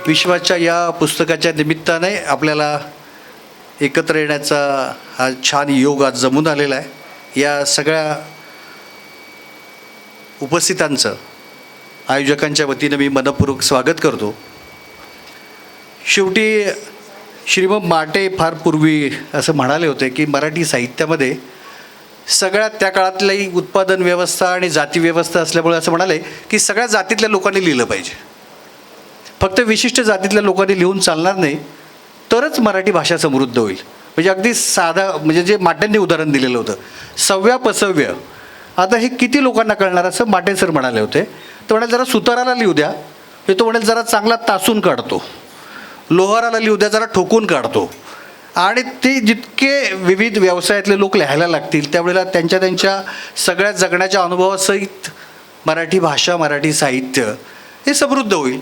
विश्वाच्या या पुस्तकाच्या निमित्ताने आपल्याला एकत्र येण्याचा हा छान योग आज जमून आलेला आहे. या सगळ्या उपस्थितांचं आयोजकांच्या वतीनं मी मनपूर्वक स्वागत करतो. शेवटी श्रीमंत माटे फार पूर्वी असं म्हणाले होते की मराठी साहित्यामध्ये सगळ्यात त्या काळातली उत्पादन व्यवस्था आणि जाती व्यवस्था असल्यामुळे असं म्हणाले की सगळ्या जातीतल्या लोकांनी लिहिलं पाहिजे. फक्त विशिष्ट जातीतल्या लोकांनी लिहून चालणार नाही, तरच मराठी भाषा समृद्ध होईल. म्हणजे अगदी साधा, म्हणजे जे माट्यांनी उदाहरण दिलेलं होतं, सव्यापसव्य. आता हे किती लोकांना कळणार असं माटे सर म्हणाले होते. तो म्हणाले जरा सुताराला लिहू द्या, तो म्हणाले जरा चांगला तासून काढतो, लोहाराला लिहू द्या जरा ठोकून काढतो. आणि ते जितके विविध व्यवसायातले लोक लिहायला लागतील त्यावेळेला त्यांच्या सगळ्या जगण्याच्या अनुभवासहित मराठी भाषा, मराठी साहित्य हे समृद्ध होईल.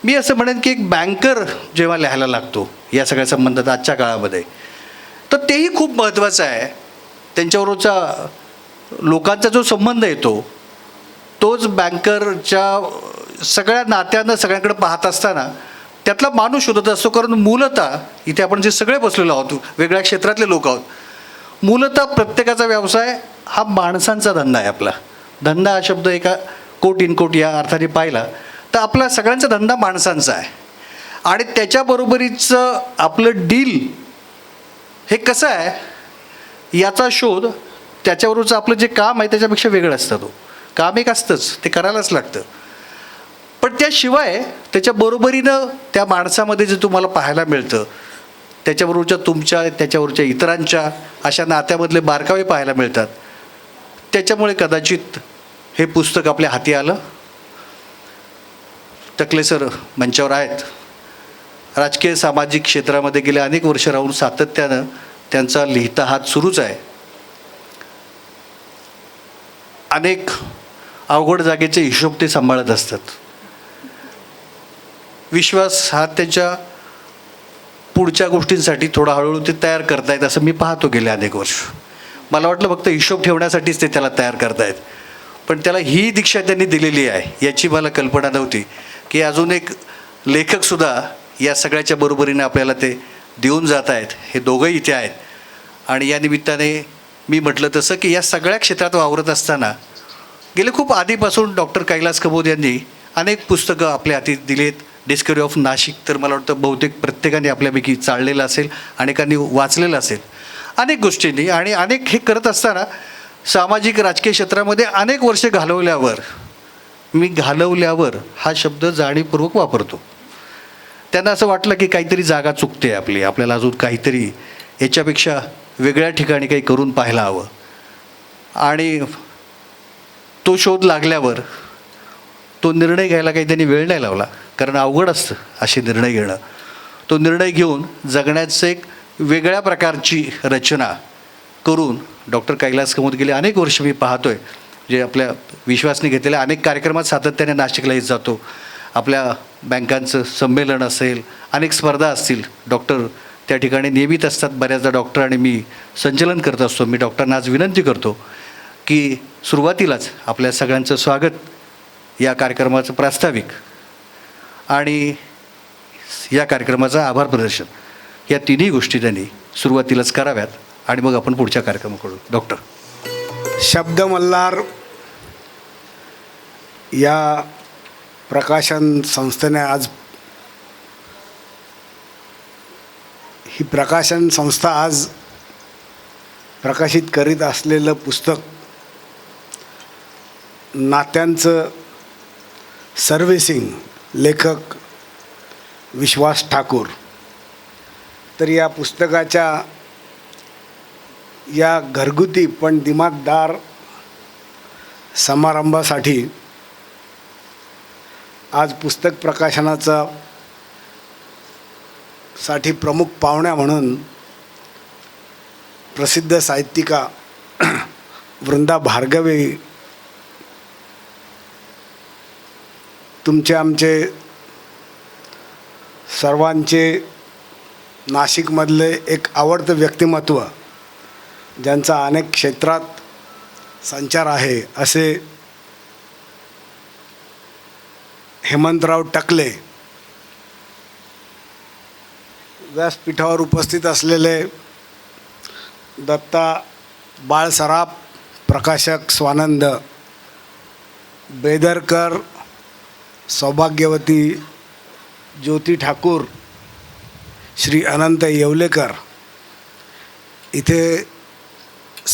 मी असं म्हणेन की एक बँकर जेव्हा लिहायला लागतो या सगळ्या संबंधात आजच्या काळामध्ये, तर तेही खूप महत्त्वाचं आहे. त्यांच्याबरोबरचा लोकांचा जो संबंध येतो तोच बँकरच्या सगळ्या नात्यानं सगळ्यांकडे पाहत असताना त्यातला माणूस शोधत असतो. कारण मूलतः इथे आपण जे सगळे बसलेलो आहोत, वेगळ्या क्षेत्रातले लोक आहोत, मूलतः प्रत्येकाचा व्यवसाय हा माणसांचा धंदा आहे. आपला धंदा हा शब्द एका कोट इन कोट या अर्थाने पाहिला तर आपला सगळ्यांचा धंदा माणसांचा आहे. आणि त्याच्याबरोबरीचं आपलं डील हे कसं आहे याचा शोध, त्याच्याबरोबरचं आपलं जे काम आहे त्याच्यापेक्षा वेगळं असतं. तो काम एक असतंच, ते करायलाच लागतं. पण त्याशिवाय त्याच्या बरोबरीनं त्या माणसामध्ये जे तुम्हाला पाहायला मिळतं, त्याच्याबरोबरच्या तुमच्या, त्याच्याबरोबरच्या इतरांच्या अशा नात्यामधले बारकावे पाहायला मिळतात. त्याच्यामुळे कदाचित हे पुस्तक आपल्या हाती आलं. टकले सर मंचावर आहेत. राजकीय सामाजिक क्षेत्रामध्ये गेले अनेक वर्ष राहून सातत्यानं त्यांचा लिहिता हात सुरूच आहे. अनेक अवघड जागेचे हिशोब ते सांभाळत असतात. विश्वास हा त्याच्या पुढच्या गोष्टींसाठी थोडा हळूहळू ते तयार करतायत असं मी पाहतो गेले अनेक वर्ष. मला वाटलं फक्त हिशोब ठेवण्यासाठीच ते त्याला तयार करतायत, पण त्याला ही दीक्षा त्यांनी दिलेली आहे याची मला कल्पना नव्हती की अजून एक लेखकसुद्धा या सगळ्याच्या बरोबरीने आपल्याला ते देऊन जात आहेत. हे दोघंही इथे आहेत. आणि या निमित्ताने मी म्हटलं तसं की या सगळ्या क्षेत्रात वावरत असताना गेले खूप आधीपासून डॉक्टर कैलास कमोद यांनी अनेक पुस्तकं आपल्या हाती दिलेत. डिस्कवरी ऑफ नाशिक तर मला वाटतं बहुतेक प्रत्येकाने आपल्यापैकी चाललेलं असेल, अनेकांनी वाचलेलं असेल अनेक गोष्टींनी. आणि अनेक हे करत असताना सामाजिक राजकीय क्षेत्रामध्ये अनेक वर्षे घालवल्यावर, मी घालवल्यावर हा शब्द जाणीवपूर्वक वापरतो. त्यांना असं वाटलं की काहीतरी जागा चुकते आपली, आपल्याला अजून काहीतरी याच्यापेक्षा वेगळ्या ठिकाणी काही करून पाहायला हवं. आणि तो शोध लागल्यावर तो निर्णय घ्यायला काही त्यांनी वेळ नाही लावला, कारण अवघड असतं असे निर्णय घेणं. तो निर्णय घेऊन जगण्याचं एक वेगळ्या प्रकारची रचना करून डॉक्टर कैलास कमोद गेले अनेक वर्ष मी पाहतोय, जे आपल्या विश्वासने घेतलेल्या अनेक कार्यक्रमात सातत्याने नाशिकला येत जातो. आपल्या बँकांचं संमेलन असेल, अनेक स्पर्धा असतील, डॉक्टर त्या ठिकाणी नियमित असतात. बऱ्याचदा डॉक्टर आणि मी संचलन करत असतो. मी डॉक्टरांना आज विनंती करतो की सुरुवातीलाच आपल्या सगळ्यांचं स्वागत या कार्यक्रमाचं प्रास्ताविक आणि या कार्यक्रमाचं आभार प्रदर्शन या तिन्ही गोष्टी त्यांनी सुरुवातीलाच कराव्यात आणि मग आपण पुढच्या कार्यक्रमाकडून. डॉक्टर. शब्द मल्हार या प्रकाशन संस्थेने आज, ही प्रकाशन संस्था आज प्रकाशित करीत असलेलं पुस्तक नात्यांचं सर्व्हिसिंग, लेखक विश्वास ठाकूर. तर या पुस्तकाच्या या घरगुती पण दिमाखदार समारंभासाठी आज पुस्तक प्रकाशनाचा साठी प्रमुख पाहुण्या म्हणून प्रसिद्ध साहित्यिका वृंदा भार्गवे, तुमचे आमचे सर्वांचे नाशिकमधले एक आवडतं व्यक्तिमत्व, ज्यांचा अनेक क्षेत्रात संचार आहे, असे हेमंतराव टकले व्यासपीठावर उपस्थित असलेले दत्ता बाळ सराफ, प्रकाशक स्वानंद बेदरकर, सौभाग्यवती ज्योती ठाकूर, श्री अनंत येवलेकर, इथे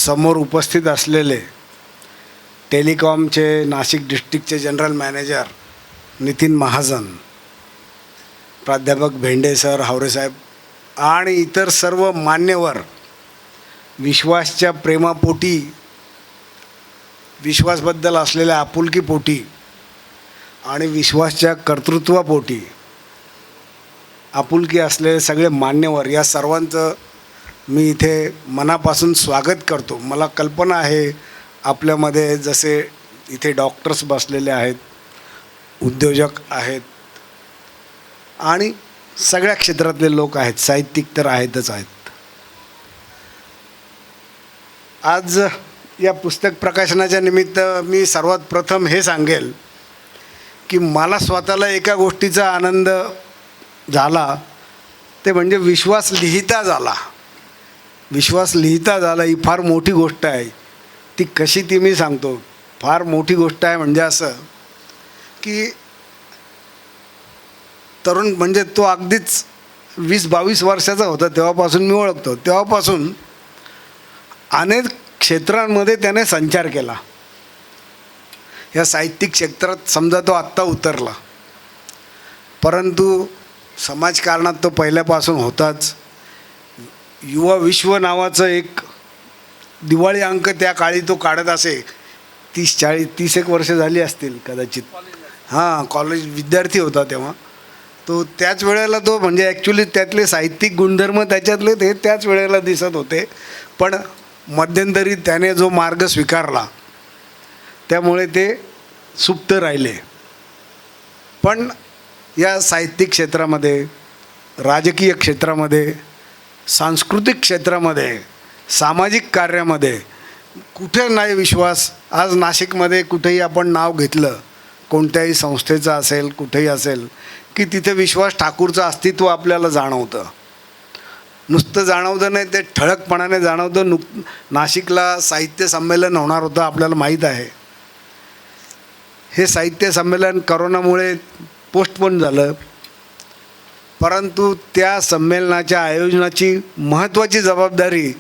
समोर उपस्थित असलेले टेलिकॉमचे नाशिक डिस्ट्रिक्टचे जनरल मॅनेजर नितीन महाजन, प्राध्यापक भेंडे सर, हावरेसाहेब आणि इतर सर्व मान्यवर, विश्वासच्या प्रेमापोटी, विश्वासबद्दल असलेल्या आपुलकीपोटी आणि विश्वासच्या कर्तृत्वापोटी आपुलकी असलेले सगळे मान्यवर, या सर्वांचं मी इथे मनापासून स्वागत करतो. मला कल्पना आहे आपल्यामध्ये जसे इथे डॉक्टर्स बसलेले आहेत, उद्योजक आहेत आणि सगळ्या क्षेत्रातले लोक आहेत, साहित्यिक तर आहेतच आहेत. आज या पुस्तक प्रकाशनाच्या निमित्त मी सर्वात प्रथम हे सांगेल की मला स्वतःला एका गोष्टीचा आनंद झाला, ते म्हणजे विश्वास लिहिता झाला. विश्वास लिहिता झाला ही फार मोठी गोष्ट आहे. ती कशी ती मी सांगतो. फार मोठी गोष्ट आहे म्हणजे असं की तरुण म्हणजे तो अगदीच 20-22 वर्षाचा होता तेव्हापासून मी ओळखतो. तेव्हापासून अनेक क्षेत्रांमध्ये त्याने संचार केला. या साहित्यिक क्षेत्रात समजा तो आत्ता उतरला, परंतु समाजकारणात तो पहिल्यापासून होताच. युवा विश्व नावाचं एक दिवाळी अंक त्या काळी तो काढत असे. 30 एक वर्ष झाली असतील कदाचित. हां, कॉलेज विद्यार्थी होता तेव्हा तो. त्याच वेळेला तो म्हणजे ॲक्च्युली त्यातले साहित्यिक गुणधर्म त्याच्यातले ते त्याच वेळेला दिसत होते. पण मध्यंतरी त्याने जो मार्ग स्वीकारला त्यामुळे ते सुप्त राहिले. पण या साहित्यिक क्षेत्रामध्ये, राजकीय क्षेत्रामध्ये, सांस्कृतिक क्षेत्रामध्ये, सामाजिक कार्यामध्ये कुठे नाही विश्वास. आज नाशिकमध्ये कुठेही आपण नाव घेतलं, कोणत्याही संस्थेचं असेल, कुठेही असेल, की तिथे विश्वास ठाकूरचं अस्तित्व आपल्याला जाणवतं. नुसतं जाणवतं नाही, ते ठळकपणाने जाणवतं. नाशिकला साहित्य संमेलन होणार होतं, आपल्याला माहीत आहे. हे साहित्य संमेलन करोनामुळे पोस्टपोन झालं, परंतु त्या संमेलनाच्या आयोजनाची महत्त्वाची जबाबदारी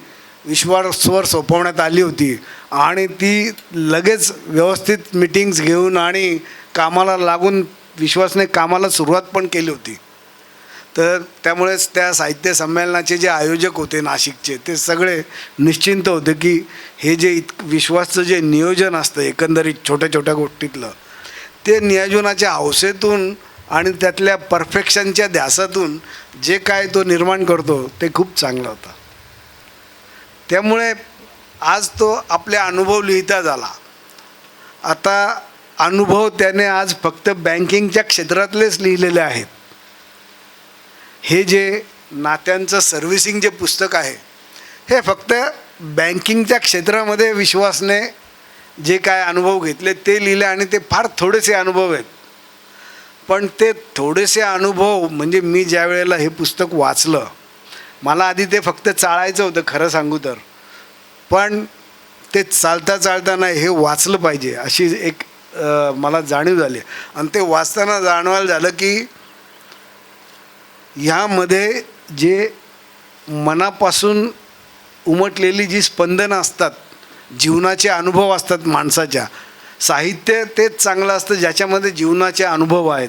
विश्वासवर सोपवण्यात आली होती आणि ती लगेच व्यवस्थित मीटिंग्स घेऊन आणि कामाला लागून विश्वासने कामाला सुरुवात पण केली होती. तर त्यामुळेच त्या साहित्य संमेलनाचे जे आयोजक होते नाशिकचे, ते सगळे निश्चिंत होते की हे जे विश्वासचं जे नियोजन असतं एकंदरीत छोट्या छोट्या गोष्टीतलं, ते नियोजनाच्या हौसेतून आणि त्यातल्या परफेक्शनच्या ध्यासातून जे काय तो निर्माण करतो ते खूप चांगलं होतं. त्यामुळे आज तो आपले अनुभव लिहिता झाला. आता अनुभव त्याने आज फक्त बँकिंगच्या क्षेत्रातलेच लिहिलेले आहेत. हे जे नात्यांचं सर्व्हिसिंग जे पुस्तक आहे, हे फक्त बँकिंगच्या क्षेत्रामध्ये विश्वासने जे काय अनुभव घेतले ते लिहिले आणि ते फार थोडेसे अनुभव आहेत. पण ते थोडेसे अनुभव म्हणजे मी ज्या वेळेला हे पुस्तक वाचलं, मला आधी ते फक्त चाळायचं होतं खरं सांगू तर. पण ते चालता चालता नाही, हे वाचलं पाहिजे अशी एक मला जाणीव झाली. आणि ते वाचताना जाणवायला झालं की ह्यामध्ये जे मनापासून उमटलेली जी स्पंदनं असतात, जीवनाचे अनुभव असतात माणसाच्या, साहित्य तेच चांगलं असतं ज्याच्यामध्ये जीवनाचे अनुभव आहेत.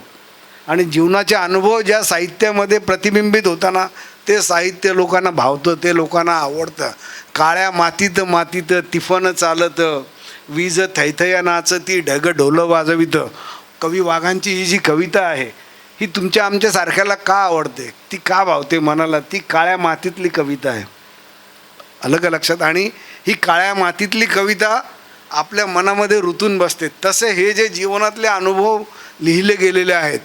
आणि जीवनाचे अनुभव ज्या साहित्यामध्ये प्रतिबिंबित होताना ते साहित्य लोकांना भावतं, ते लोकांना आवडतं. काळ्या मातीत मातीत तिफन चालत, वीज थैथया नाचती, ढग ढोल वाजवित. कवी वाघांची ही जी कविता आहे, ही तुमच्या आमच्यासारख्याला का आवडते, ती का भावते मनाला, ती काळ्या मातीतली कविता आहे. आलं का लक्षात? आणि ही काळ्या मातीतली कविता आपल्या मनामध्ये रुतून बसते. तसे हे जे जीवनातले अनुभव लिहिले गेलेले आहेत,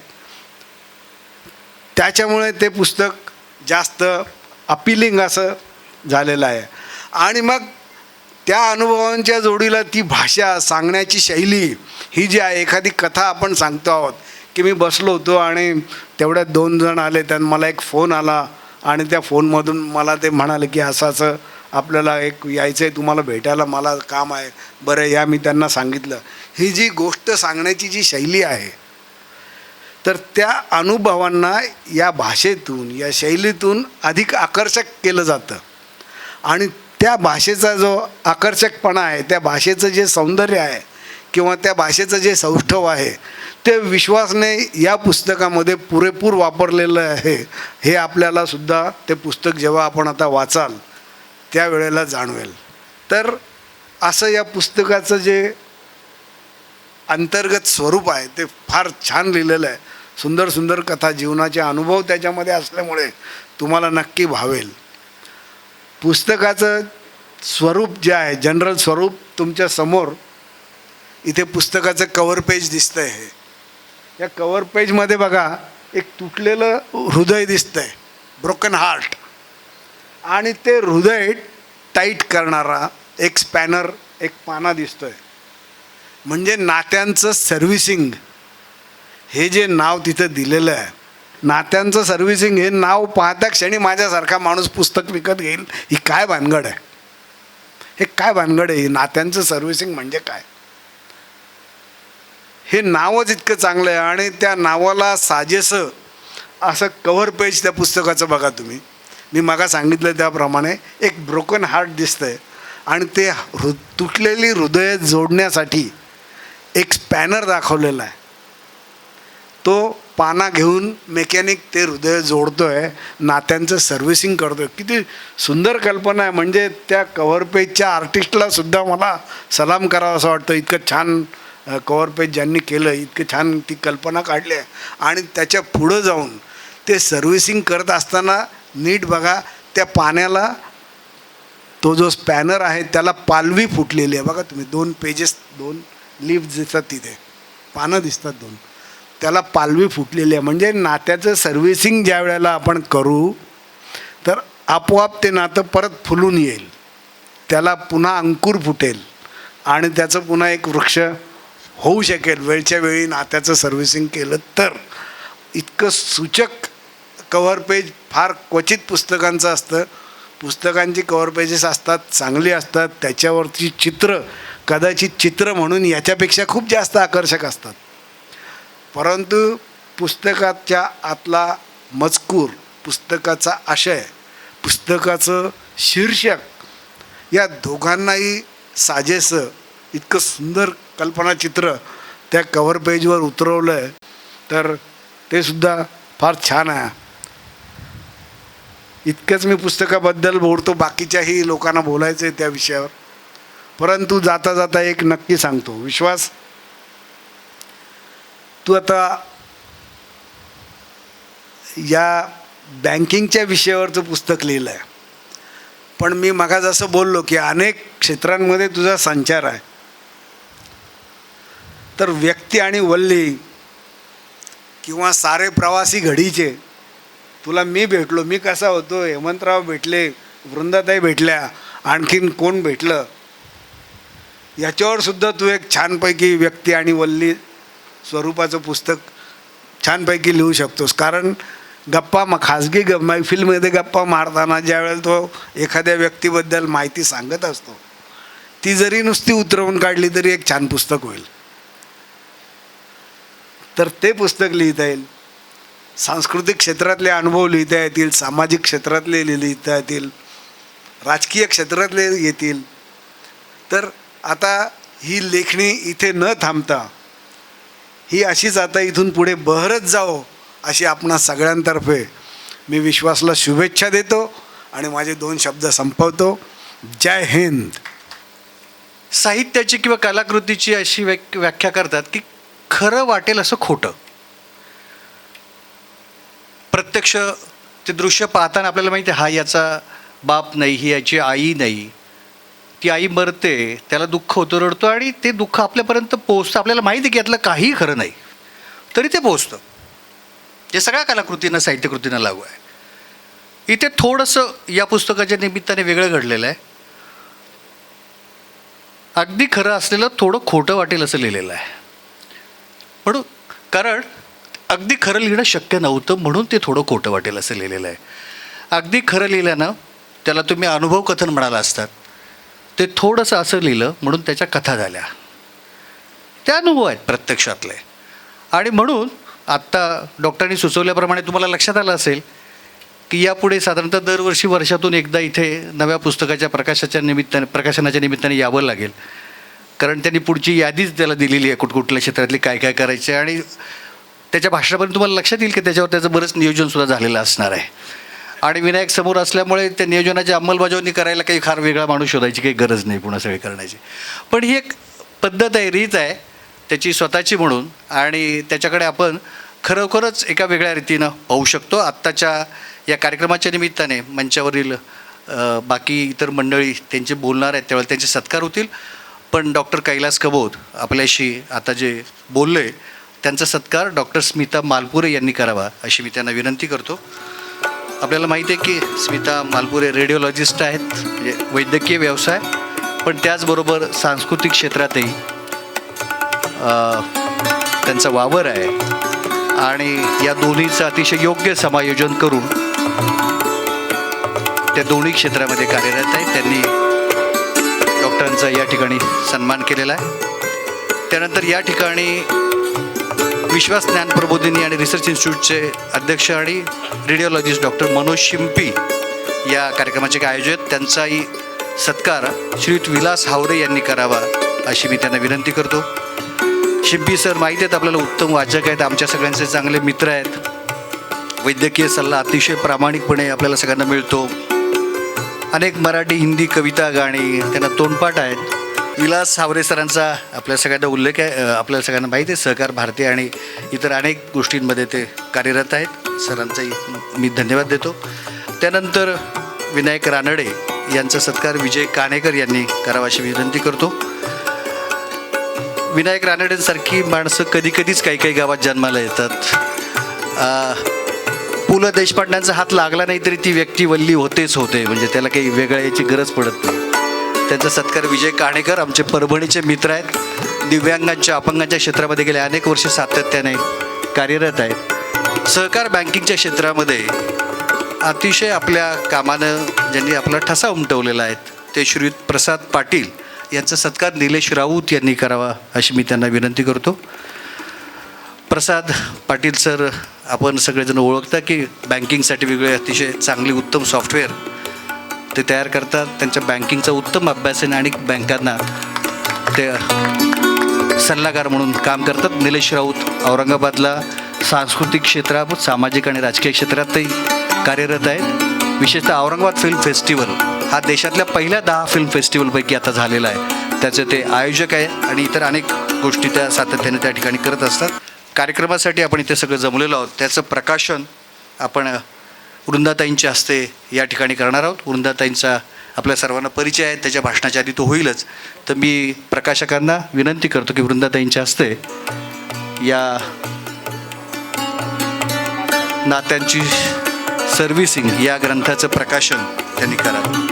त्याच्यामुळे ते पुस्तक जास्त अपिलिंग असं झालेलं आहे. आणि मग त्या अनुभवांच्या जोडीला ती भाषा, सांगण्याची शैली ही जी आहे, एखादी कथा आपण सांगतो आहोत की मी बसलो होतो आणि तेवढ्यात 2 जण आले, त्यांना मला एक फोन आला आणि त्या फोनमधून मला ते म्हणाले की असं असं आपल्याला एक यायचं आहे तुम्हाला भेटायला, मला काम आहे, बरं या. मी त्यांना सांगितलं. ही जी गोष्ट सांगण्याची जी शैली आहे, तर त्या अनुभवांना या भाषेतून, या शैलीतून अधिक आकर्षक केलं जातं. आणि त्या भाषेचा जो आकर्षकपणा आहे, त्या भाषेचं जे सौंदर्य आहे किंवा त्या भाषेचं जे सौष्ठव आहे, ते विश्वासने या पुस्तकामध्ये पुरेपूर वापरलेलं आहे. हे आपल्याला सुद्धा ते पुस्तक जेव्हा आपण आता वाचाल त्यावेळेला जाणवेल. तर असं या पुस्तकाचं जे अंतर्गत स्वरूप आहे ते फार छान लिहिलेलं आहे. सुंदर सुंदर कथा, जीवनाचे अनुभव त्याच्यामध्ये असल्यामुळे तुम्हाला नक्की भावेल. पुस्तकाचं स्वरूप जे आहे, जनरल स्वरूप तुमच्या समोर इथे पुस्तकाचं कव्हर पेज दिसतं आहे. या कव्हर पेजमध्ये बघा एक तुटलेलं हृदय दिसतं आहे, ब्रोकन हार्ट. आणि ते हृदय टाईट करणारा एक स्पॅनर, एक पाना दिसतो आहे. म्हणजे नात्यांचं सर्व्हिसिंग हे जे नाव तिथं दिलेलं आहे, नात्यांचं सर्व्हिसिंग हे नाव पाहता क्षणी माझ्यासारखा माणूस पुस्तक विकत घेईल. ही काय भानगड आहे, हे काय भानगड आहे, नात्यांचं सर्व्हिसिंग म्हणजे काय. हे नावच इतकं चांगलं आहे आणि त्या नावाला साजेसं असं कव्हर पेज त्या पुस्तकाचं बघा तुम्ही. मी मागा सांगितलं त्याप्रमाणे एक ब्रोकन हार्ट दिसतं आहे आणि ते तुटलेली हृदय जोडण्यासाठी एक स्पॅनर दाखवलेला आहे. तो पाना घेऊन मेकॅनिक ते हृदय जोडतो आहे, नात्यांचं सर्व्हिसिंग करतो आहे. किती सुंदर कल्पना आहे. म्हणजे त्या कव्हर पेजच्या आर्टिस्टलासुद्धा मला सलाम करावा असं वाटतं. इतकं छान कव्हर पेज ज्यांनी केलं, इतकं छान ती कल्पना काढली आहे. आणि त्याच्या पुढं जाऊन ते सर्व्हिसिंग करत असताना नीट बघा, त्या पाण्याला तो जो स्पॅनर आहे त्याला पालवी फुटलेली आहे. बघा तुम्ही, 2 पेजेस, 2 लीव्स दिसतात तिथे, पानं दिसतात 2, त्याला पालवी फुटलेली आहे. म्हणजे नात्याचं सर्व्हिसिंग ज्या वेळेला आपण करू तर आपोआप ते नातं परत फुलून येईल, त्याला पुन्हा अंकुर फुटेल आणि त्याचं पुन्हा एक वृक्ष होऊ शकेल वेळच्या वेळी नात्याचं सर्व्हिसिंग केलं तर. इतकं सूचक कव्हर पेज फार क्वचित पुस्तकांचं असतं. पुस्तकांची कव्हर पेजेस असतात, चांगली असतात, त्याच्यावरची चित्र कदाचित चित्र म्हणून याच्यापेक्षा खूप जास्त आकर्षक असतात. परंतु पुस्तकाच्या आतला मजकूर, पुस्तकाचा आशय, पुस्तकाचं शीर्षक या दोघांनाही साजेसं इतकं सुंदर कल्पनाचित्र त्या कव्हर पेजवर उतरवलं आहे. तर ते सुद्धा फार छान आहे. इतकंच मी पुस्तकाबद्दल बोलतो, बाकीच्याही लोकांना बोलायचं आहे त्या विषयावर. परंतु जाता जाता एक नक्की सांगतो, विश्वास, तू आता या बँकिंगच्या विषयावरचं पुस्तक लिहिलं आहे, पण मी मागा जसं बोललो की अनेक क्षेत्रांमध्ये तुझा संचार आहे. तर व्यक्ती आणि वल्ली किंवा सारे प्रवासी घडीचे तुला मी भेटलो, मी कसा होतो, हेमंतराव भेटले, वृंदाताई भेटल्या, आणखीन कोण भेटलं, याच्यावर सुद्धा तू एक छानपैकी व्यक्ती आणि वल्ली स्वरूपाचं पुस्तक छानपैकी लिहू शकतोस. कारण गप्पा खाजगी मैफिलमध्ये गप्पा मारताना ज्यावेळेला तो एखाद्या व्यक्तीबद्दल माहिती सांगत असतो, ती जरी नुसती उतरवून काढली तरी एक छान पुस्तक होईल. तर ते पुस्तक लिहिता येईल. सांस्कृतिक क्षेत्रातले अनुभव लिहिता येतील, सामाजिक क्षेत्रातले लिहिता येतील, राजकीय क्षेत्रातले येतील. तर आता ही लेखणी इथे न थांबता ही अशीच आता इथून पुढे बहरत जाओ अशी आपणा सगळ्यांतर्फे मी विश्वासला शुभेच्छा देतो आणि माझे 2 शब्द संपवतो. जय हिंद. साहित्याची किंवा कलाकृतीची अशी व्याख्या करतात की खरं वाटेल असं खोटं. प्रत्यक्ष ते दृश्य पाहताना आपल्याला माहिती आहे, हा याचा बाप नाही, ही याची आई नाही, ती आई मरते, त्याला दुःख होतं, रडतो आणि ते दुःख आपल्यापर्यंत पोहोचतं. आपल्याला माहिती आहे की यातलं काहीही खरं नाही, तरी ते पोहोचतं. जे सगळ्या कलाकृतींना, साहित्यकृतींना लागू आहे. इथे थोडंसं या पुस्तकाच्या निमित्ताने वेगळं घडलेलं आहे. अगदी खरं असलेलं थोडं खोटं वाटेल असं लिहिलेलं आहे. म्हणून कारण अगदी खरं लिहिणं शक्य नव्हतं म्हणून ते थोडं खोटं वाटेल असं लिहिलेलं आहे. अगदी खरं लिहिलं ना, त्याला तुम्ही अनुभव कथन म्हणाला असतात. ते थोडंसं असं लिहिलं म्हणून त्याच्या कथा झाल्या. त्या अनुभव आहेत प्रत्यक्षातले. आणि म्हणून आत्ता डॉक्टरांनी सुचवल्याप्रमाणे तुम्हाला लक्षात आलं असेल की यापुढे साधारणतः दरवर्षी वर्षातून एकदा इथे नव्या पुस्तकाच्या प्रकाशनाच्या निमित्ताने यावं लागेल. कारण त्यांनी पुढची यादीच त्याला दिलेली आहे, कुठकुठल्या क्षेत्रातली काय काय करायचे. आणि त्याच्या भाषणापर्यंत तुम्हाला लक्षात येईल की त्याच्यावर त्याचं बरंच नियोजनसुद्धा झालेलं असणार आहे. आणि विनायक समोर असल्यामुळे त्या नियोजनाची अंमलबजावणी करायला काही फार वेगळा माणूस शोधायची काही गरज नाही पुन्हा सगळे करण्याची. पण ही एक पद्धत आहे, रीत आहे त्याची स्वतःची म्हणून. आणि त्याच्याकडे आपण खरोखरच एका वेगळ्या रीतीनं पाहू शकतो. आत्ताच्या या कार्यक्रमाच्या निमित्ताने मंचावरील बाकी इतर मंडळी त्यांचे बोलणार आहेत, त्यावेळेला त्यांचे सत्कार होतील. पण डॉक्टर कैलास कबोद आपल्याशी आता जे बोलले त्यांचा सत्कार डॉक्टर स्मिता मालपुरे यांनी करावा अशी मी त्यांना विनंती करतो. आपल्याला माहिती आहे की स्मिता मालपुरे रेडिओलॉजिस्ट आहेत, म्हणजे वैद्यकीय व्यवसाय, पण त्याचबरोबर सांस्कृतिक क्षेत्रातही त्यांचा वावर आहे. आणि या दोन्हीचं अतिशय योग्य समायोजन करून त्या दोन्ही क्षेत्रामध्ये कार्यरत आहेत. त्यांनी डॉक्टरांचा या ठिकाणी सन्मान केलेला आहे. त्यानंतर या ठिकाणी विश्वास ज्ञान प्रबोधिनी आणि रिसर्च इन्स्टिट्यूटचे अध्यक्ष आणि रेडिओलॉजिस्ट डॉक्टर मनोज शिंपी या कार्यक्रमाचे काय आयोजक, त्यांचाही सत्कार श्रीयुत विलास हावरे यांनी करावा अशी मी त्यांना विनंती करतो. शिंपी सर माहिती आहेत आपल्याला, उत्तम वाचक आहेत, आमच्या सगळ्यांचे चांगले मित्र आहेत. वैद्यकीय सल्ला अतिशय प्रामाणिकपणे आपल्याला सगळ्यांना मिळतो. अनेक मराठी हिंदी कविता गाणी त्यांना तोंडपाठ आहेत. विलास हावरे सरांचा आपल्या सगळ्यांना उल्लेख आहे, आपल्याला सगळ्यांना माहिती आहे, सहकार भारती आणि इतर अनेक गोष्टींमध्ये ते कार्यरत आहेत. सरांचाही मी धन्यवाद देतो. त्यानंतर विनायक रानडे यांचा सत्कार विजय काणेकर यांनी करावा अशी विनंती करतो. विनायक रानडेंसारखी माणसं कधीकधीच काही काही गावात जन्माला येतात. पु ल देशपांड्यांचा हात लागला नाही तरी ती व्यक्ती वल्ली होतेच होते, म्हणजे त्याला काही वेगळ्या याची गरज पडत नाही. त्यांचा सत्कार विजय काणेकर आमचे परभणीचे मित्र आहेत. दिव्यांगांच्या अपंगांच्या क्षेत्रामध्ये गेले अनेक वर्ष सातत्याने कार्यरत आहेत. सहकार बँकिंगच्या क्षेत्रामध्ये अतिशय आपल्या कामानं ज्यांनी आपला ठसा उमटवलेला आहे ते श्रीयुत प्रसाद पाटील यांचा सत्कार निलेश राऊत यांनी करावा अशी मी त्यांना विनंती करतो. प्रसाद पाटील सर आपण सगळेजण ओळखता की बँकिंगसाठी वेगळे अतिशय चांगली उत्तम सॉफ्टवेअर ते तयार करतात. त्यांच्या बँकिंगचा उत्तम अभ्यास आहे आणि बँकांना ते सल्लागार म्हणून काम करतात. निलेश राऊत औरंगाबादला सांस्कृतिक क्षेत्रात, सामाजिक आणि राजकीय क्षेत्रातही कार्यरत आहेत. विशेषतः औरंगाबाद फिल्म फेस्टिवल हा देशातल्या पहिल्या 10 फिल्म फेस्टिवलपैकी आता झालेला आहे. त्याचे ते आयोजक आहे आणि इतर अनेक गोष्टी त्या सातत्याने त्या ठिकाणी करत असतात. कार्यक्रमासाठी आपण इथे सगळं जमलेलो आहोत. त्याचं प्रकाशन आपण वृंदाताईंच्या हस्ते या ठिकाणी करणार आहोत. वृंदाताईंचा आपल्या सर्वांना परिचय आहे, त्याच्या भाषणाच्या आधी तो होईलच. तर मी प्रकाशकांना विनंती करतो की वृंदाताईंच्या हस्ते या नात्यांची सर्व्हिसिंग या ग्रंथाचं प्रकाशन त्यांनी करावं.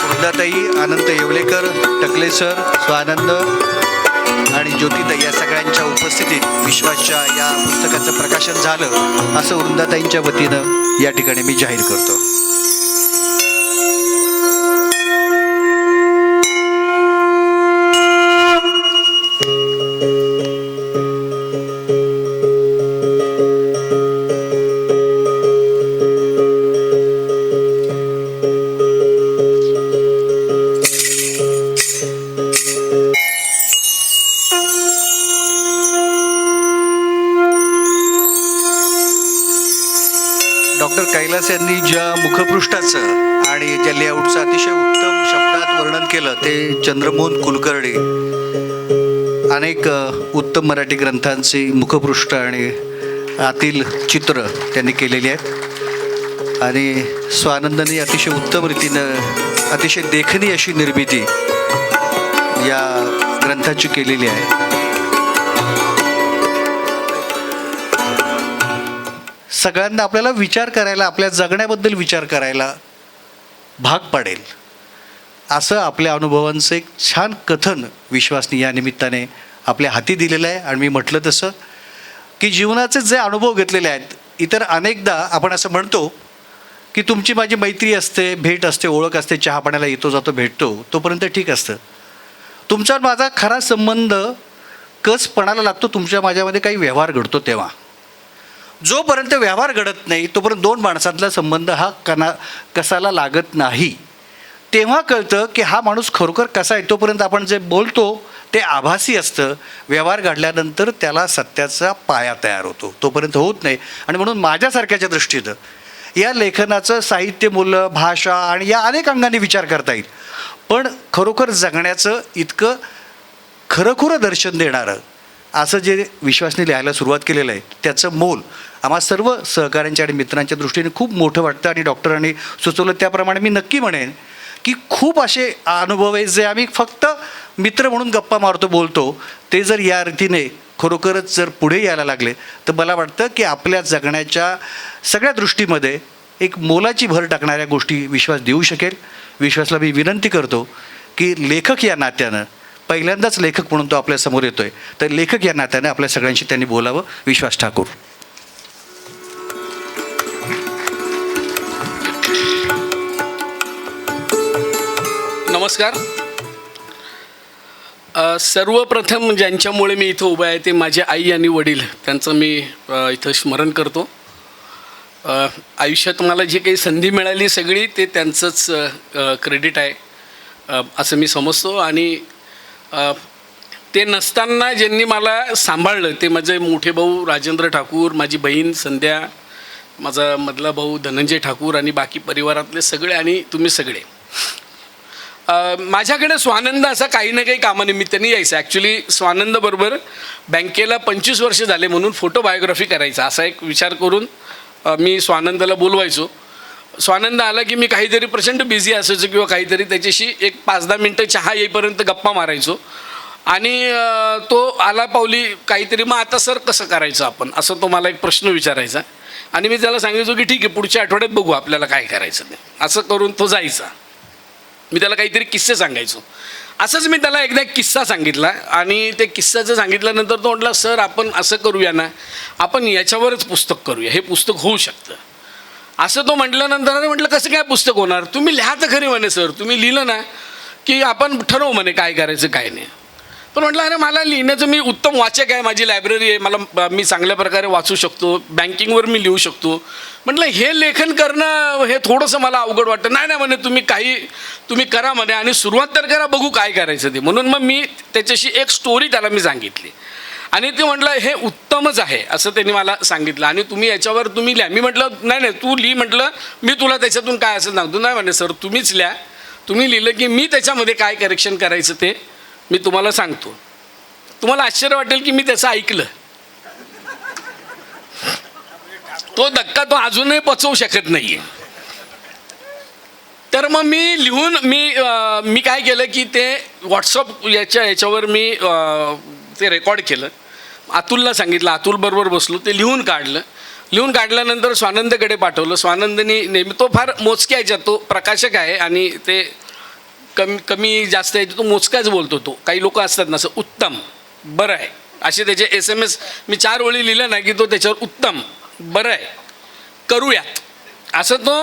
वृंदाताई, अनंत येवलेकर, टकले सर, स्वानंद आणि ज्योतिताई या सगळ्यांच्या उपस्थितीत विश्वासच्या या पुस्तकाचं प्रकाशन झालं असं वृंदाताईंच्या वतीनं या ठिकाणी मी जाहीर करतो. डॉक्टर कैलास यांनी ज्या मुखपृष्ठाचं आणि ज्या लेआउटचं अतिशय उत्तम शब्दात वर्णन केलं ते चंद्रमोहन कुलकर्णी अनेक उत्तम मराठी ग्रंथांची मुखपृष्ठ आणि आतील चित्र त्यांनी केलेली आहेत. आणि स्वानंदांनी अतिशय उत्तम रीतीनं अतिशय देखणी अशी निर्मिती या ग्रंथाची केलेली आहे. सगळ्यांना आपल्याला विचार करायला, आपल्या जगण्याबद्दल विचार करायला भाग पाडेल असं आपल्या अनुभवांचं एक छान कथन विश्वासनी या निमित्ताने आपल्या हाती दिलेलं आहे. आणि मी म्हटलं तसं की जीवनाचे जे अनुभव घेतलेले आहेत, इतर अनेकदा आपण असं म्हणतो की तुमची माझी मैत्री असते, भेट असते, ओळख असते, चहापाण्याला येतो जातो भेटतो, तोपर्यंत ठीक असतं. तुमचा माझा खरा संबंध कसपणाला लागतो तुमच्या माझ्यामध्ये काही व्यवहार घडतो तेव्हा. जोपर्यंत व्यवहार घडत नाही तोपर्यंत दोन माणसातला संबंध हा कसाला लागत नाही. तेव्हा कळतं की हा माणूस खरोखर कसा आहे. तोपर्यंत आपण जे बोलतो ते आभासी असतं. व्यवहार घडल्यानंतर त्याला सत्याचा पाया तयार होतो, तोपर्यंत होत नाही. आणि म्हणून माझ्यासारख्याच्या दृष्टीनं या लेखनाचं साहित्यमूल्य, भाषा आणि या अनेक अंगाने विचार करता येईल. पण खरोखर जगण्याचं इतकं खरंखुरं दर्शन देणारं असं जे विश्वासने लिहायला सुरुवात केलेलं आहे त्याचं मोल आम्हा सर्व सहकाऱ्यांच्या आणि मित्रांच्या दृष्टीने खूप मोठं वाटतं. आणि डॉक्टरांनी सुचवलं त्याप्रमाणे मी नक्की म्हणेन की खूप असे अनुभव आहे जे आम्ही फक्त मित्र म्हणून गप्पा मारतो, बोलतो, ते जर या रीतीने खरोखरच जर पुढे यायला लागले तर मला वाटतं की आपल्या जगण्याच्या सगळ्या दृष्टीमध्ये एक मोलाची भर टाकणाऱ्या गोष्टी विश्वास देऊ शकेल. विश्वासला मी विनंती करतो की लेखक या नात्यानं, पहिल्यांदाच लेखक म्हणून तो आपल्यासमोर येतो आहे, तर लेखक या नात्याने आपल्या सगळ्यांशी त्यांनी बोलावं. विश्वास ठाकूर. नमस्कार. सर्वप्रथम ज्यांच्यामुळे मी इथं उभा आहे ते माझे आई आणि वडील, त्यांचं मी इथं स्मरण करतो. आयुष्यात मला जी काही संधी मिळाली सगळी ते त्यांचंच क्रेडिट आहे असं मी समजतो. आणि ते नसताना ज्यांनी मला सांभाळलं ते माझे मोठे भाऊ राजेंद्र ठाकूर, माझी बहीण संध्या, माझा मधला भाऊ धनंजय ठाकूर आणि बाकी परिवारातले सगळे आणि तुम्ही सगळे. माझ्याकडे स्वानंद असा काही ना काही कामानिमित्ताने यायचं. ॲक्च्युली स्वानंदबरोबर बँकेला 25 वर्ष झाले म्हणून फोटो बायोग्राफी करायचा असा एक विचार करून मी स्वानंदला बोलवायचो. स्वानंद आला की मी काहीतरी प्रचंड बिझी असायचो किंवा काहीतरी त्याच्याशी एक 5-10 मिनटं चहा येईपर्यंत गप्पा मारायचो. आणि तो आला पावली काहीतरी, मग आता सर कसं करायचं आपण, असं तो मला एक प्रश्न विचारायचा. आणि मी त्याला सांगायचो की ठीक आहे, पुढच्या आठवड्यात बघू आपल्याला काय करायचं ते. असं करून तो जायचा. मी त्याला काहीतरी किस्से सांगायचो. असंच मी त्याला एकदा एक किस्सा सांगितला आणि ते किस्साचं सांगितल्यानंतर तो म्हटला, सर आपण असं करूया ना, आपण याच्यावरच पुस्तक करूया, हे पुस्तक होऊ शकतं. असं तो म्हटल्यानंतर अरे म्हटलं कसं काय पुस्तक होणार, तुम्ही लिहा तर खरी म्हणे सर, तुम्ही लिहिलं ना की आपण ठरवू म्हणे काय करायचं काय नाही. पण म्हटलं अरे मला लिहिण्याचं, मी उत्तम वाचक आहे, माझी लायब्ररी आहे, मी चांगल्या प्रकारे वाचू शकतो, बँकिंगवर मी लिहू शकतो. म्हटलं हे लेखन करणं हे थोडंसं मला अवघड वाटतं. नाही म्हणे तुम्ही करा म्हणे आणि सुरुवात तर करा, बघू काय करायचं ते. म्हणून मग मी त्याच्याशी एक स्टोरी त्याला मी सांगितली आणि ते म्हटलं हे उत्तमच आहे असं त्यांनी मला सांगितलं आणि याच्यावर तुम्ही लिहा. मी म्हटलं नाही तू लिही, म्हटलं मी तुला त्याच्यातून काय असं सांगतो. नाही म्हणे सर तुम्हीच लिहा, तुम्ही लिहिलं की मी त्याच्यामध्ये काय करेक्शन करायचं ते मी तुम्हाला सांगतो. तुम्हाला आश्चर्य वाटेल की मी त्याचं ऐकलं. तो धक्का तो अजूनही पचवू शकत नाही. तर मग मी लिहून मी काय केलं की ते व्हॉट्सअप याच्यावर मी ते रेकॉर्ड केलं. अतुलला सांगितलं, अतुलबरोबर बसलो, ते लिहून काढलं. लिहून काढल्यानंतर स्वानंदकडे पाठवलं. स्वानंदनी नेहमी, तो फार मोजक्या ह्याच्यात, तो प्रकाशक आहे आणि ते कमी जास्त आहे तो मोजकाच बोलतो. तो काही लोक असतात ना असं उत्तम, बरं आहे, असे त्याचे SMS मी 4 ओळी लिहिलं ना की तो त्याच्यावर उत्तम, बरं आहे, करूयात, असं तो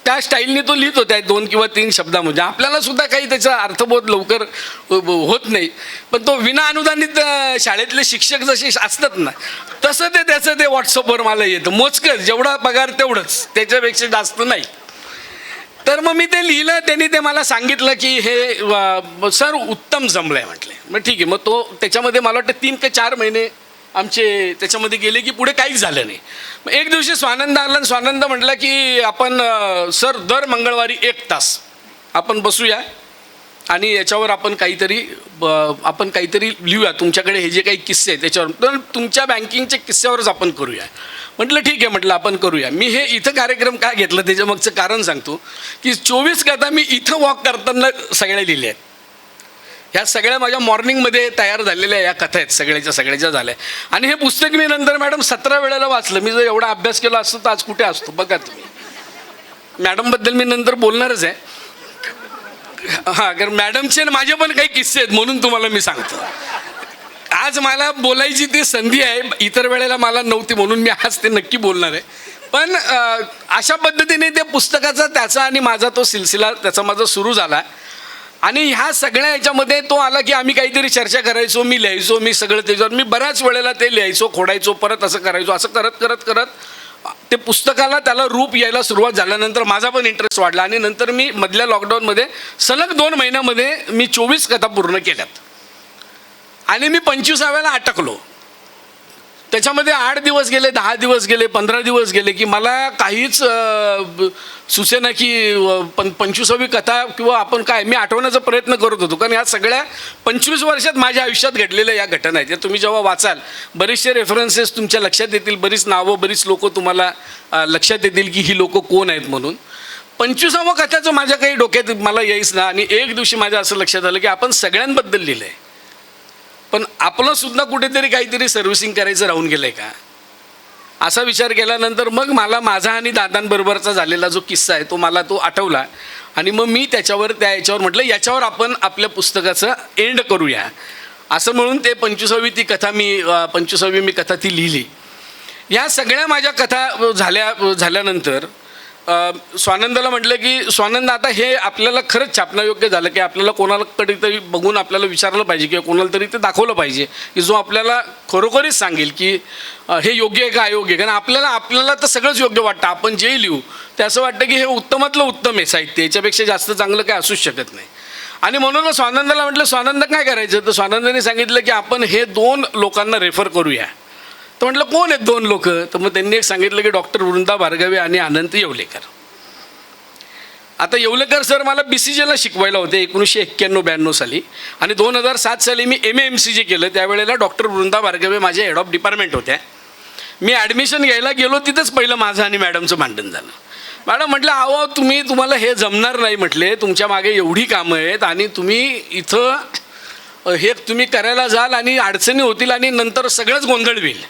त्या स्टाईलने तो लिहितो त्या 2 किंवा 3 शब्दामध्ये. आपल्याला सुद्धा काही त्याचा अर्थबोध लवकर होत नाही, पण तो विना अनुदानित शाळेतले शिक्षक जसे असतात ना तसं ते त्याचं ते व्हॉट्सअपवर मला येतं. मोजकंच, जेवढा पगार तेवढंच, त्याच्यापेक्षा जास्त नाही. तर मग मी ते लिहिलं, त्यांनी ते मला सांगितलं की हे सर उत्तम जमलं आहे म्हटले. मग ठीक आहे. मग तो त्याच्यामध्ये मला वाटतं 3 ते 4 महिने आमचे त्याच्यामध्ये गेले की पुढे काहीच झालं नाही. मग एक दिवशी स्वानंद आला आणि स्वानंद म्हटलं की आपण सर दर मंगळवारी 1 तास आपण बसूया आणि याच्यावर आपण काहीतरी लिहूया. तुमच्याकडे हे जे काही किस्से आहेत त्याच्यावर, तर तुमच्या बँकिंगच्या किस्स्यावरच आपण करूया. म्हटलं ठीक आहे, म्हटलं आपण करूया. मी हे इथं कार्यक्रम का घेतलं त्याच्यामागचं कारण सांगतो की 24 कथा मी इथं वॉक करताना सगळ्या लिहिल्या आहेत. ह्या सगळ्या माझ्या मॉर्निंगमध्ये तयार झालेल्या या कथा आहेत, सगळ्याच्या झाल्या. आणि हे पुस्तक मी नंतर मॅडम 17 वेळेला वाचलं. मी जर एवढा अभ्यास केला असतो तर आज कुठे असतो बघा तुम्ही. मॅडमबद्दल मी नंतर बोलणारच आहे. हां, कारण मॅडमचे माझे पण काही किस्से आहेत म्हणून तुम्हाला मी सांगतो. आज मला बोलायची ती संधी आहे, इतर वेळेला मला नव्हती म्हणून मी आज ते नक्की बोलणार आहे. पण अशा पद्धतीने ते पुस्तकाचा त्याचा आणि माझा तो सिलसिला त्याचा माझा सुरू झाला. आणि ह्या सगळ्या ह्याच्यामध्ये तो आला की आम्ही काहीतरी चर्चा करायचो, मी लिहायचो, मी सगळं त्याच्यावर मी बऱ्याच वेळेला ते लिहायचो, खोडायचो, परत असं करायचो. असं करत करत करत ते पुस्तकाला त्याला रूप यायला सुरुवात झाल्यानंतर माझा पण इंटरेस्ट वाढला. आणि नंतर मी मधल्या लॉकडाऊनमध्ये सलग 2 महिन्यामध्ये मी 24 कथा पूर्ण केल्यात. आणि मी 25व्याला अटकलो. त्याच्यामध्ये 8 दिवस गेले, 10 दिवस गेले, 15 दिवस गेले की मला काहीच सुचेना की 25वी कथा किंवा आपण काय मी आठवण्याचा प्रयत्न करत होतो. कारण ह्या सगळ्या 25 वर्षात माझ्या आयुष्यात घडलेल्या या घटना आहेत. या तुम्ही जेव्हा वाचाल बरेचसे रेफरन्सेस तुमच्या लक्षात येतील, बरीच नावं, बरीच लोकं तुम्हाला लक्षात येतील की ही लोकं कोण आहेत म्हणून. 25व्या कथाचं माझ्या काही डोक्यात मला यायच ना. आणि एक दिवशी माझ्या असं लक्षात आलं की आपण सगळ्यांबद्दल लिहिलं आहे, पण आपलं सुद्धा कुठेतरी काहीतरी सर्व्हिसिंग करायचं राहून गेलं आहे का, असा विचार केल्यानंतर मग मला माझा आणि दादांबरोबरचा झालेला जो किस्सा आहे तो मला तो आठवला. आणि मग मी त्याच्यावर त्या याच्यावर म्हटलं याच्यावर आपण आपल्या पुस्तकाचं एंड करूया. असं म्हणून ते 25वी ती कथा मी 25वी मी कथा ती लिहिली. ह्या सगळ्या माझ्या कथा झाल्यानंतर स्वानंदाला म्हटलं की स्वानंद आता हे आपल्याला खरंच छापण्यायोग्य झालं की आपल्याला कोणाला कधीतरी बघून आपल्याला विचारलं पाहिजे किंवा कोणाला तरी ते दाखवलं पाहिजे की जो आपल्याला खरोखरीच सांगेल की हे योग्य आहे का अयोग्य आहे. कारण आपल्याला तर सगळंच योग्य वाटतं, आपण जे लिहू ते असं वाटतं की हे उत्तमातलं उत्तम आहे साहित्य, याच्यापेक्षा जास्त चांगलं काय असूच शकत नाही. आणि म्हणून स्वानंदाला म्हटलं स्वानंद काय करायचं, तर स्वानंदाने सांगितलं की आपण हे 2 लोकांना रेफर करूया. तर म्हटलं कोण आहेत 2 लोक, तर मग त्यांनी एक सांगितलं की डॉक्टर वृंदा भार्गवे आणि अनंत येवलेकर. आता येवलेकर सर मला BCGला शिकवायला होते 1991-92 साली. आणि 2007 साली मी MA-MCG केलं. त्यावेळेला डॉक्टर वृंदा भार्गवे माझ्या हेड ऑफ डिपार्टमेंट होत्या. मी ॲडमिशन घ्यायला गेलो, तिथंच पहिलं माझं आणि मॅडमचं भांडण झालं. मॅडम म्हटलं अहो तुम्हाला हे जमणार नाही म्हटले, तुमच्या मागे एवढी कामं आहेत आणि तुम्ही इथं हे तुम्ही करायला जाल आणि अडचणी होतील आणि नंतर सगळंच गोंधळ होईल.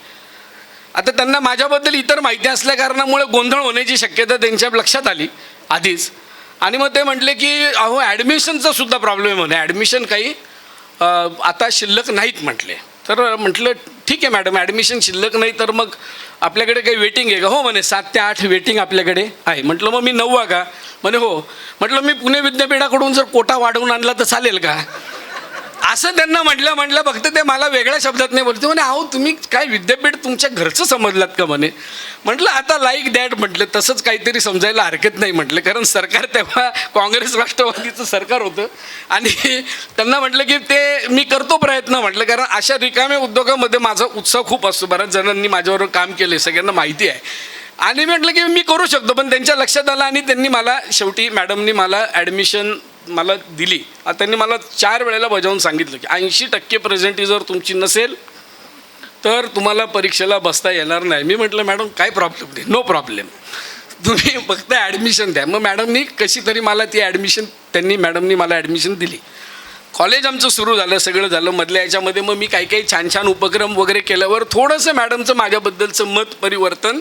आता त्यांना माझ्याबद्दल इतर माहिती असल्या कारणामुळे गोंधळ होण्याची शक्यता त्यांच्या लक्षात आली आधीच. आणि मग ते म्हटले की अहो ॲडमिशनचा सुद्धा प्रॉब्लेम आहे म्हणे, ॲडमिशन काही आता शिल्लक नाहीत म्हटले. तर म्हटलं ठीक आहे मॅडम, ॲडमिशन शिल्लक नाही तर मग आपल्याकडे काही वेटिंग आहे का. हो म्हणे 7 ते 8 वेटिंग आपल्याकडे आहे. म्हटलं मग मी 9वा का, म्हणे हो. म्हटलं मी पुणे विद्यापीठाकडून जर कोटा वाढवून आणला तर चालेल का, असं त्यांना म्हटलं. फक्त ते मला वेगळ्या शब्दात नाही बोलते. म्हणे अहो तुम्ही काय विद्यापीठ तुमच्या घरचं समजलात का म्हणे. म्हटलं आता लाईक दॅट म्हटलं, तसंच काहीतरी समजायला हरकत नाही म्हटलं. कारण सरकार तेव्हा काँग्रेस राष्ट्रवादीचं सरकार होतं. आणि त्यांना म्हटलं की ते मी करतो प्रयत्न म्हटलं, कारण अशा रिकाम्या उद्योगामध्ये माझा उत्साह खूप असतो. बऱ्याच जणांनी माझ्याबरोबर काम केले, सगळ्यांना माहिती आहे. आणि मी म्हटलं की मी करू शकतो. पण त्यांच्या लक्षात आलं आणि त्यांनी मला शेवटी मॅडमनी मला ॲडमिशन मला दिली. त्यांनी मला 4 वेळेला बजावून सांगितलं की 80% प्रेझेंटी जर तुमची नसेल तर तुम्हाला परीक्षेला बसता येणार नाही. मी म्हटलं मॅडम काय प्रॉब्लेम नाही, नो प्रॉब्लेम, तुम्ही फक्त ॲडमिशन द्या. मग मॅडमनी कशी तरी मला ती मॅडमनी मला ॲडमिशन दिली. कॉलेज आमचं सुरू झालं, सगळं झालं. मधल्या याच्यामध्ये मग मी काही छान छान उपक्रम वगैरे केल्यावर थोडंसं मॅडमचं माझ्याबद्दलचं मत परिवर्तन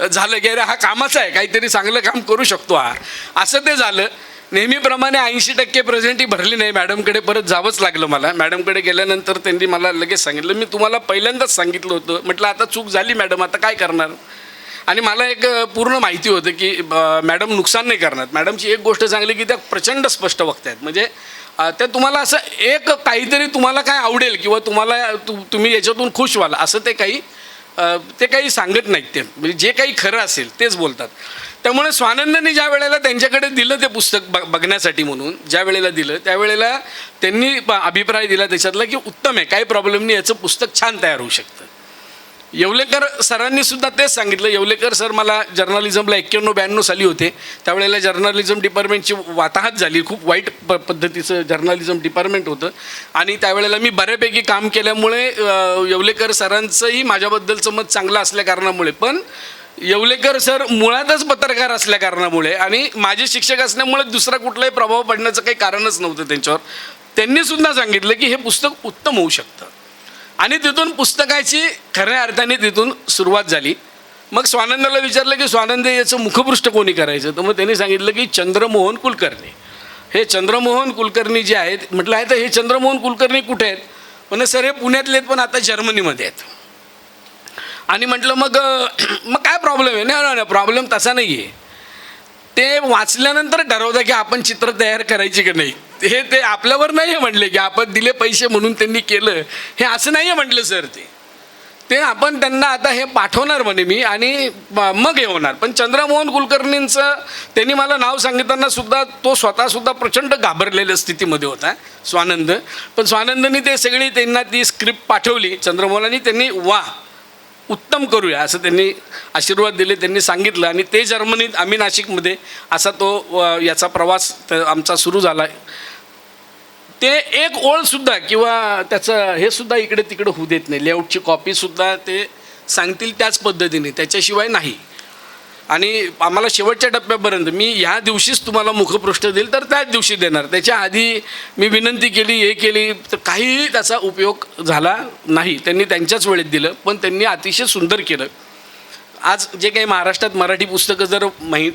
झालं की अरे हा कामाचा आहे, काहीतरी चांगलं काम करू शकतो हा, असं ते झालं. नेहमीप्रमाणे 80% प्रेझेंटी भरली नाही, मॅडमकडे परत जावंच लागलं मला. मॅडमकडे गेल्यानंतर त्यांनी मला लगेच सांगितलं, मी तुम्हाला पहिल्यांदाच सांगितलं होतं. म्हटलं आता चूक झाली मॅडम, आता काय करणार. आणि मला एक पूर्ण माहिती होतं की मॅडम नुकसान नाही करणार. मॅडमची एक गोष्ट चांगली की त्या प्रचंड स्पष्ट वक्त्या आहेत. म्हणजे त्या तुम्हाला असं एक काहीतरी तुम्हाला काय आवडेल किंवा तुम्हाला तुम्ही याच्यातून खुश व्हाल असं ते काही सांगत नाहीत. ते म्हणजे जे काही खरं असेल तेच बोलतात. त्यामुळे स्वानंदांनी ज्या वेळेला त्यांच्याकडे दिलं ते पुस्तक बघण्यासाठी म्हणून ज्या वेळेला दिलं त्यावेळेला त्यांनी अभिप्राय दिला त्याच्यातला की उत्तम आहे, काही प्रॉब्लेम नाही, याचं पुस्तक छान तयार होऊ शकतं. येवलेकर सरांनी सुद्धा तेच सांगितलं. येवलेकर सर मला जर्नलिझमला 91-92 साली होते. त्यावेळेला जर्नलिझम डिपार्टमेंटची वाताहत झाली, खूप वाईट पद्धतीचं जर्नलिझम डिपार्टमेंट होतं. आणि त्यावेळेला मी बऱ्यापैकी काम केल्यामुळे येवलेकर सरांचंही माझ्याबद्दलचं मत चांगलं असल्या कारणामुळे, पण येवलेकर सर मुळातच पत्रकार असल्या कारणामुळे आणि माझे शिक्षक असल्यामुळे दुसरा कुठलाही प्रभाव पडण्याचं काही कारणच नव्हतं त्यांच्यावर. त्यांनीसुद्धा सांगितलं की हे पुस्तक उत्तम होऊ शकतं. आणि तिथून पुस्तकाची खऱ्या अर्थाने तिथून सुरुवात झाली. मग स्वानंदाला विचारलं की स्वानंद याचं मुखपृष्ठ कोणी करायचं, तर मग त्यांनी सांगितलं की चंद्रमोहन कुलकर्णी. हे चंद्रमोहन कुलकर्णी जे आहेत, म्हटलं आहे तर हे चंद्रमोहन कुलकर्णी कुठे आहेत. म्हणलं सर हे पुण्यातले आहेत पण आता जर्मनीमध्ये आहेत. आणि म्हटलं मग मग काय प्रॉब्लेम आहे? नाही नाही प्रॉब्लेम तसा नाही आहे. ते वाचल्यानंतर ठरवतं की आपण चित्र तयार करायची की नाही. ते आपल्यावर नाही आहे म्हटले की आपण दिले पैसे म्हणून त्यांनी केलं, हे असं नाही आहे म्हटलं सर. ते आपण त्यांना आता हे पाठवणार म्हणे मी आणि मग हे होणार. पण चंद्रमोहन कुलकर्णींचं त्यांनी मला नाव सांगितताना सुद्धा तो स्वतःसुद्धा प्रचंड घाबरलेल्या स्थितीमध्ये होता स्वानंद. पण स्वानंदनी ते सगळी त्यांना ती स्क्रिप्ट पाठवली चंद्रमोहनांनी. त्यांनी वा उत्तम करूया असं त्यांनी आशीर्वाद दिले, त्यांनी सांगितलं. आणि ते जर्मनीत आम्ही नाशिकमध्ये असा तो याचा प्रवास आमचा सुरू झाला. ते एक ओळसुद्धा किंवा त्याचं हे सुद्धा इकडे तिकडे होऊ देत नाही. लेआउटची कॉपीसुद्धा ते सांगतील त्याच पद्धतीने, त्याच्याशिवाय नाही. आणि आम्हाला शेवटच्या टप्प्यापर्यंत मी ह्या दिवशीच तुम्हाला मुखपृष्ठ देईल तर त्याच दिवशी देणार. त्याच्या आधी मी विनंती केली, हे केली, तर काहीही त्याचा उपयोग झाला नाही. त्यांनी त्यांच्याच वेळेत दिलं, पण त्यांनी अतिशय सुंदर केलं. आज जे काही महाराष्ट्रात मराठी पुस्तकं जर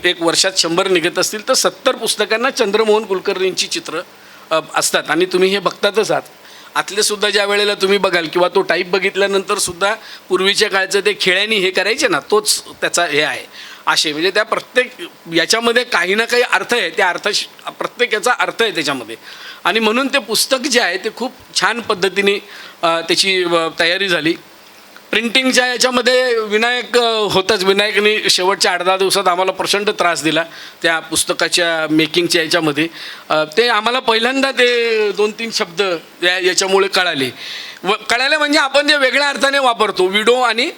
एक वर्षात 100 निघत असतील तर 70 पुस्तकांना चंद्रमोहन कुलकर्णींची चित्र असतात. आणि तुम्ही हे बघतातच आहात. आतलेसुद्धा ज्या वेळेला तुम्ही बघाल किंवा तो टाईप बघितल्यानंतर सुद्धा पूर्वीच्या काळचं ते खेळ्यांनी हे करायचे ना, तोच त्याचा हे आहे आशय. म्हणजे त्या प्रत्येक याच्यामध्ये काही ना काही अर्थ आहे. त्या प्रत्येक याचा अर्थ आहे त्याच्यामध्ये. आणि म्हणून ते पुस्तक जे आहे ते खूप छान पद्धतीने त्याची तयारी झाली. प्रिंटिंगच्या याच्यामध्ये विनायक होताच. विनायकने शेवटच्या 8-10 दिवसात आम्हाला प्रचंड त्रास दिला त्या पुस्तकाच्या मेकिंगच्या याच्यामध्ये. ते आम्हाला पहिल्यांदा ते 2-3 शब्द याच्यामुळे कळाले म्हणजे आपण जे वेगळ्या अर्थाने वापरतो विडो आणि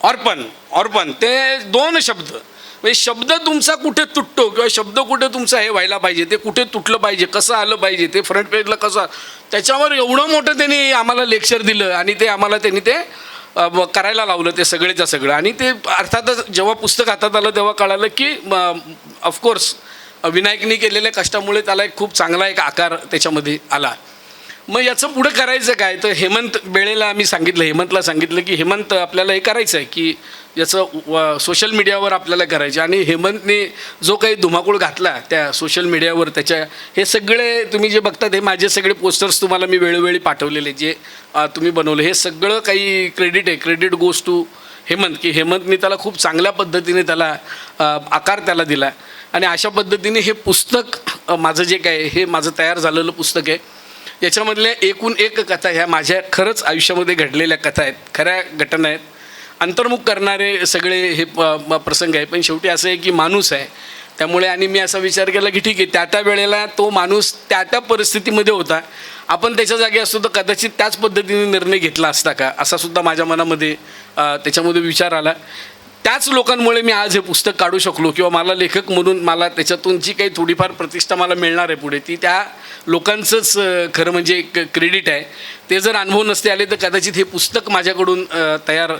ऑर्पन ते 2 शब्द. म्हणजे शब्द तुमचा कुठे तुटतो किंवा शब्द कुठे तुमचा हे व्हायला पाहिजे, ते कुठे तुटलं पाहिजे, कसं आलं पाहिजे, ते फ्रंट पेजला कसं, त्याच्यावर एवढं मोठं त्यांनी आम्हाला लेक्चर दिलं. आणि ते आम्हाला त्यांनी ते करायला लावलं ते सगळेच्या सगळं. आणि ते अर्थातच जेव्हा पुस्तक हातात आलं तेव्हा कळालं की ऑफकोर्स विनायकनी केलेल्या कष्टामुळे त्याला एक खूप चांगला एक आकार त्याच्यामध्ये आला. मग याचं पुढं करायचं काय, तर हेमंत बेळेला आम्ही सांगितलं, हेमंतला सांगितलं की हेमंत आपल्याला हे करायचं आहे की याचं सोशल मीडियावर आपल्याला करायचं. आणि हेमंतने जो काही धुमाकूळ घातला त्या सोशल मीडियावर, त्याच्या हे सगळे तुम्ही जे बघतात हे माझे सगळे पोस्टर्स तुम्हाला मी वेळोवेळी पाठवलेले जे तुम्ही बनवले, हे सगळं काही क्रेडिट गोज टू हेमंत. की हेमंतने त्याला खूप चांगल्या पद्धतीने त्याला आकार त्याला दिला. आणि अशा पद्धतीने हे पुस्तक माझं जे काय हे माझं तयार झालेलं पुस्तक आहे. याच्यामधल्या एकूण एक कथा ह्या माझ्या खरंच आयुष्यामध्ये घडलेल्या कथा आहेत, खऱ्या घटना आहेत. अंतर्मुख करणारे सगळे हे प्रसंग आहे. पण शेवटी असं आहे की माणूस आहे त्यामुळे. आणि मी असा विचार केला की ठीक आहे, त्या वेळेला तो माणूस त्या परिस्थितीमध्ये होता. आपण त्याच्या जागी असतो तर कदाचित त्याच पद्धतीने निर्णय घेतला असता का, असा सुद्धा माझ्या मनामध्ये त्याच्यामध्ये विचार आला. त्याच लोकांमुळे मी आज हे पुस्तक काढू शकलो किंवा मला लेखक म्हणून मला त्याच्यातून जी काही थोडीफार प्रतिष्ठा मला मिळणार आहे पुढे, ती त्या लोकांचंच खरं म्हणजे एक क्रेडिट आहे. ते जर अनुभव नसते आले तर कदाचित हे पुस्तक माझ्याकडून तयार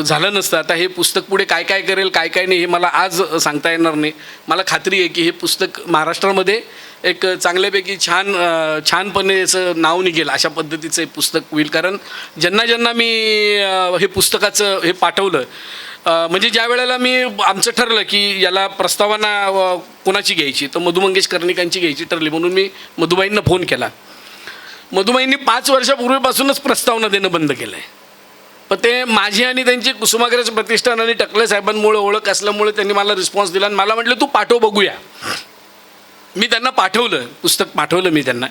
झालं नसतं. आता हे पुस्तक पुढे काय काय करेल काय काय नाही हे मला आज सांगता येणार नाही. मला खात्री आहे की हे पुस्तक महाराष्ट्रामध्ये एक चांगल्यापैकी छानपणे याचं नाव निघेल अशा पद्धतीचं हे पुस्तक होईल. कारण ज्यांना मी हे पुस्तकाचं हे पाठवलं, म्हणजे ज्या वेळेला मी आमचं ठरलं की याला प्रस्तावना कोणाची घ्यायची, तर मधु मंगेश कर्णिकांची घ्यायची ठरली. म्हणून मी मधुबाईंना फोन केला. मधुबाईंनी 5 वर्षापूर्वीपासूनच प्रस्तावना देणं बंद केलं आहे. पण ते माझी आणि त्यांची कुसुमाग्रज प्रतिष्ठान आणि टकले साहेबांमुळे ओळख असल्यामुळे त्यांनी मला रिस्पॉन्स दिला आणि मला म्हटलं तू पाठव बघूया. मी त्यांना पाठवलं, पुस्तक पाठवलं मी त्यांना.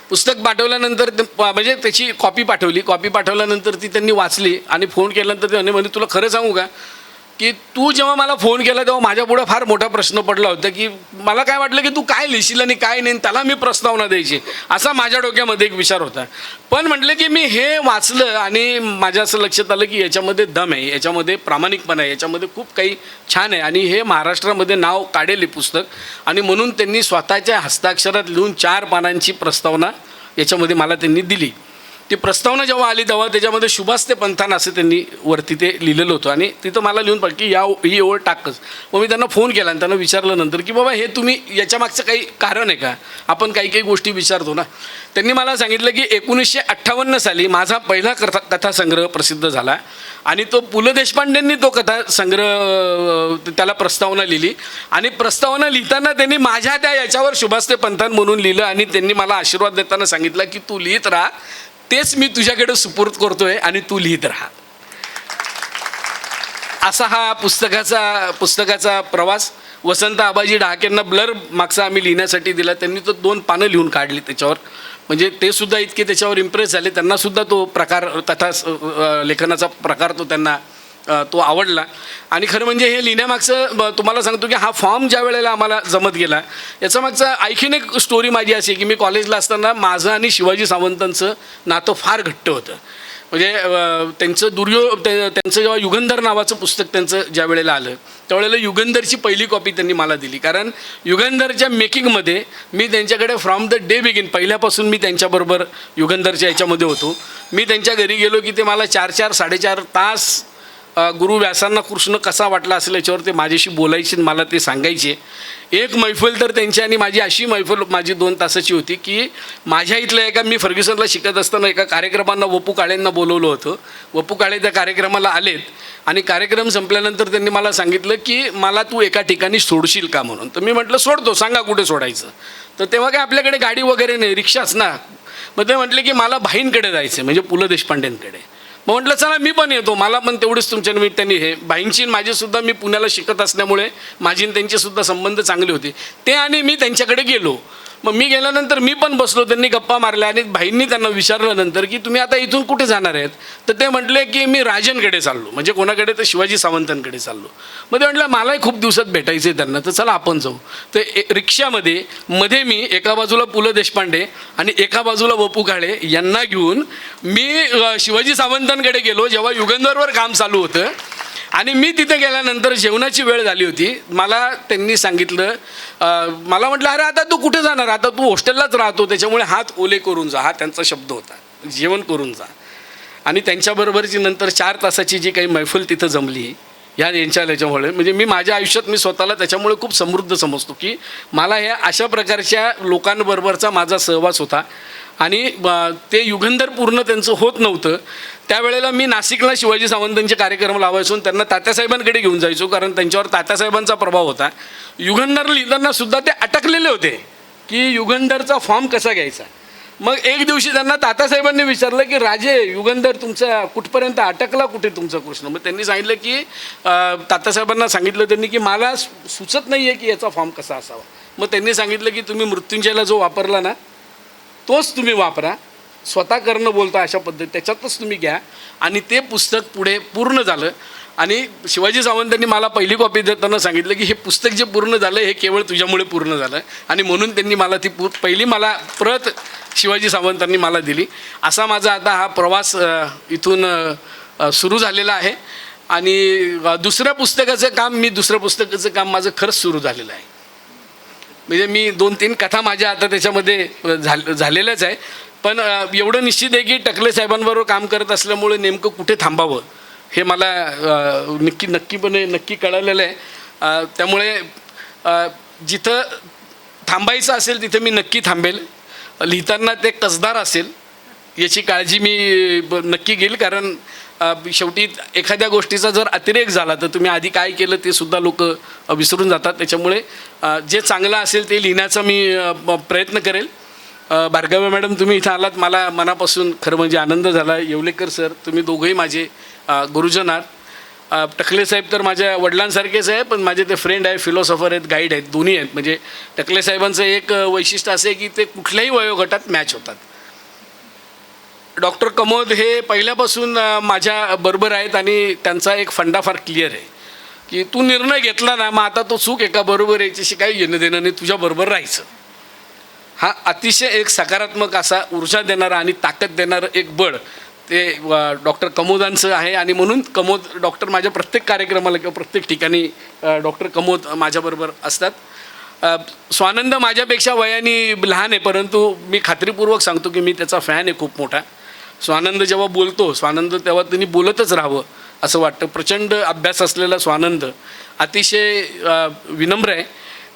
पुस्तक पाठवल्यानंतर म्हणजे त्याची कॉपी पाठवल्यानंतर ती त्यांनी वाचली आणि फोन केल्यानंतर ते म्हणे तुला खरं सांगू का की तू जेव्हा मला फोन केला तेव्हा माझ्यापुढं फार मोठा प्रश्न पडला होता की मला काय वाटलं की तू काय लिहिशील आणि काय नाही, त्याला मी प्रस्तावना द्यायची असा माझ्या डोक्यामध्ये एक विचार होता. पण म्हटलं की मी हे वाचलं आणि माझ्या असं लक्षात आलं की याच्यामध्ये दम आहे, याच्यामध्ये प्रामाणिकपणा आहे, याच्यामध्ये खूप काही छान आहे आणि हे महाराष्ट्रामध्ये नाव काढेल हे पुस्तक. आणि म्हणून त्यांनी स्वतःच्या हस्ताक्षरात लिहून 4 पानांची प्रस्तावना याच्यामध्ये मला त्यांनी दिली. ती प्रस्तावना जेव्हा आली तेव्हा त्याच्यामध्ये शुभास्ते पंथान असं त्यांनी वरती ते लिहिलेलं होतं आणि तिथं मला लिहून पाहिजे की ही ओळ टाकच. मग मी त्यांना फोन केला आणि त्यांना विचारलं नंतर की बाबा हे तुम्ही याच्यामागचं काही कारण आहे का, आपण काही गोष्टी विचारतो ना. त्यांनी मला सांगितलं की 1958 साली माझा पहिला कथासंग्रह प्रसिद्ध झाला आणि तो पु ल देशपांडेंनी तो कथासंग्रह त्याला प्रस्तावना लिहिली आणि प्रस्तावना लिहिताना त्यांनी माझ्या त्या याच्यावर शुभास्ते पंथान म्हणून लिहिलं आणि त्यांनी मला आशीर्वाद देताना सांगितलं की तू लिहित राहा, तेच मी तुझ्याकडे सुपूर्द करतोय आणि तू लिहित राहा. असा हा पुस्तकाचा प्रवास. वसंत आबाजी डहाकेंना ब्लर मागचा आम्ही लिहिण्यासाठी दिला. त्यांनी तो 2 पानं लिहून काढली त्याच्यावर. म्हणजे ते सुद्धा इतके त्याच्यावर इम्प्रेस झाले. त्यांनासुद्धा तो प्रकार लेखनाचा प्रकार त्यांना तो आवडला. आणि खरं म्हणजे हे लिहिण्यामागचं तुम्हाला सांगतो की हा फॉर्म ज्या वेळेला आम्हाला जमत गेला याचा मागचा आणखीन एक स्टोरी माझी अशी की मी कॉलेजला असताना माझं आणि शिवाजी सावंतांचं नातं फार घट्ट होतं. म्हणजे त्यांचं जेव्हा युगंधर नावाचं पुस्तक त्यांचं ज्या वेळेला आलं त्यावेळेला युगंधरची पहिली कॉपी त्यांनी मला दिली. कारण युगंधरच्या मेकिंगमध्ये मी त्यांच्याकडे फ्रॉम द डे बिगिन पहिल्यापासून मी त्यांच्याबरोबर युगंधरच्या याच्यामध्ये होतो. मी त्यांच्या घरी गेलो की ते मला 4-4 साडेचार तास गुरु व्यासांना कृष्ण कसा वाटला असेल याच्यावर ते माझ्याशी बोलायचे आणि मला ते सांगायचे. एक मैफल तर त्यांची आणि माझी अशी मैफल माझी 2 तासाची होती की माझ्या इथल्या एका मी फर्ग्युसनला शिकत असताना एका कार्यक्रमांना वपू काळेंना बोलवलं होतं. वपू काळे त्या कार्यक्रमाला आलेत आणि कार्यक्रम संपल्यानंतर त्यांनी मला सांगितलं की मला तू एका ठिकाणी सोडशील का म्हणून. तर मी म्हटलं सोडतो, सांगा कुठे सोडायचं. तर तेव्हा काय आपल्याकडे गाडी वगैरे नाही, रिक्षाच ना. मग ते म्हटले की मला भाईंकडे जायचं म्हणजे पु ल देशपांडेंकडे. मग म्हटलं चला मी पण येतो, मला पण तेवढेच तुमच्या निमित्ताने हे. बाईंची माझेसुद्धा मी पुण्याला शिकत असल्यामुळे माझी त्यांचेसुद्धा संबंध चांगले होते. ते आणि मी त्यांच्याकडे गेलो. मग मी गेल्यानंतर मी पण बसलो, त्यांनी गप्पा मारल्या आणि भाईंनी त्यांना विचारलं नंतर की तुम्ही आता इथून कुठे जाणार आहेत. तर ते म्हटले की मी राजनकडे चाललो, म्हणजे कोणाकडे तर शिवाजी सावंतांकडे चाललो. मग ते म्हटलं मलाही खूप दिवसात भेटायचं आहे त्यांना, तर चला आपण जाऊ. तर रिक्षामध्ये मध्ये मी एका बाजूला पु ल देशपांडे आणि एका बाजूला वपू काळे यांना घेऊन मी शिवाजी सावंतांकडे गेलो जेव्हा युगंधरवर काम चालू होतं. आणि मी तिथे गेल्यानंतर जेवणाची वेळ झाली होती. मला त्यांनी सांगितलं, मला म्हटलं अरे आता तू कुठे जाणार, आता तू हॉस्टेललाच राहतो त्याच्यामुळे हात ओले करून जा, हा त्यांचा शब्द होता, जेवण करून जा. आणि त्यांच्याबरोबरची नंतर 4 तासाची जी काही मैफल तिथं जमली याच्यामुळे म्हणजे मी माझ्या आयुष्यात मी स्वतःला त्याच्यामुळे खूप समृद्ध समजतो की मला ह्या अशा प्रकारच्या लोकांबरोबरचा माझा सहवास होता. आणि ते युगंधर पूर्ण त्यांचं होत नव्हतं त्यावेळेला मी नाशिकला शिवाजी सावंतांचे कार्यक्रम लावायचो आणि त्यांना तात्यासाहेबांकडे घेऊन जायचो, कारण त्यांच्यावर तात्यासाहेबांचा प्रभाव होता. युगंधर लिहिताना सुद्धा ते अटकलेले होते की युगंधरचा फॉर्म कसा घ्यायचा. मग एक दिवशी त्यांना तात्यासाहेबांनी विचारलं की राजे युगंधर तुमचा कुठपर्यंत अटकला, कुठे तुमचा कृष्ण. मग त्यांनी सांगितलं की तात्यासाहेबांना सांगितलं त्यांनी की मला सुचत नाही आहे की याचा फॉर्म कसा असावा. मग त्यांनी सांगितलं की तुम्ही मृत्युंजयला जो वापरला ना तोच तुम्ही वापरा, स्वतः करणं बोलता अशा पद्धती त्याच्यातच तुम्ही घ्या. आणि ते पुस्तक पुढे पूर्ण झालं. आणि शिवाजी सावंतांनी मला पहिली कॉपी देताना सांगितलं की हे पुस्तक जे पूर्ण झालं हे केवळ तुझ्यामुळे पूर्ण झालं. आणि म्हणून त्यांनी मला ती पहिली मला प्रत शिवाजी सावंतांनी मला दिली. असा माझा आता हा प्रवास इथून सुरू झालेला आहे. आणि दुसऱ्या पुस्तकाचं काम माझं खरंच सुरू झालेलं आहे. म्हणजे मी 2-3 कथा माझ्या आता त्याच्यामध्ये झालेल्याच आहे. पण एवढं निश्चित आहे की टकले साहेबांबरोबर काम करत असल्यामुळे नेमकं कुठे थांबावं हे मला नक्की कळलेलं आहे. त्यामुळे जिथं थांबायचं असेल तिथं मी नक्की थांबेल. लिहिताना ते कसदार असेल याची काळजी मी नक्की घेईल. कारण शेवटी एखाद्या गोष्टीचा जर अतिरेक झाला तर तुम्ही आधी काय केलं ते सुद्धा लोक विसरून जातात. त्याच्यामुळे जे चांगलं असेल ते लिहिण्याचा मी प्रयत्न करेल. भार्गवी मॅडम तुम्ही इथं आलात, मला मनापासून खरं म्हणजे आनंद झाला. येवलेकर सर तुम्ही दोघंही माझे गुरुजन आहात. टकले साहेब तर माझ्या वडिलांसारखेच आहे, पण माझे ते फ्रेंड आहे, फिलॉसॉफर आहेत, गाईड आहेत, दोन्ही आहेत. म्हणजे टकले साहेबांचं एक वैशिष्ट्य असं आहे की ते कुठल्याही वयोगटात मॅच होतात. डॉक्टर कमोद हे पहिल्यापासून माझ्या बरोबर आहेत आणि त्यांचा एक फंडा फार क्लिअर आहे की तू निर्णय घेतला ना मग आता तो चूक एका बरोबर याच्याशी काही घेणं देणं नाही, तुझ्याबरोबर राहायचं. हा अतिशय एक सकारात्मक असा ऊर्जा देणारा आणि ताकद देणारं एक बळ ते डॉक्टर कमोदांचं आहे. आणि म्हणून कमोद डॉक्टर माझ्या प्रत्येक कार्यक्रमाला किंवा प्रत्येक ठिकाणी डॉक्टर कमोद माझ्याबरोबर असतात. स्वानंद माझ्यापेक्षा वयाने लहान आहे, परंतु मी खात्रीपूर्वक सांगतो की मी त्याचा फॅन आहे खूप मोठा. स्वानंद जेव्हा बोलतो तेव्हा त्यांनी बोलतच राहावं असं वाटतं. प्रचंड अभ्यास असलेला स्वानंद अतिशय विनम्र आहे.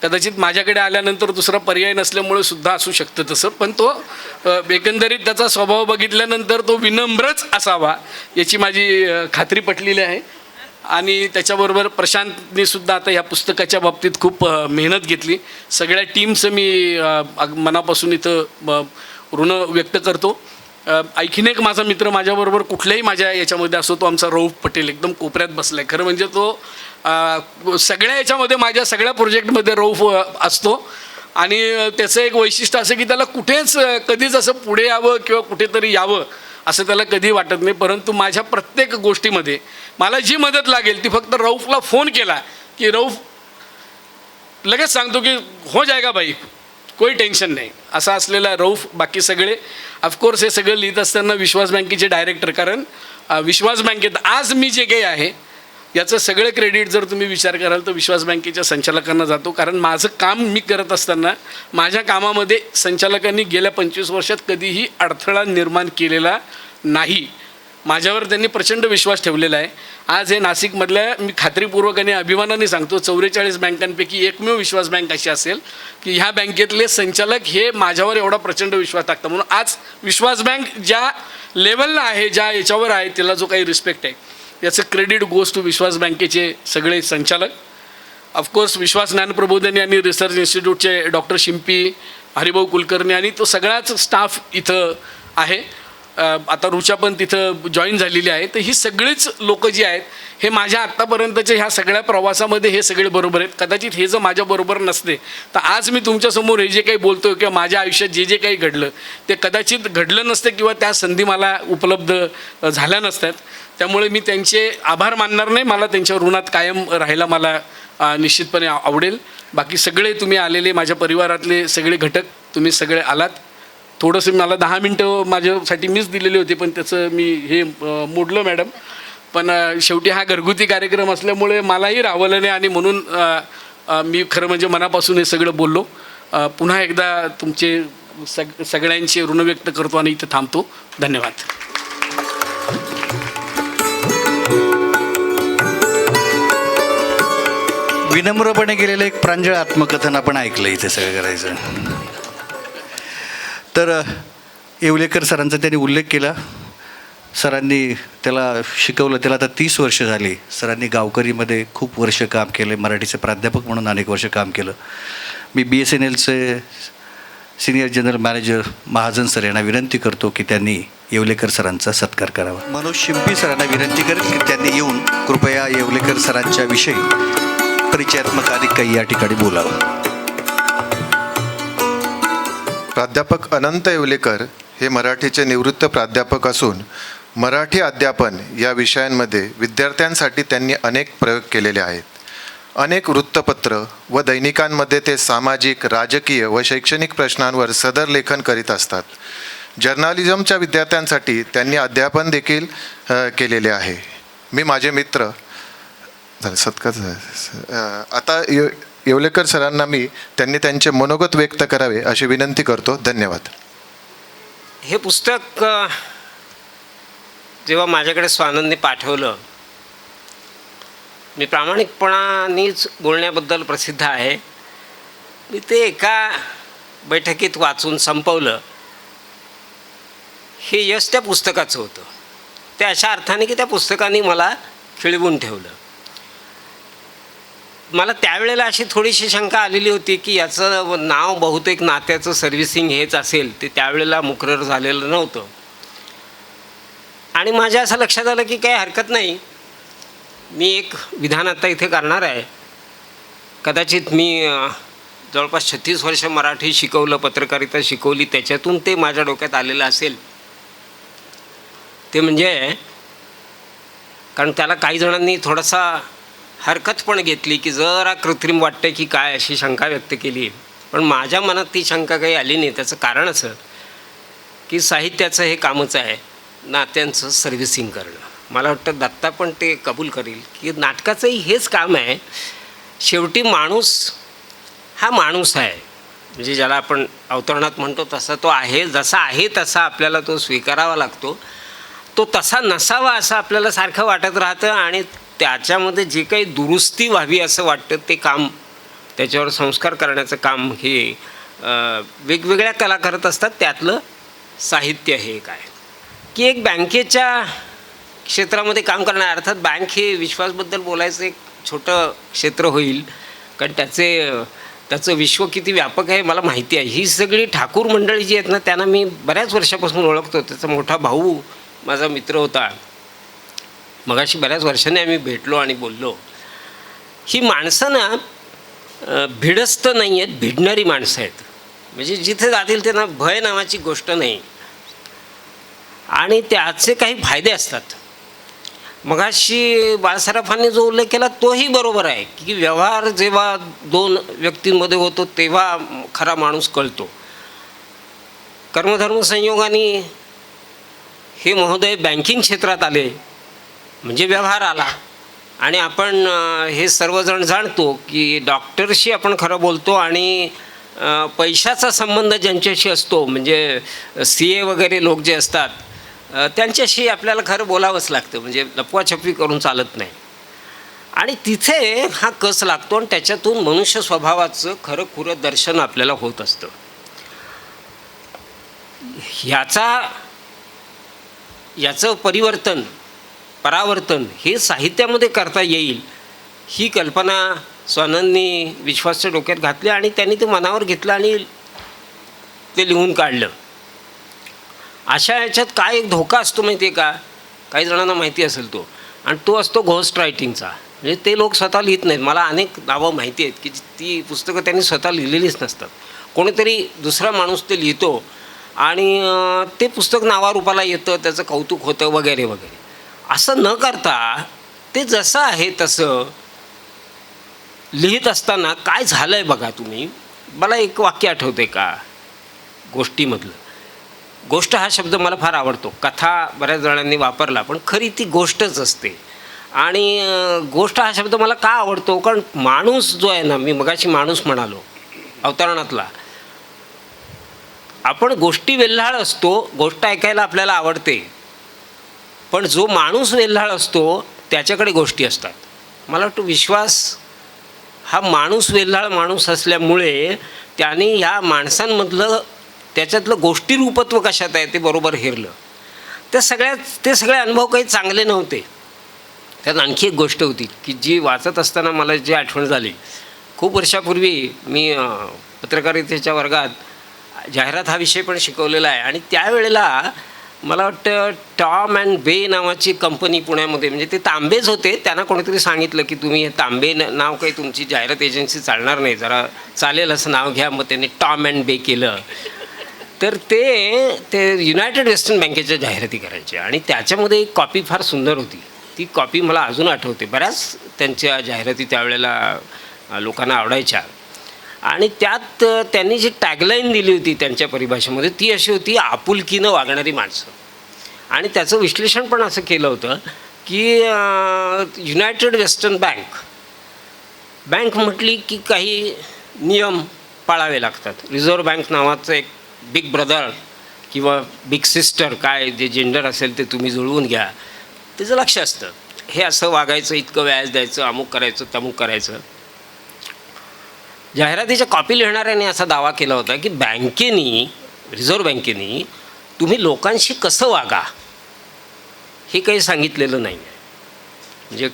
कदाचित माझ्याकडे आल्यानंतर दुसरा पर्याय नसल्यामुळे सुद्धा असू शकतं तसं, पण तो एकंदरीत त्याचा स्वभाव बघितल्यानंतर तो विनम्रच असावा याची माझी खात्री पटलेली आहे. आणि त्याच्याबरोबर प्रशांतने सुद्धा आता ह्या पुस्तकाच्या बाबतीत खूप मेहनत घेतली. सगळ्या टीमचं मी मनापासून इथं ऋण व्यक्त करतो. आणखीन एक माझा मित्र माझ्याबरोबर कुठल्याही माझ्या याच्यामध्ये असतो, तो आमचा रऊफ पटेल, एकदम कोपऱ्यात बसला आहे. खरं म्हणजे तो सगळ्या याच्यामध्ये माझ्या सगळ्या प्रोजेक्टमध्ये रऊफ असतो. आणि त्याचं एक वैशिष्ट्य असं की त्याला कुठेच कधीच असं पुढे यावं किंवा कुठेतरी यावं असं त्याला कधी वाटत नाही. परंतु माझ्या प्रत्येक गोष्टीमध्ये मला जी मदत लागेल ती फक्त रऊफला फोन केला की रऊफ लगेच सांगतो की हो जाएगा भाई, कोई टेन्शन नाही, असा असलेला रऊफ. बाकी सगळे ऑफकोर्स हे सगळं लिहित असताना विश्वास बँकेचे डायरेक्टर, कारण विश्वास बँकेत आज मी जे काही आहे याचं सगळं क्रेडिट जर तुम्ही विचार कराल तर विश्वास बँकेच्या संचालकांना जातो. कारण माझं काम मी करत असताना माझ्या कामामध्ये संचालकांनी गेल्या 25 वर्षात कधीही अडथळा निर्माण केलेला नाही. माझ्यावर त्यांनी प्रचंड विश्वास ठेवलेला आहे. आज हे नाशिकमधल्या, मी खात्रीपूर्वक आणि अभिमानाने सांगतो, 44 बँकांपैकी एकमेव विश्वास बँक अशी असेल की ह्या बँकेतले संचालक हे माझ्यावर एवढा प्रचंड विश्वास टाकतात. म्हणून आज विश्वास बँक ज्या लेवलला आहे, ज्या याच्यावर आहे, त्याला जो काही रिस्पेक्ट आहे याचं क्रेडिट गोज टू विश्वास बँकेचे सगळे संचालक. ऑफकोर्स विश्वास ज्ञानप्रबोधिनी आणि रिसर्च इन्स्टिट्यूटचे डॉक्टर शिंपी, हरिभाऊ कुलकर्णी आणि तो सगळाच स्टाफ इथं आहे. आता रुचा पण तिथं जॉईन झालेली आहे. तर ही सगळीच लोकं जी आहेत हे माझ्या आत्तापर्यंतच्या ह्या सगळ्या प्रवासामध्ये हे सगळे बरोबर आहेत. कदाचित हे जर माझ्याबरोबर नसते तर आज मी तुमच्यासमोर हे जे काही बोलतो किंवा माझ्या आयुष्यात जे जे काही घडलं ते कदाचित घडलं नसतं किंवा त्या संधी मला उपलब्ध झाल्या नसत्यात. त्यामुळे मी त्यांचे आभार मानणार नाही, मला त्यांच्या ऋणात कायम राहायला मला निश्चितपणे आवडेल. बाकी सगळे तुम्ही आलेले माझ्या परिवारातले सगळे घटक तुम्ही सगळे आलात. थोडंसं मला 10 मिनटं माझ्यासाठी मीच दिलेली होती पण त्याचं मी हे मोडलं मॅडम. पण शेवटी हा घरगुती कार्यक्रम असल्यामुळे मलाही राहवलं नाही आणि म्हणून मी खरं म्हणजे मनापासून हे सगळं बोललो. पुन्हा एकदा तुमचे सगळ्यांचे ऋण व्यक्त करतो आणि इथं थांबतो. धन्यवाद. विनम्रपणे केलेलं एक प्रांजळ आत्मकथन आपण ऐकलं इथे सगळं करायचं. तर येवलेकर सरांचा त्यांनी उल्लेख केला. सरांनी त्याला शिकवलं, त्याला आता 30 वर्ष झाली. सरांनी गावकरीमध्ये खूप वर्ष काम केलं, मराठीचे प्राध्यापक म्हणून अनेक वर्ष काम केलं. मी BSNLचे senior general manager Mahajan sir यांना विनंती करतो की त्यांनी येवलेकर सरांचा सत्कार करावा. मनोज शिंपी सरांना विनंती करेल की त्यांनी येऊन कृपया येवलेकर सरांच्या विषयी परिचयात्मक अधिक काही या ठिकाणी बोलावं. प्राध्यापक अनंत येवलेकर हे मराठीचे निवृत्त प्राध्यापक असून मराठी अध्यापन या विषयांमध्ये विद्यार्थ्यांसाठी त्यांनी अनेक प्रयोग केलेले आहेत. अनेक वृत्तपत्र व दैनिकांमध्ये ते सामाजिक, राजकीय व शैक्षणिक प्रश्नांवर सदर लेखन करीत असतात. जर्नालिझमच्या विद्यार्थ्यांसाठी त्यांनी अध्यापन देखील केलेले आहे. मी माझे मित्र आता येवलेकर सरांना त्यांनी त्यांचे मनोगत व्यक्त करावे अशी विनंती करतो. धन्यवाद. हे पुस्तक जेव्हा माझ्याकडे स्वानंदने पाठवलं, मी प्रामाणिकपणानेच बोलण्याबद्दल प्रसिद्ध आहे. मी ते एका बैठकीत वाचून संपवलं. हे यश त्या पुस्तकाचं होतं. ते अशा अर्थाने की त्या पुस्तकाने मला खिळवून ठेवलं. मला त्यावेळेला अशी थोडीशी शंका आलेली होती की याचं नाव बहुतेक नात्याचं सर्व्हिसिंग हेच असेल. ते त्यावेळेला मुकरर झालेलं नव्हतं. आणि माझ्या असं लक्षात आलं की काही हरकत नाही, मी एक विधान आता इथे करणार आहे. कदाचित मी जवळपास 36 वर्ष मराठी शिकवलं, पत्रकारिता शिकवली, त्याच्यातून ते माझ्या डोक्यात आलेलं असेल. ते म्हणजे, कारण त्याला काही जणांनी थोडासा हरकत पण घेतली की जरा कृत्रिम वाटतं की काय, अशी शंका व्यक्त केली. पण माझ्या मनात ती शंका काही आली नाही. त्याचं कारण असं की साहित्याचं हे कामच आहे, नात्यांचं सर्व्हिसिंग करणं. मला वाटतं दत्ता पण ते कबूल करेल की नाटकाचंही हेच काम आहे. शेवटी माणूस हा माणूस आहे, म्हणजे ज्याला आपण अवतरणात म्हणतो तसा तो आहे. जसा आहे तसा आपल्याला तो स्वीकारावा लागतो. तो तसा नसावा असं आपल्याला सारखं वाटत राहतं आणि त्याच्यामध्ये जे काही दुरुस्ती व्हावी असं वाटतं ते काम, त्याच्यावर संस्कार करण्याचं काम हे वेगवेगळ्या कला करत असतात. त्यातलं साहित्य हे एक आहे की एक बँकेच्या क्षेत्रामध्ये काम करणार. अर्थात बँक हे विश्वासबद्दल बोलायचं एक छोटं क्षेत्र होईल, कारण त्याचे त्याचं विश्व किती व्यापक आहे मला माहिती आहे. ही सगळी ठाकूर मंडळी जी आहेत ना त्यांना मी बऱ्याच वर्षापासून ओळखतो. त्याचा मोठा भाऊ माझा मित्र होता. मगाशी बऱ्याच वर्षांनी आम्ही भेटलो आणि बोललो. ही माणसं ना भिडस्त नाही आहेत, भिडणारी माणसं आहेत. म्हणजे जिथे जातील त्यांना भय नावाची गोष्ट नाही आणि त्याचे काही फायदे असतात. मगाशी बाळासाहेबांनी जो उल्लेख केला तोही बरोबर आहे की व्यवहार जेव्हा दोन व्यक्तींमध्ये होतो तेव्हा खरा माणूस कळतो. कर्मधर्म संयोगाने हे महोदय बँकिंग क्षेत्रात आले म्हणजे व्यवहार आला आणि आपण हे सर्वजण जाणतो की डॉक्टरशी आपण खरं बोलतो आणि पैशाचा संबंध ज्यांच्याशी असतो म्हणजे CA वगैरे लोक जे असतात त्यांच्याशी आपल्याला खरं बोलावंच लागतं. म्हणजे लपवाछपवी करून चालत नाही आणि तिथे हा कस लागतो आणि त्याच्यातून मनुष्य स्वभावाचं खरं खुरं दर्शन आपल्याला होत असतं. याचं परावर्तन हे साहित्यामध्ये करता येईल ही कल्पना स्वानंदनी विश्वासच्या डोक्यात घातली आणि त्यांनी ते मनावर घेतलं आणि ते लिहून काढलं. अशा याच्यात काय एक धोका असतो माहिती आहे का? काही जणांना माहिती असेल तो, आणि तो असतो घोस्ट रायटिंगचा. म्हणजे ते लोक स्वतः लिहित नाहीत. मला अनेक नावं माहिती आहेत की ती पुस्तकं त्यांनी स्वतः लिहिलेलीच नसतात. कोणीतरी दुसरा माणूस ते लिहितो आणि ते पुस्तक नावारूपाला येतं, त्याचं कौतुक होतं वगैरे वगैरे. असं न करता ते जसं आहे तसं लिहित असताना काय झालं आहे बघा तुम्ही. मला एक वाक्य आठवते का गोष्टीमधलं. गोष्ट हा शब्द मला फार आवडतो. कथा बऱ्याच जणांनी वापरला पण खरी ती गोष्टच असते. आणि गोष्ट हा शब्द मला का आवडतो कारण माणूस जो आहे ना, मी मगाशी माणूस म्हणालो अवतरणातला, आपण गोष्टी वेल्हाळ असतो, गोष्ट ऐकायला आपल्याला आवडते, पण जो माणूस वेल्हाळ असतो त्याच्याकडे गोष्टी असतात. मला वाटतं विश्वास हा माणूस वेल्हाळ माणूस असल्यामुळे त्याने ह्या माणसांमधलं त्याच्यातलं गोष्टी रूपत्व कशात आहे ते बरोबर हेरलं. ते सगळे अनुभव काही चांगले नव्हते. त्यात आणखी एक गोष्ट होती की जी वाचत असताना मला जी आठवण झाली. खूप वर्षापूर्वी मी पत्रकारितेच्या वर्गात जाहिरात हा विषय पण शिकवलेला आहे आणि त्यावेळेला मला वाटतं टॉम अँड बे नावाची कंपनी पुण्यामध्ये, म्हणजे ते तांबेच होते, त्यांना कोणीतरी सांगितलं की तुम्ही हे तांबे नाव काही तुमची जाहिरात एजन्सी चालणार नाही, जरा चालेल असं नाव घ्या. मग त्यांनी टॉम अँड बे केलं. तर ते युनायटेड वेस्टर्न बँकेच्या जाहिराती करायचे आणि त्याच्यामध्ये एक कॉपी फार सुंदर होती. ती कॉपी मला अजून आठवते. बऱ्याच त्यांच्या जाहिराती त्यावेळेला लोकांना आवडायच्या आणि त्यात त्यांनी जी टॅगलाईन दिली होती त्यांच्या परिभाषेमध्ये ती अशी होती, आपुलकीनं वागणारी माणसं. आणि त्याचं विश्लेषण पण असं केलं होतं की युनायटेड वेस्टर्न बँक म्हटली की काही नियम पाळावे लागतात. रिझर्व्ह बँक नावाचं एक बिग ब्रदर किंवा बिग सिस्टर, काय जे जेंडर असेल ते तुम्ही जुळवून घ्या, त्याचं लक्ष असतं. हे असं वागायचं, इतकं व्याज द्यायचं, अमुक करायचं, तमुक करायचं. जाहिरातीच्या कॉपी लिहिणाऱ्याने असा दावा केला होता की रिझर्व्ह बँकेनी तुम्ही लोकांशी कसं वागा हे काही सांगितलेलं नाही आहे. म्हणजे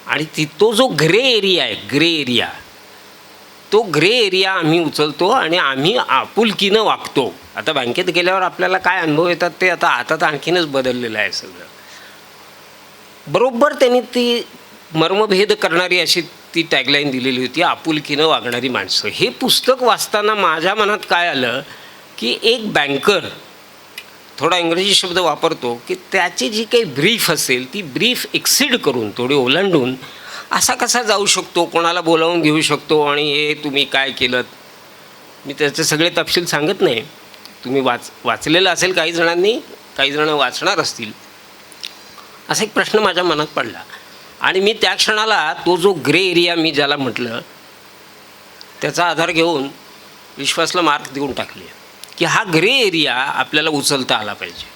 आणि तो जो ग्रे एरिया तो ग्रे एरिया आम्ही उचलतो आणि आम्ही आपुलकीनं वागतो. आता बँकेत गेल्यावर आपल्याला काय अनुभव येतात ते आता आणखीनच बदललेलं आहे सगळं. बरोबर त्यांनी ती मर्मभेद करणारी अशी ती टॅगलाईन दिलेली होती, आपुलकीनं वागणारी माणसं. हे पुस्तक वाचताना माझ्या मनात काय आलं की एक बँकर थोडा इंग्रजी शब्द वापरतो की त्याची जी काही ब्रीफ असेल ती ब्रीफ एक्सीड करून, थोडी ओलांडून असा कसा जाऊ शकतो, कोणाला बोलावून घेऊ शकतो आणि हे तुम्ही काय केलं. मी त्याचे सगळे तपशील सांगत नाही, तुम्ही वाचलेलं असेल काही जणांनी, काही जण वाचणार असतील. असा एक प्रश्न माझ्या मनात पडला आणि मी त्या क्षणाला तो जो ग्रे एरिया मी ज्याला म्हटलं त्याचा आधार घेऊन विश्वासला मार्क देऊन टाकले की हा ग्रे एरिया आपल्याला उचलता आला पाहिजे.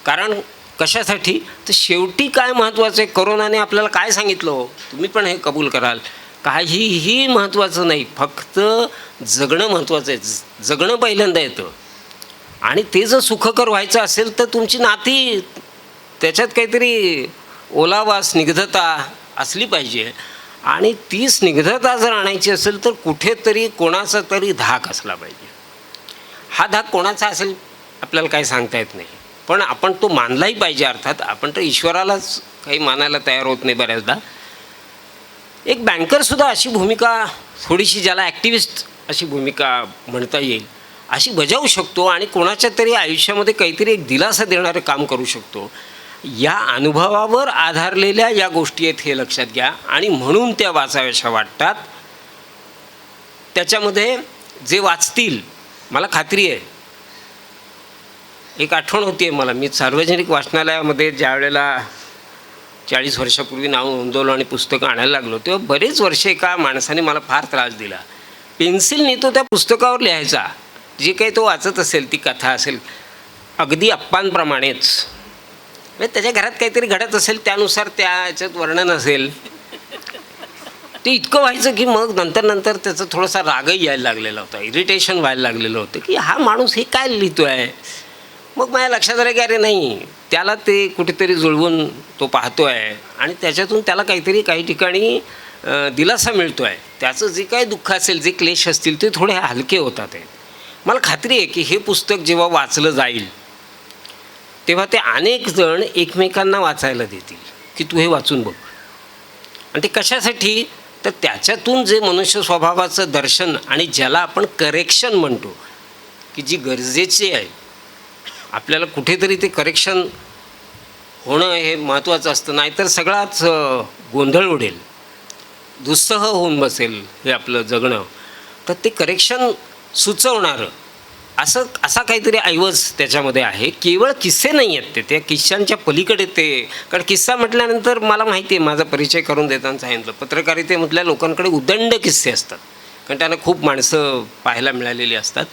कारण कशासाठी तर शेवटी काय महत्त्वाचं आहे, कोरोनाने आपल्याला काय सांगितलं हो, तुम्ही पण हे कबूल कराल, काहीही महत्त्वाचं नाही, फक्त जगणं महत्त्वाचं आहे. जगणं पहिल्यांदा येतं आणि ते जर सुखकर व्हायचं असेल तर तुमची नाती त्याच्यात काहीतरी ओलावा, स्निग्धता असली पाहिजे. आणि ती स्निग्धता जर आणायची असेल तर कुठेतरी कोणाचा तरी धाक असला पाहिजे. हा धाक कोणाचा असेल आपल्याला काही सांगता येत नाही, पण आपण तो मानलाही पाहिजे. अर्थात आपण तर ईश्वरालाच काही मानायला तयार होत नाही बऱ्याचदा. एक बँकरसुद्धा अशी भूमिका थोडीशी, ज्याला ॲक्टिव्हिस्ट अशी भूमिका म्हणता येईल, अशी बजावू शकतो आणि कोणाच्या तरी आयुष्यामध्ये काहीतरी एक दिलासा देणारं काम करू शकतो. या अनुभवावर आधारलेल्या या गोष्टी आहेत हे लक्षात घ्या, आणि म्हणून त्या वाचाव्याशा वाटतात. त्याच्यामध्ये जे वाचतील, मला खात्री आहे, एक आठवण होती आहे मला, मी सार्वजनिक वाचनालयामध्ये ज्या वेळेला 40 वर्षापूर्वी नाव नोंदवलं आणि पुस्तकं आणायला लागलो, तेव्हा बरेच वर्षे एका माणसाने मला फार त्रास दिला. पेन्सिलने तो त्या पुस्तकावर लिहायचा, जे काही तो वाचत असेल, ती कथा असेल, अगदी अप्पांप्रमाणेच. म्हणजे त्याच्या घरात काहीतरी घडत असेल, त्यानुसार त्या याच्यात वर्णन असेल. ते इतकं व्हायचं की मग नंतर त्याचा थोडासा रागही यायला लागलेला होता, इरिटेशन व्हायला लागलेलं होतं की हा माणूस हे काय लिहितो आहे. मग माझ्या लक्षात आलं की अरे नाही, त्याला ते कुठेतरी जुळवून तो पाहतो आहे आणि त्याच्यातून त्याला काहीतरी काही ठिकाणी दिलासा मिळतो आहे. त्याचं जे काही दुःख असेल, जे क्लेश असतील, ते थोडे हलके होतात आहेत. मला खात्री आहे की हे पुस्तक जेव्हा वाचलं जाईल तेव्हा ते अनेक जण एकमेकांना वाचायला देतील की तू हे वाचून बघ. आणि ते कशासाठी, तर त्याच्यातून जे मनुष्य स्वभावाचं दर्शन आणि ज्याला आपण करेक्शन म्हणतो की जी गरजेची आहे, आपल्याला कुठेतरी ते करेक्शन होणं हे महत्त्वाचं असतं. नाहीतर सगळाच गोंधळ उडेल, दुस्सह होऊन बसेल हे आपलं जगणं. तर ते करेक्शन सुचवणारं असा काहीतरी ऐवज त्याच्यामध्ये आहे. केवळ किस्से नाही आहेत ते, त्या किस्स्यांच्या पलीकडे ते. कारण किस्सा म्हटल्यानंतर मला माहिती आहे, माझा परिचय करून देताना सांगितलं, पत्रकारितेमधल्या लोकांकडे उदंड किस्से असतात, कारण त्यांना खूप माणसं पाहायला मिळालेली असतात.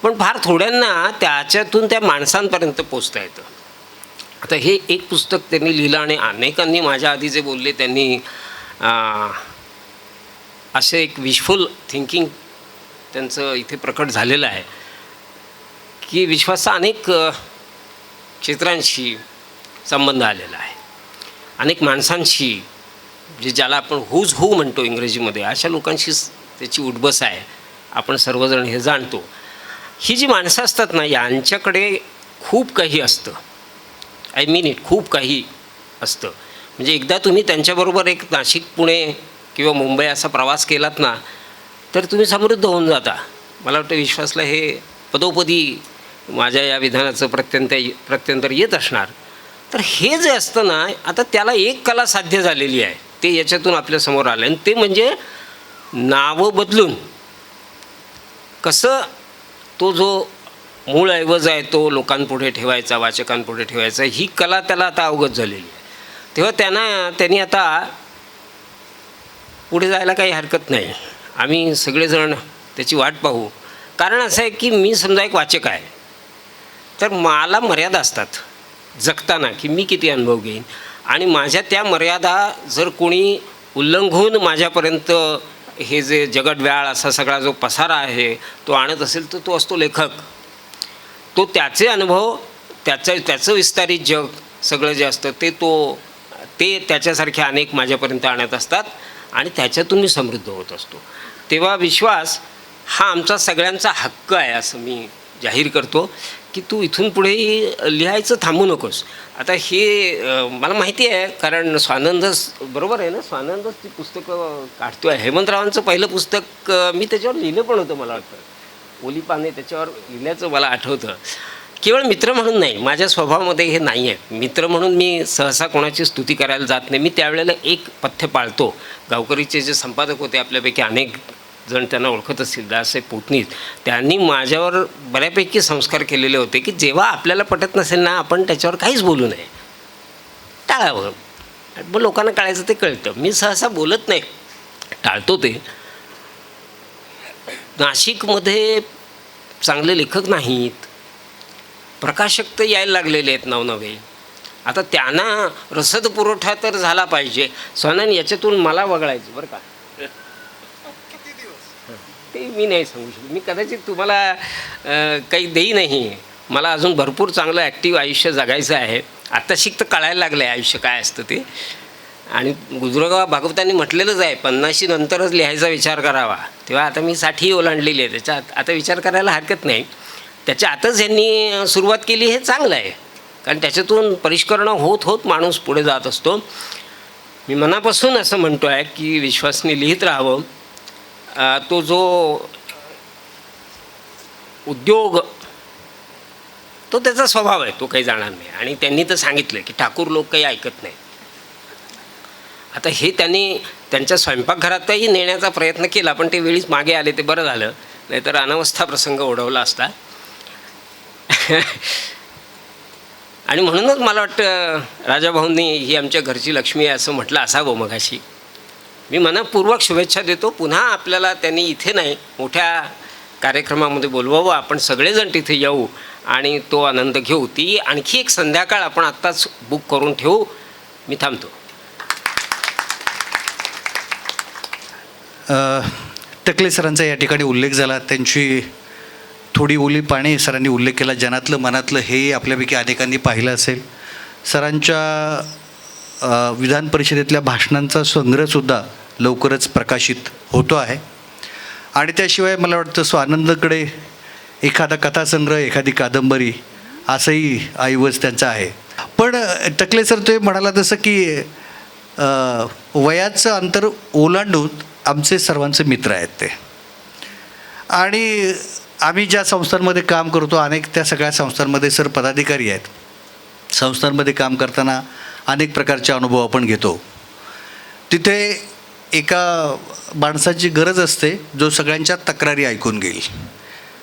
पण फार थोड्यांना त्याच्यातून त्या माणसांपर्यंत पोचता येतं. आता हे एक पुस्तक त्यांनी लिहिलं आणि अनेकांनी माझ्या आधी जे बोलले त्यांनी असे एक विशफुल थिंकिंग त्यांचं इथे प्रकट झालेलं आहे की विश्वाचा अनेक क्षेत्रांशी संबंध आलेला आहे, अनेक माणसांशी, जे ज्याला आपण हुज हू म्हणतो इंग्रजीमध्ये, अशा लोकांशी त्याची उठबस आहे. आपण सर्वजण हे जाणतो. ही जी माणसं असतात ना, यांच्याकडे खूप काही असतं. आय मीन इट, खूप काही असतं. म्हणजे एकदा तुम्ही त्यांच्याबरोबर एक नाशिक, पुणे किंवा मुंबई असा प्रवास केलात ना, तर तुम्ही समृद्ध होऊन जाता. मला वाटतं विश्वासला हे पदोपदी माझ्या या विधानाचं प्रत्यंतर येत असणार. तर हे जे असतं ना, आता त्याला एक कला साध्य झालेली आहे, ते याच्यातून आपल्यासमोर आलं. आणि ते म्हणजे नावं बदलून कसं तो जो मूळ ऐवज आहे तो लोकांपुढे ठेवायचा, वाचकांपुढे ठेवायचा, ही कला त्याला आता अवगत झालेली आहे. तेव्हा त्यांनी आता पुढे जायला काही हरकत नाही. आम्ही सगळेजण त्याची वाट पाहू. कारण असं आहे की मी समजा एक वाचक आहे, तर मला मर्यादा असतात जगताना की मी किती अनुभव घेईन. आणि माझ्या त्या मर्यादा जर कोणी उल्लंघून माझ्यापर्यंत हे जे जगडव्याळ असा सगळा जो पसारा आहे तो आणत असेल, तर तो असतो लेखक. तो त्याचे अनुभव, त्याचं विस्तारित जग सगळं जे असतं ते त्याच्यासारखे अनेक माझ्यापर्यंत आणत असतात आणि त्याच्यातून मी समृद्ध होत असतो. तेव्हा विश्वास हा आमचा सगळ्यांचा हक्क आहे असं मी जाहीर करतो की तू इथून पुढेही लिहायचं थांबू नकोस. आता हे मला माहिती आहे, कारण स्वानंदच बरोबर आहे ना, स्वानंदच ती पुस्तकं काढतो आहे. हेमंतरावांचं पहिलं पुस्तक मी त्याच्यावर लिहिलं पण होतं, मला वाटतं ओली पाने त्याच्यावर लिहिल्याचं मला आठवतं. केवळ मित्र म्हणून नाही, माझ्या स्वभावामध्ये हे नाही आहे. मित्र म्हणून मी सहसा कोणाची स्तुती करायला जात नाही. मी त्यावेळेला एक पथ्य पाळतो. गावकरीचे जे संपादक होते, आपल्यापैकी अनेक जण त्यांना ओळखत असतील, दाससाहेब पोटनीस, त्यांनी माझ्यावर बऱ्यापैकी संस्कार केलेले होते की जेव्हा आपल्याला पटत नसेल ना, आपण त्याच्यावर काहीच बोलू नये, टाळावं. मग लोकांना कळायचं ते कळतं. मी सहसा बोलत नाही, टाळतो ते. नाशिकमध्ये चांगले लेखक नाहीत, प्रकाशक तर यायला लागलेले आहेत नवनवे. आता त्यांना रसद पुरवठा तर झाला पाहिजे. सोनन याच्यातून मला वगळायचं बरं का, ते मी नाही सांगू शकतो. मी कदाचित तुम्हाला काही देई नाही. मला अजून भरपूर चांगलं ॲक्टिव्ह आयुष्य जगायचं आहे. आत्ता शिकतं कळायला लागलं आहे आयुष्य काय असतं ते. आणि गुजरागाव भागवतांनी म्हटलेलंच आहे 50 नंतरच लिहायचा विचार करावा. तेव्हा आता मी 60 ओलांडलेली आहे, त्याच्यात आता विचार करायला हरकत नाही. त्याच्या आतच यांनी सुरुवात केली हे चांगलं आहे, कारण त्याच्यातून परिष्करणं होत होत माणूस पुढे जात असतो. मी मनापासून असं म्हणतो आहे की विश्वासने लिहित राहावं. तो जो उद्योग तो त्याचा स्वभाव आहे, तो काही जाणार नाही. आणि त्यांनी तर सांगितलं की ठाकूर लोक काही ऐकत नाही. आता हे त्यांनी त्यांच्या स्वयंपाकघरातही नेण्याचा प्रयत्न केला, पण ते वेळीच मागे आले, ते बरं झालं, नाहीतर अनवस्था प्रसंग ओढवला असता. आणि म्हणूनच मला वाटतं राजाभाऊंनी ही आमच्या घरची लक्ष्मी आहे असं म्हटलं असावं मगाशी. मी मनपूर्वक शुभेच्छा देतो. पुन्हा आपल्याला त्यांनी इथे नाही मोठ्या कार्यक्रमामध्ये बोलवावं, आपण सगळेजण तिथे येऊ आणि तो आनंद घेऊ. ती आणखी एक संध्याकाळ आपण आत्ताच बुक करून ठेवू. मी थांबतो. टकले सरांचा या ठिकाणी उल्लेख झाला. त्यांची थोडी ओली पाणी सरांनी उल्लेख केला. जनातलं मनातलं हेही आपल्यापैकी अनेकांनी पाहिलं असेल. सरांच्या विधान परिषदेतल्या भाषणांचा संग्रहसुद्धा लवकरच प्रकाशित होतो आहे. आणि त्याशिवाय मला वाटतं स्वानंदकडे एखादा कथासंग्रह, एखादी कादंबरी असंही ऐवज त्यांचा आहे. पण टकले सर ते म्हणाला तसं की वयाचं अंतर ओलांडून आमचे सर्वांचे मित्र आहेत ते. आणि आम्ही ज्या संस्थांमध्ये काम करतो, अनेक त्या सगळ्या संस्थांमध्ये सर पदाधिकारी आहेत. संस्थांमध्ये काम करताना अनेक प्रकारचे अनुभव आपण घेतो. तिथे एका माणसाची गरज असते जो सगळ्यांच्या तक्रारी ऐकून घेईल.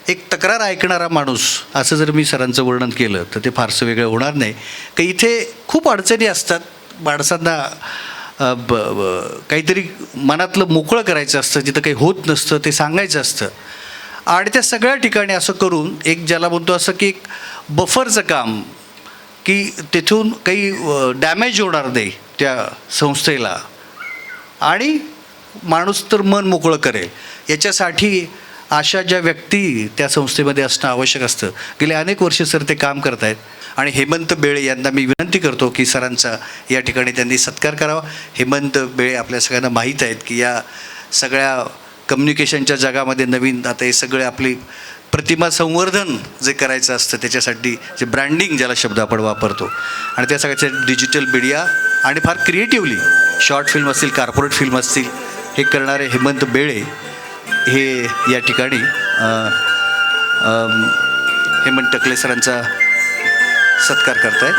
एक तक्रार ऐकणारा माणूस असं जर मी सरांचं वर्णन केलं तर ते फारसं वेगळं होणार नाही. की इथे खूप अडचणी असतात. माणसांना काहीतरी मनातलं मोकळं करायचं असतं, जिथं काही होत नसतं ते सांगायचं असतं. आणि त्या सगळ्या ठिकाणी असं करून एक ज्याला म्हणतो असं की एक बफरचं काम, की तिथून काही डॅमेज होणार नाही त्या संस्थेला आणि माणूस तर मन मोकळं करेल याच्यासाठी अशा ज्या व्यक्ती त्या संस्थेमध्ये असणं आवश्यक असतं. गेले अनेक वर्ष सर ते काम करत आहेत. आणि हेमंत बेळे यांना मी विनंती करतो की सरांचा या ठिकाणी त्यांनी सत्कार करावा. हेमंत बेळे आपल्या सगळ्यांना माहीत आहेत की या सगळ्या कम्युनिकेशनच्या जगामध्ये नवीन आता हे सगळे आपली प्रतिमा संवर्धन जे करायचं असतं त्याच्यासाठी जे ब्रँडिंग ज्याला शब्द आपण वापरतो आणि त्या सगळ्याच्या डिजिटल मीडिया आणि फार क्रिएटिव्हली शॉर्ट फिल्म असतील, कॉर्पोरेट फिल्म असतील, हे करणारे हेमंत बेळे हे या ठिकाणी हेमंत टकले सरांचा सत्कार करतायत.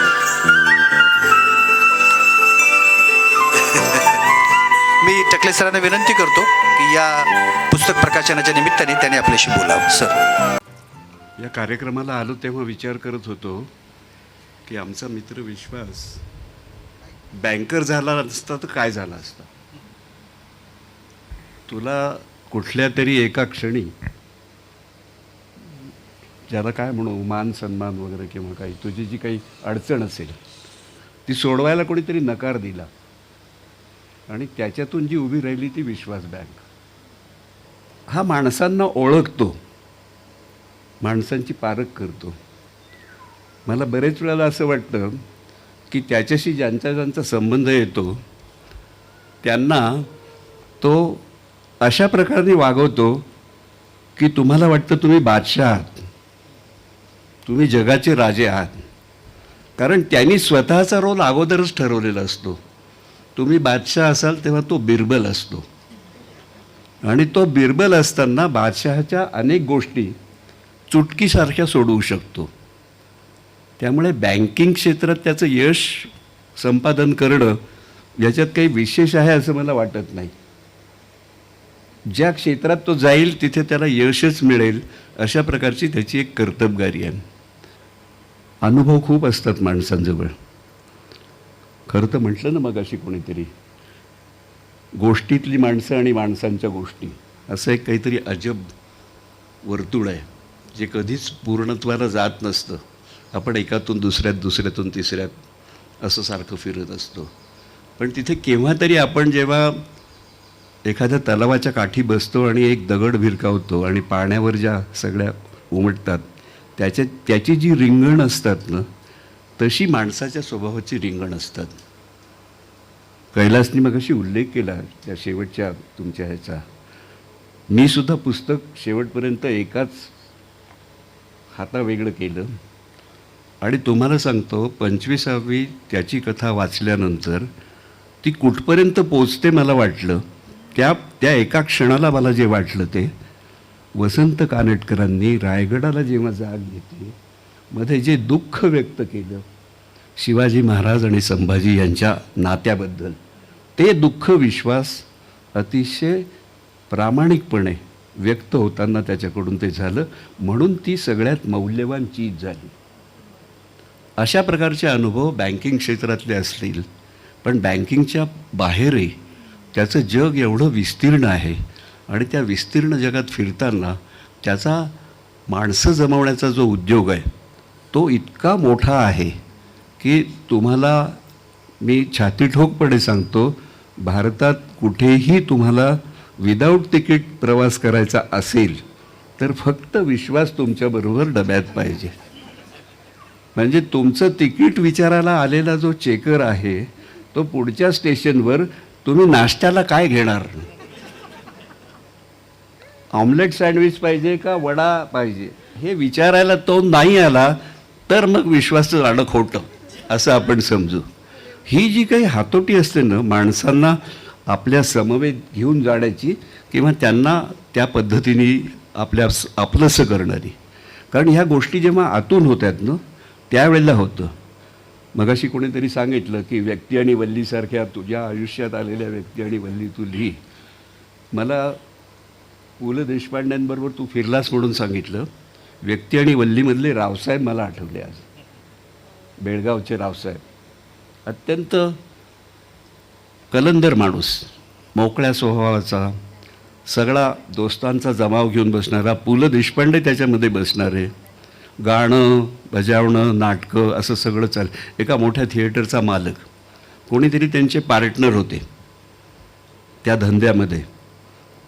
मी टकले सरांना विनंती करतो की या पुस्तक प्रकाशनाच्या निमित्ताने त्याने आपल्याशी बोलावं. सर, या कार्यक्रमाला आलो तेव्हा विचार करत होतो की आमचा मित्र विश्वास बँकर झाला नसता तर काय झाला असता. तुला कुठल्या तरी एका क्षणी ज्याला काय म्हणू, मान सन्मान वगैरे किंवा काही तुझी जी काही अडचण असेल ती सोडवायला कोणीतरी नकार दिला आणि त्याच्यातून जी उभी राहिली ती विश्वास बँक. हा माणसांना ओळखतो, माणसांची पारख करतो. मला बरेच वेळेला असं वाटतं की त्याच्याशी ज्यांचा ज्यांचा संबंध येतो त्यांना तो अशा प्रकारे वागवतो की तुम्हाला वाटतं तुम्ही बादशाह आहात, तुम्ही जगाचे राजे आहात. कारण त्यांनी स्वतःचा रोल अगोदरच ठरवलेला असतो. तुम्ही बादशाह असाल तेव्हा तो बिरबल असतो आणि तो बिरबल असताना बादशहाच्या अनेक गोष्टी चुटकीसारख्या सोडवू शकतो. त्यामुळे बँकिंग क्षेत्रात त्याचं यश संपादन करणं याच्यात काही विशेष आहे असं मला वाटत नाही. ज्या क्षेत्रात तो जाईल तिथे त्याला यशच मिळेल अशा प्रकारची त्याची एक कर्तबगारी आहे. अनुभव खूप असतात माणसांजवळ. खरं तर म्हटलं ना मग अशी कोणीतरी गोष्टीतली माणसं आणि माणसांच्या गोष्टी असं एक काहीतरी अजब वर्तुळ आहे जे कधीच पूर्णत्वाला जात नसतं. आपण एकातून दुसऱ्यात, दुसऱ्यातून तिसऱ्यात असं सारखं फिरत असतो. पण तिथे केव्हा तरी आपण जेव्हा एखाद्या तलावाच्या काठी बसतो आणि एक दगड भिरकावतो आणि पाण्यावर ज्या सगळ्या उमटतात त्याची जी रिंगण असतात ना तशी माणसाच्या स्वभावाची रिंगण असतात. कैलासनी मग अशी उल्लेख केला त्या शेवटच्या तुमच्या ह्याचा. मी सुद्धा पुस्तक शेवटपर्यंत एकाच हातावेगळं केलं आणि तुम्हाला सांगतो 25वी त्याची कथा वाचल्यानंतर ती कुठपर्यंत पोचते मला वाटलं, त्या एका क्षणाला मला जे वाटलं ते वसंत कानेटकरांनी रायगडाला जेव्हा जाग घेतली मध्ये जे दुःख व्यक्त केलं शिवाजी महाराज आणि संभाजी यांच्या नात्याबद्दल, ते दुःख विश्वास अतिशय प्रामाणिकपणे व्यक्त होताना त्याच्याकडून ते झालं, म्हणून ती सगळ्यात मौल्यवान चीज झाली. अशा प्रकारचे अनुभव बँकिंग क्षेत्रातले असतील, पण बँकिंगच्या बाहेरही त्याचं जग एवढं विस्तीर्ण आहे आणि त्या विस्तीर्ण जगात फिरताना त्याचा माणसं जमवण्याचा जो उद्योग आहे तो इतका मोठा आहे की तुम्हाला मी छातीठोकपणे सांगतो, भारतात कुठेही तुम्हाला विदाऊट तिकीट प्रवास करायचा असेल तर फक्त विश्वास तुमच्याबरोबर डब्यात पाहिजे. म्हणजे तुमचं तिकीट विचारायला आलेला जो चेकर आहे तो पुढच्या स्टेशनवर तुम्ही नाश्त्याला काय घेणार, ऑमलेट सँडविच पाहिजे का वडा पाहिजे हे विचारायला तो नाही आला तर मग विश्वासाचं जाणं खोटं असं आपण समजू. ही जी काही हातोटी असते ना माणसांना आपल्या समवेत घेऊन जाण्याची किंवा त्यांना त्या पद्धतीने आपलंसं करणारी, कारण ह्या गोष्टी जेव्हा आतून होत्यात ना त्यावेळेला होतं. मगाशी कोणीतरी सांगितलं की व्यक्ती आणि वल्लीसारख्या तुझ्या आयुष्यात आलेल्या व्यक्ती आणि वल्ली तू लिही. मला पु ल देशपांड्यांबरोबर तू फिरलास म्हणून सांगितलं. व्यक्ती आणि वल्लीमधले रावसाहेब मला आठवले आज, बेळगावचे रावसाहेब. अत्यंत कलंदर माणूस, मोकळ्या स्वभावाचा, सगळा दोस्तांचा जमाव घेऊन बसणारा. पु ल देशपांडे त्याच्यामध्ये बसणारे, गाणं बजावणं नाटकं असं सगळं एका मोठ्या थिएटरचा मालक. कोणीतरी त्यांचे पार्टनर होते त्या धंद्यामध्ये.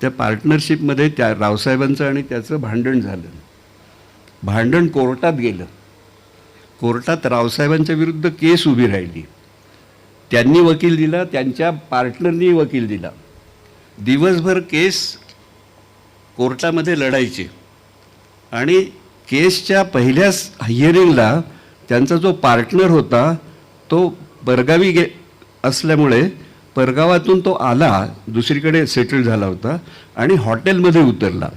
त्या पार्टनरशिपमध्ये त्या रावसाहेबांचं आणि त्याचं भांडण झालं. भांडण कोर्टात गेलं. कोर्टात रावसाहेबांच्या विरुद्ध केस उभी राहिली. त्यांनी वकील दिला, त्यांच्या पार्टनरनी वकील दिला. दिवसभर केस कोर्टामध्ये लढायचे आणि केसच्या पहिल्याच हिअरिंगला त्यांचा जो पार्टनर होता तो परगावी असल्यामुळे परगावातून तो आला, दुसरीकडे सेटल झाला होता आणि हॉटेलमध्ये उतरला.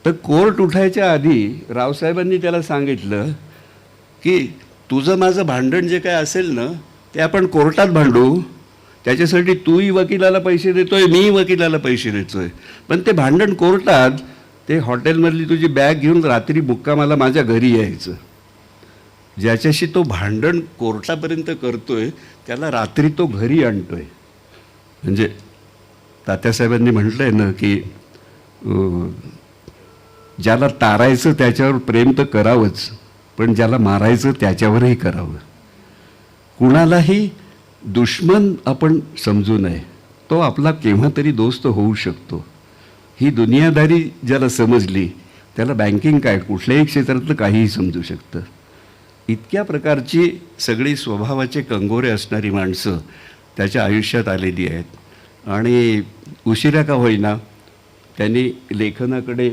तर कोर्ट उठायच्या आधी रावसाहेबांनी त्याला सांगितलं की तुझं माझं भांडण जे काय असेल ना ते आपण कोर्टात भांडू, त्याच्यासाठी तूही वकिलाला पैसे देतोय, मीही वकिलाला पैसे देतोय, पण ते भांडण कोर्टात, ते हॉटेलमधली तुझी बॅग घेऊन रात्री मुक्कामाला माझ्या घरी यायचं. ज्याच्याशी तो भांडण कोर्टापर्यंत करतोय त्याला रात्री तो घरी आणतोय. म्हणजे तात्यासाहेबांनी म्हटलं आहे ना की ज्याला तारायचं त्याच्यावर प्रेम तर करावंच, पण ज्याला मारायचं त्याच्यावरही करावं. कुणालाही दुश्मन आपण समजू नये, तो आपला केव्हा तरी दोस्त होऊ शकतो. ही दुनियादारी ज्याला समजली त्याला बँकिंग काय कुठल्याही क्षेत्रातलं काहीही समजू शकतं. इतक्या प्रकारची सगळी स्वभावाचे कंगोरे असणारी माणसं त्याच्या आयुष्यात आलेली आहेत आणि उशिरा का होईना त्यांनी लेखनाकडे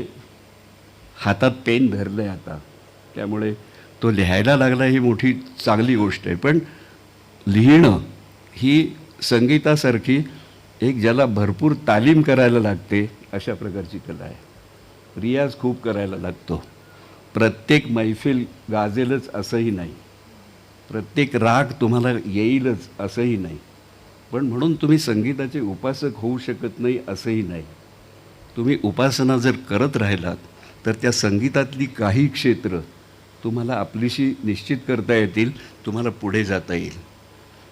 हातात पेन धरलं आहे आता, त्यामुळे तो लिहायला लागला ही मोठी चांगली गोष्ट आहे. पण लिहिणं ही संगीतासारखी एक ज्याला भरपूर तालीम करायला लागते अशा प्रकारची कला आहे. रियाज खूप करायला लागतो. प्रत्येक मैफिल गाजेलच असंही नाही, प्रत्येक राग तुम्हाला येईलच असंही नाही, पण म्हणून तुम्ही संगीताचे उपासक होऊ शकत नाही असंही नाही. तुम्ही उपासना जर करत राहिलात तर त्या संगीतातली काही क्षेत्र तुम्हाला आपलीशी निश्चित करता येतील, तुम्हाला पुढे जाता येईल.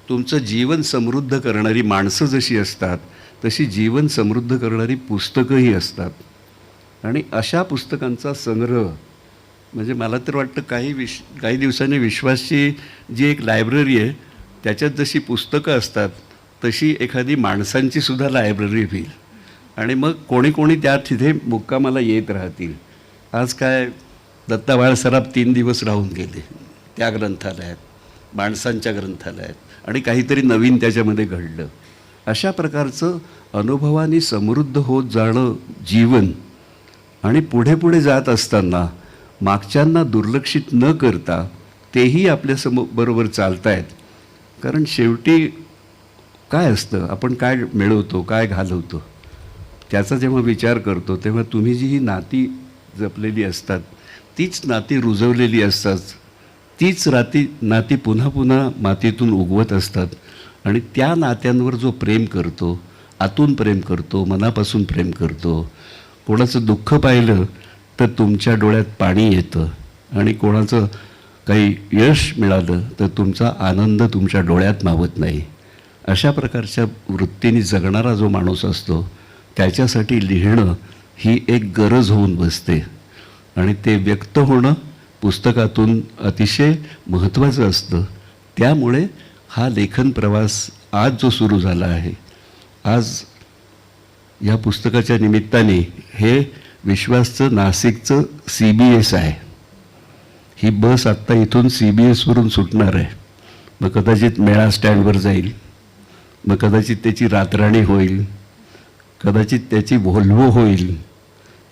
तुमचं जीवन समृद्ध करणारी माणसं जशी असतात तशी जीवन समृद्ध करणारी पुस्तकंही असतात. आणि अशा पुस्तकांचा संग्रह म्हणजे मला तर वाटतं काही दिवसांनी विश्वासची जी एक लायब्ररी आहे त्याच्यात जशी पुस्तकं असतात तशी एखादी माणसांची सुद्धा लायब्ररी होईल आणि मग कोणी त्या तिथे मुक्कामाला येत राहतील. आज काय दत्ता बाळ सराफ 3 दिवस राहून गेले त्या ग्रंथालयात, माणसांच्या ग्रंथालयात. आणि काहीतरी नवीन त्याच्यामध्ये घडलं. अशा प्रकारचं अनुभवाने समृद्ध होत जाणं जीवन आणि पुढे पुढे जात असताना मागच्यांना दुर्लक्षित न करता तेही बरोबर चालत आहेत. कारण शेवटी काय असतं, आपण काय मिळवतो, काय घालवतो, त्याचा जेव्हा विचार करतो तेव्हा तुम्ही जी ही नाती जपलेली असतात, तीच नाती रुजवलेली असतात, तीच नाती पुन्हा पुन्हा मातीतून उगवत असतात. आणि त्या नात्यांवर जो प्रेम करतो, आतून प्रेम करतो, मनापासून प्रेम करतो, कोणाचं दुःख पाहिलं तर तुमच्या डोळ्यात पाणी येतं आणि कोणाचं काही यश मिळालं तर तुमचा आनंद तुमच्या डोळ्यात मावत नाही. अशा प्रकारच्या वृत्तीने जगणारा जो माणूस असतो त्याच्यासाठी लिहिणं ही एक गरज होऊन बसते आणि ते व्यक्त होणं पुस्तकातून अतिशय महत्त्वाचं असतं. त्यामुळे हा लेखन प्रवास आज जो सुरू झाला आहे, आज या पुस्तकाच्या निमित्ताने हे विश्वासचं नाशिकचं CBS आहे. ही बस आत्ता इथून CBSवरून सुटणार आहे. मग कदाचित मेळा स्टँडवर जाईल, मग कदाचित त्याची रातराणी होईल, कदाचित त्याची व्होल्वो होईल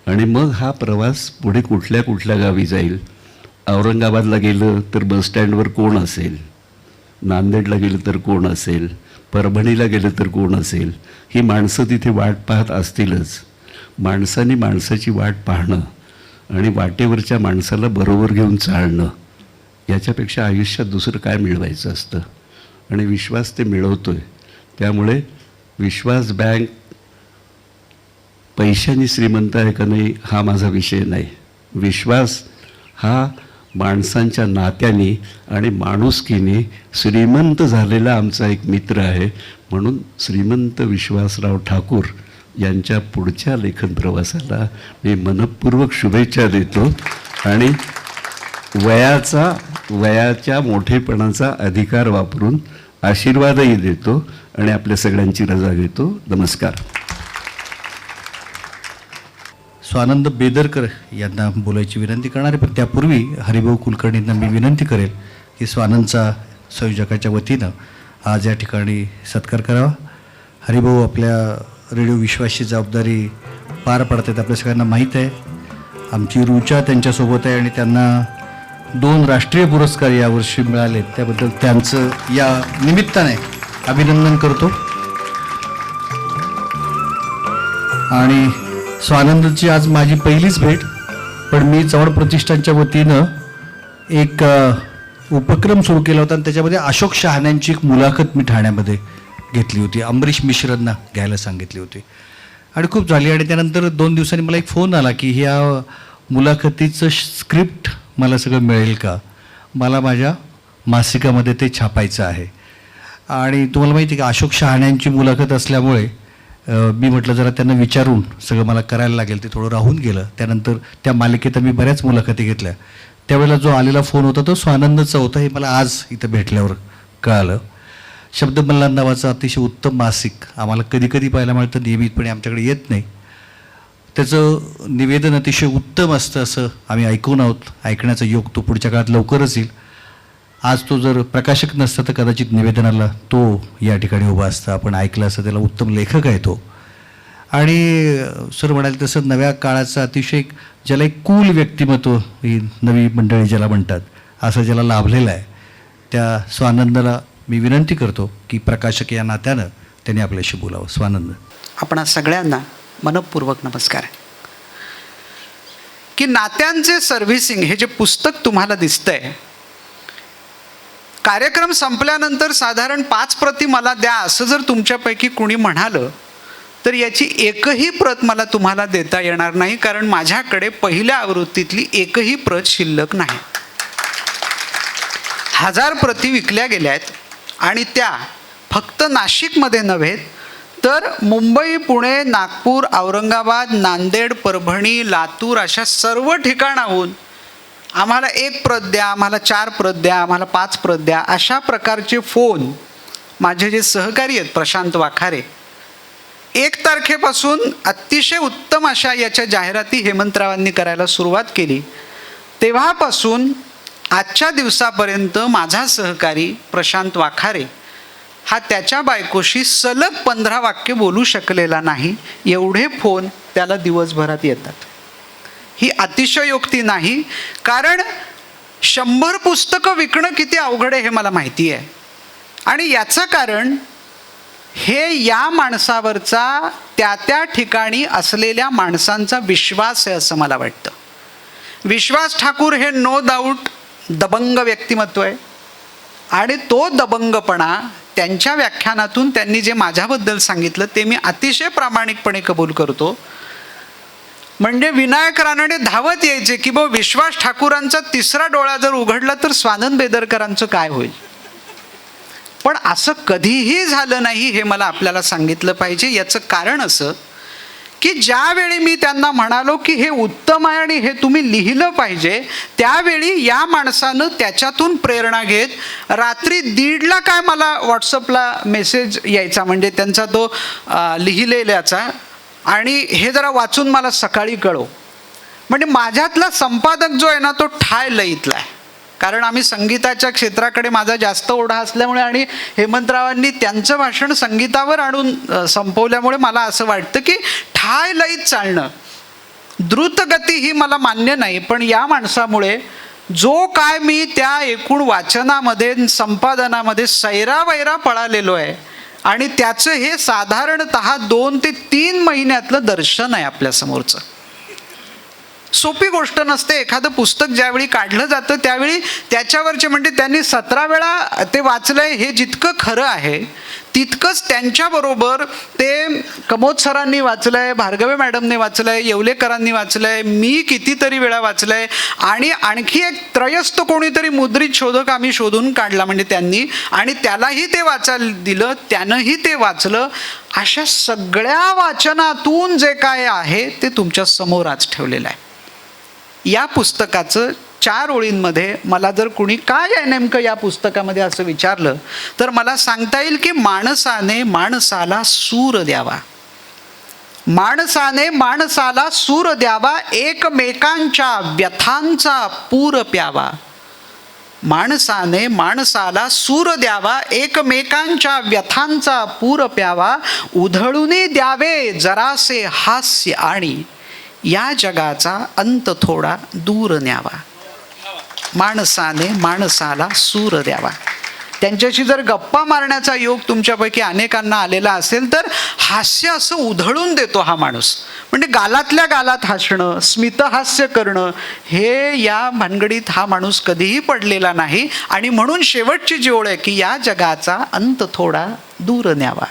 आणि मग हा प्रवास पुढे कुठल्या कुठल्या गावी जाईल. औरंगाबादला गेलं तर बसस्टँडवर कोण असेल, नांदेडला गेलं तर कोण असेल, परभणीला गेलं तर कोण असेल. ही माणसं तिथे वाट पाहत असतीलच. माणसाने माणसाची वाट पाहणं आणि वाटेवरच्या माणसाला बरोबर घेऊन चालणं याच्यापेक्षा आयुष्यात दुसरं काय मिळवायचं असतं. आणि विश्वास ते मिळवतो आहे. त्यामुळे विश्वास बँक पैशाने श्रीमंत आहे का नाही हा माझा विषय नाही. विश्वास हा माणसांच्या नात्याने आणि माणुसकीने श्रीमंत झालेला आमचा एक मित्र आहे. म्हणून श्रीमंत विश्वासराव ठाकूर यांच्या पुढच्या लेखन प्रवासाला मी मनःपूर्वक शुभेच्छा देतो आणि वयाच्या मोठेपणाचा अधिकार वापरून आशीर्वादही देतो आणि आपल्या सगळ्यांची रजा घेतो. नमस्कार. स्वानंद बेदरकर यांना बोलायची विनंती करणार आहे, पण त्यापूर्वी हरिभाऊ कुलकर्णींना मी विनंती करेल की स्वानंदचा संयोजकाच्या वतीनं आज या ठिकाणी सत्कार करावा. हरिभाऊ आपल्या रेडिओ विश्वासची जबाबदारी पार पाडतात, आपल्या सगळ्यांना माहीत आहे. आमची रुचा त्यांच्यासोबत आहे आणि त्यांना 2 राष्ट्रीय पुरस्कार यावर्षी मिळाले, त्याबद्दल त्यांचं या निमित्ताने अभिनंदन करतो. आणि स्वानंदची आज माझी पहिलीच भेट, पण मी चव्हाण प्रतिष्ठानच्या वतीनं एक उपक्रम सुरू केला होता आणि त्याच्यामध्ये अशोक शहाण्यांची एक मुलाखत मी ठाण्यामध्ये घेतली होती. अमरीश मिश्रांना घ्यायला सांगितली होती आणि खूप झाली. आणि त्यानंतर 2 दिवसांनी मला एक फोन आला की ह्या मुलाखतीचं स्क्रिप्ट मला सगळं मिळेल का, मला माझ्या मासिकामध्ये ते छापायचं आहे. आणि तुम्हाला माहिती आहे की अशोक शहाण्यांची मुलाखत असल्यामुळे मी म्हटलं जरा त्यांना विचारून सगळं मला करायला लागेल. ते थोडं राहून गेलं. त्यानंतर त्या मालिकेत मी बऱ्याच मुलाखती घेतल्या. त्यावेळेला जो आलेला फोन होता तो स्वानंदचा होता, हे मला आज इथं भेटल्यावर कळालं. शब्दमल्हार नावाचं अतिशय उत्तम मासिक आम्हाला कधी कधी पाहायला मिळतं, नियमितपणे आमच्याकडे येत नाही. त्याचं निवेदन अतिशय उत्तम असतं असं आम्ही ऐकून आहोत. ऐकण्याचा योग तो पुढच्या काळात लवकरच येईल. आज तो जर प्रकाशक नसता तर कदाचित निवेदनाला तो या ठिकाणी उभा असता, आपण ऐकलं असं. त्याला उत्तम लेखक आहे तो. आणि सर म्हणाले तसं नव्या काळाचं अतिशय ज्याला एक कूल व्यक्तिमत्व, ही नवी मंडळी ज्याला म्हणतात, असं ज्याला लाभलेलं आहे, त्या स्वानंदाला मी विनंती करतो की प्रकाशक या नात्यानं त्यांनी आपल्याशी बोलावं. स्वानंद. आपणा सगळ्यांना मनःपूर्वक नमस्कार. की नात्यांचे सर्व्हिसिंग हे जे पुस्तक तुम्हाला दिसतंय, कार्यक्रम संपल्यानंतर साधारण 5 प्रती मला द्या असं जर तुमच्यापैकी कुणी म्हणालं तर याची एकही प्रत मला तुम्हाला देता येणार नाही, कारण माझ्याकडे पहिल्या आवृत्तीतली एकही प्रत शिल्लक नाही. 1000 प्रती विकल्या गेल्या आहेत आणि त्या फक्त नाशिकमध्ये नव्हे तर मुंबई, पुणे, नागपूर, औरंगाबाद, नांदेड, परभणी, लातूर अशा सर्व ठिकाणाहून आम्हाला 1 प्रत द्या, आम्हाला 4 प्रत द्या, आम्हाला 5 प्रत द्या, अशा प्रकारचे फोन माझे जे सहकारी आहेत प्रशांत वाखारे, 1 तारखेपासून अतिशय उत्तम अशा याच्या जाहिराती हेमंतरावांनी करायला सुरुवात केली. तेव्हापासून आजच्या दिवसापर्यंत माझा सहकारी प्रशांत वाखारे हा त्याच्या बायकोशी सलग 15 वाक्य बोलू शकलेला नाही, एवढे फोन त्याला दिवसभरात येतात. ही अतिशयोक्ती नाही, कारण 100 पुस्तकं विकणं किती अवघड आहे हे मला माहिती आहे. आणि याचं कारण हे या माणसावरचा त्या ठिकाणी असलेल्या माणसांचा विश्वास आहे असं मला वाटतं. विश्वास ठाकूर हे नो डाऊट दबंग व्यक्तिमत्व आहे आणि तो दबंगपणा त्यांच्या व्याख्यानातून त्यांनी जे माझ्याबद्दल सांगितलं ते मी अतिशय प्रामाणिकपणे कबूल करतो. म्हणजे विनायक रानडे धावत यायचे की बा विश्वास ठाकूरांचा तिसरा डोळा जर उघडला तर स्वानंद बेदरकरांचं काय होईल. पण असं कधीही झालं नाही हे मला आपल्याला सांगितलं पाहिजे. याचं कारण असं की ज्यावेळी मी त्यांना म्हणालो की हे उत्तम आहे आणि हे तुम्ही लिहिलं पाहिजे, त्यावेळी या माणसानं त्याच्यातून प्रेरणा घेत रात्री 1:30ला काय मला व्हॉट्सअपला मेसेज यायचा, म्हणजे त्यांचा तो लिहिलेल्याचा, आणि हे जरा वाचून मला सकाळी कळव. म्हणजे माझ्यातला संपादक जो आहे ना तो ठाय लईतला आहे. कारण आम्ही संगीताच्या क्षेत्राकडे माझा जास्त ओढा असल्यामुळे आणि हेमंतरावांनी त्यांचं भाषण संगीतावर आणून संपवल्यामुळे मला असं वाटतं की ठाय लईत चालणं, द्रुतगती ही मला मान्य नाही, पण या माणसामुळे जो काय मी त्या एकूण वाचनामध्ये संपादनामध्ये सैरावैरा पळालेलो आहे आणि त्याचं हे साधारणतः 2 ते 3 महिन्यातलं दर्शन आहे आपल्यासमोरचं. सोपी गोष्ट नसते. एखादं पुस्तक ज्यावेळी काढलं जातं त्यावेळी त्याच्यावरचे, म्हणजे त्यांनी 17 वेळा ते वाचलंय हे जितकं खरं आहे तितकंच त्यांच्याबरोबर ते कमोद सरांनी वाचलंय, भार्गवे मॅडमने वाचलंय, येवलेकरांनी वाचलंय, मी कितीतरी वेळा वाचलंय, आणि आणखी एक त्रयस्थ कोणीतरी मुद्रित शोधक आम्ही शोधून काढला म्हणजे त्यांनी, आणि त्यालाही ते वाचायला दिलं, त्यानंही ते वाचलं. अशा सगळ्या वाचनातून जे काय आहे ते तुमच्या समोर आज ठेवलेलं आहे. या पुस्तकाचं 4 ओळींमध्ये मला जर कुणी काय आहे नेमकं या पुस्तकामध्ये असं विचारलं तर मला सांगता येईल की माणसाने माणसाला सूर द्यावा, माणसाने माणसाला सूर द्यावा, एकमेकांच्या व्यथांचा पूर प्यावा. माणसाने माणसाला सूर द्यावा, एकमेकांच्या व्यथांचा पूर प्यावा, उधळून द्यावे जरासे हास्य आणि या जगाचा अंत थोडा दूर न्यावा. माणसाने माणसाला सूर द्यावा. त्यांच्याशी जर गप्पा मारण्याचा योग तुमच्यापैकी अनेकांना आलेला असेल तर हास्य असं उधळून देतो हा माणूस. म्हणजे गालातल्या गालात हसणं, स्मितहास्य करणं, हे या भानगडीत हा माणूस कधीही पडलेला नाही. आणि म्हणून शेवटची जी ओळ आहे की या जगाचा अंत थोडा दूर न्यावा.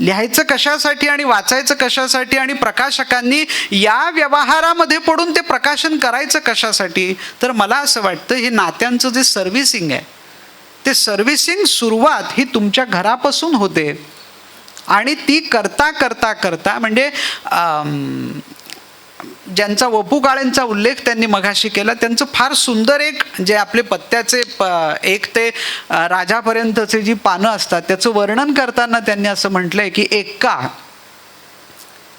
लिहायचं कशासाठी आणि वाचायचं कशासाठी आणि प्रकाशकांनी या व्यवहारामध्ये पडून ते प्रकाशन करायचं कशासाठी, तर मला असं वाटतं हे नात्यांचं जे सर्व्हिसिंग आहे ते सर्व्हिसिंग सुरुवात ही तुमच्या घरापासून होते. आणि ती करता करता करता म्हणजे ज्यांचा वपू काळेंचा उल्लेख त्यांनी मघाशी केला त्यांचं फार सुंदर एक जे आपले पत्त्याचे 1 ते राजापर्यंतचे जी पानं असतात त्याचं वर्णन करताना त्यांनी असं म्हटलंय की एक्का,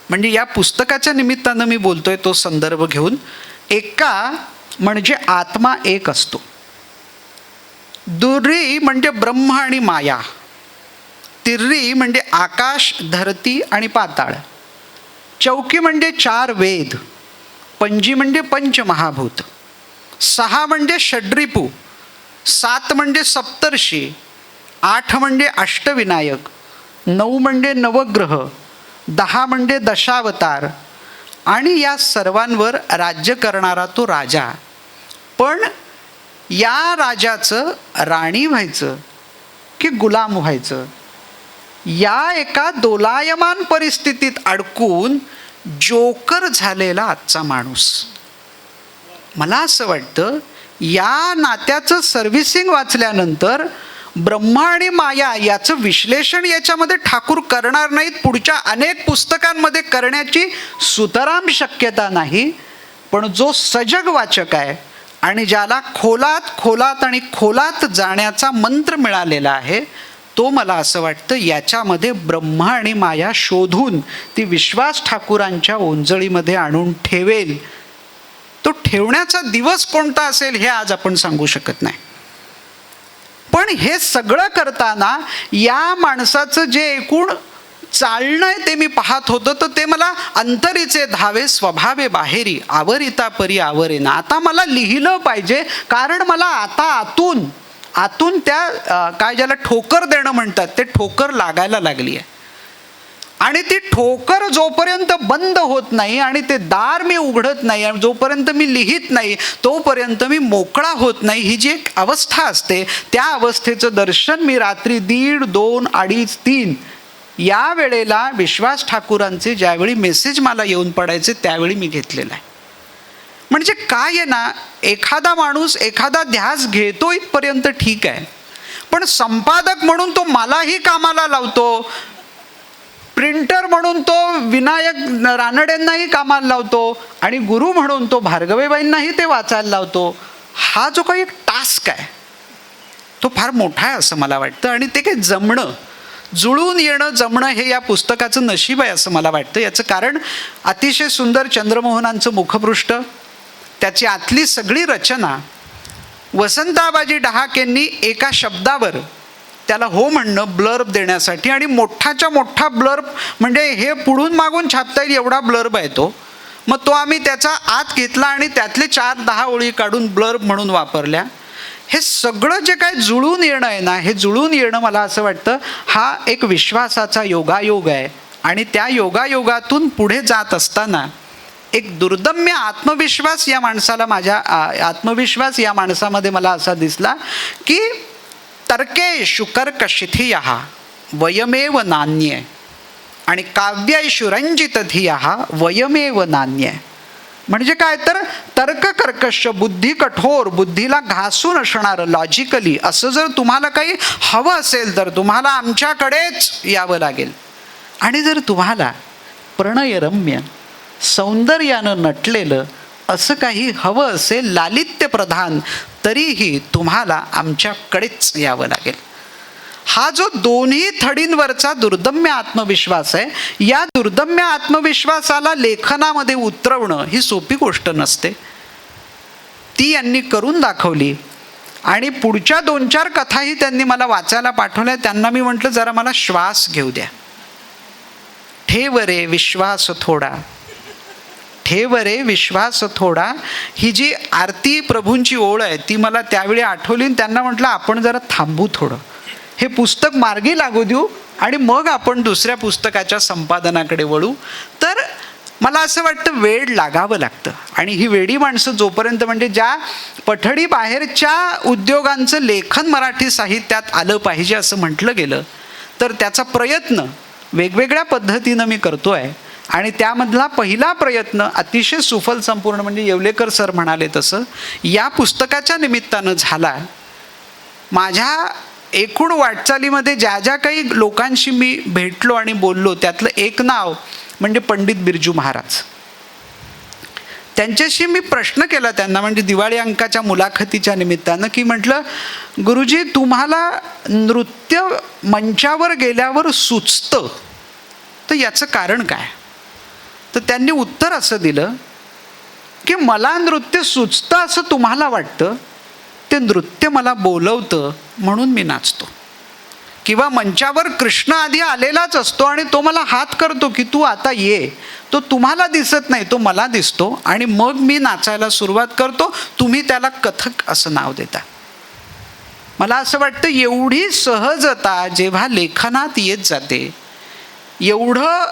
म्हणजे या पुस्तकाच्या निमित्तानं मी बोलतोय तो संदर्भ घेऊन, एक्का म्हणजे आत्मा एक असतो, दुर्री म्हणजे ब्रह्म आणि माया, तिर्री म्हणजे आकाश धरती आणि पाताळ, चौकी म्हणजे 4 वेद, पंजी म्हणजे पंचमहाभूत, 6 म्हणजे षड्रिपू, 7 म्हणजे सप्तर्षी, 8 म्हणजे अष्टविनायक, 9 म्हणजे नवग्रह, 10 म्हणजे दशावतार, आणि या सर्वांवर राज्य करणारा तो राजा. पण या राजाचं राणी व्हायचं की गुलाम व्हायचं, या एका दोलायमान परिस्थितीत अडकून जोकर झालेला आजचा माणूस. मला असं वाटतं या नात्याचं सर्व्हिसिंग वाचल्यानंतर ब्रह्म आणि माया याचं विश्लेषण याच्यामध्ये ठाकूर करणार नाहीत, पुढच्या अनेक पुस्तकांमध्ये करण्याची सुतराम शक्यता नाही. पण जो सजग वाचक आहे आणि ज्याला खोलात खोलात आणि खोलात जाण्याचा मंत्र मिळालेला आहे तो मला असं वाटतं याच्यामध्ये ब्रह्म आणि माया शोधून ती विश्वास ठाकूरांच्या ओंजळीमध्ये आणून ठेवेल. तो ठेवण्याचा दिवस कोणता असेल हे आज आपण सांगू शकत नाही, पण हे सगळं करताना या माणसाचं जे एकूण चालणं आहे ते मी पाहत होतो, तर ते मला अंतरीचे धावे स्वभावे बाहेरी आवरिता परी आवरेना. आता मला लिहिलं पाहिजे, कारण मला आता आतून त्या काय ज्याला ठोकर देणं म्हणतात ते ठोकर लागायला लागली आहे. आणि ती ठोकर जोपर्यंत बंद होत नाही आणि ते दार मी उघडत नाही आणि जोपर्यंत मी लिहित नाही तोपर्यंत मी मोकळा होत नाही, ही जी एक अवस्था असते त्या अवस्थेचं दर्शन मी रात्री 1:30, 2, 2:30, 3 या वेळेला विश्वास ठाकूरांचे ज्यावेळी मेसेज मला येऊन पडायचे त्यावेळी मी घेतलेला आहे. म्हणजे काय आहे ना, एखादा माणूस एखादा ध्यास घेतो इथपर्यंत ठीक आहे, पण संपादक म्हणून तो मलाही कामाला लावतो, प्रिंटर म्हणून तो विनायक रानडेंनाही कामाला लावतो आणि गुरु म्हणून तो भार्गवेबाईंनाही ते वाचायला लावतो. हा जो काही एक टास्क आहे तो फार मोठा आहे असं मला वाटतं. आणि ते काही जुळून येणं जमणं हे या पुस्तकाचं नशीब आहे असं मला वाटतं. याचं कारण अतिशय सुंदर चंद्रमोहनांचं मुखपृष्ठ, त्याची आतली सगळी रचना वसंताबाजी डहाकेंनी एका शब्दावर त्याला हो म्हणणं ब्लर्ब देण्यासाठी, आणि मोठाच्या मोठा ब्लर्ब म्हणजे हे पुढून मागून छापता येईल एवढा ब्लर्ब आहे तो. मग तो आम्ही त्याचा आत घेतला आणि त्यातले 4-10 ओळी काढून ब्लर्ब म्हणून वापरल्या. हे सगळं जे काय जुळून येणं आहे ना, हे जुळून येणं मला असं वाटतं हा एक विश्वासाचा योगायोग आहे. आणि त्या योगायोगातून पुढे जात असताना एक दुर्दम्य आत्मविश्वास या माणसाला आत्मविश्वास या माणसामध्ये मला असा दिसला की तर्केषु कर्कशिथियः वयमेव नान्ये आणि काव्येषु रंजित धियः वयमेव नान्ये. म्हणजे काय तर तर्क कर्कश, बुद्धी कठोर, बुद्धीला घासून असणारं लॉजिकली असं जर तुम्हाला काही हवं असेल तर तुम्हाला आमच्याकडेच यावं लागेल. आणि जर तुम्हाला प्रणयरम्य सौंदर्यानं नटलेलं असं काही हवं असेल लालित्य प्रधान, तरीही तुम्हाला आमच्याकडेच यावं लागेल. हा जो दोन्ही थडींवरचा दुर्दम्य आत्मविश्वास आहे, या दुर्दम्य आत्मविश्वासाला लेखनामध्ये उतरवणं ही सोपी गोष्ट नसते. ती यांनी करून दाखवली. आणि पुढच्या 2-4 कथाही त्यांनी मला वाचायला पाठवल्या. त्यांना मी म्हटलं जरा मला श्वास घेऊ द्या. ठेव रे विश्वास थोडा, ठेव रे विश्वास थोडा, ही जी आरती प्रभूंची ओळ आहे ती मला त्यावेळी आठवली. त्यांना म्हटलं आपण जरा थांबू, थोडं हे पुस्तक मार्गी लागू देऊ आणि मग आपण दुसऱ्या पुस्तकाच्या संपादनाकडे वळू. तर मला असं वाटतं वेळ लागावं लागतं. आणि ही वेडी माणसं जोपर्यंत, म्हणजे ज्या पठडी बाहेरच्या उद्योगांचं लेखन मराठी साहित्यात आलं पाहिजे असं म्हटलं गेलं, तर त्याचा प्रयत्न वेगवेगळ्या पद्धतीनं मी करतो आहे. आणि त्यामधला पहिला प्रयत्न अतिशय सुफल संपूर्ण, म्हणजे येवलेकर सर म्हणाले तसं या पुस्तकाच्या निमित्तानं झाला. माझ्या एकूण वाटचालीमध्ये ज्या ज्या काही लोकांशी मी भेटलो आणि बोललो त्यातलं एक नाव म्हणजे पंडित बिरजू महाराज. त्यांच्याशी मी प्रश्न केला त्यांना, म्हणजे दिवाळी अंकाच्या मुलाखतीच्या निमित्तानं, की म्हटलं गुरुजी तुम्हाला नृत्य मंचावर गेल्यावर सुचतं, तर याचं कारण काय? तर त्यांनी उत्तर असं दिलं की मला नृत्य सुचतं असं तुम्हाला वाटतं, ते नृत्य मला बोलवतं म्हणून मी नाचतो. किंवा मंचावर कृष्ण आधी आलेलाच असतो आणि तो मला हात करतो की तू आता ये, तो तुम्हाला दिसत नाही, तो मला दिसतो आणि मग मी नाचायला सुरुवात करतो. तुम्ही त्याला कथक असं नाव देता. मला असं वाटतं एवढी सहजता जेव्हा लेखनात येत जाते, एवढं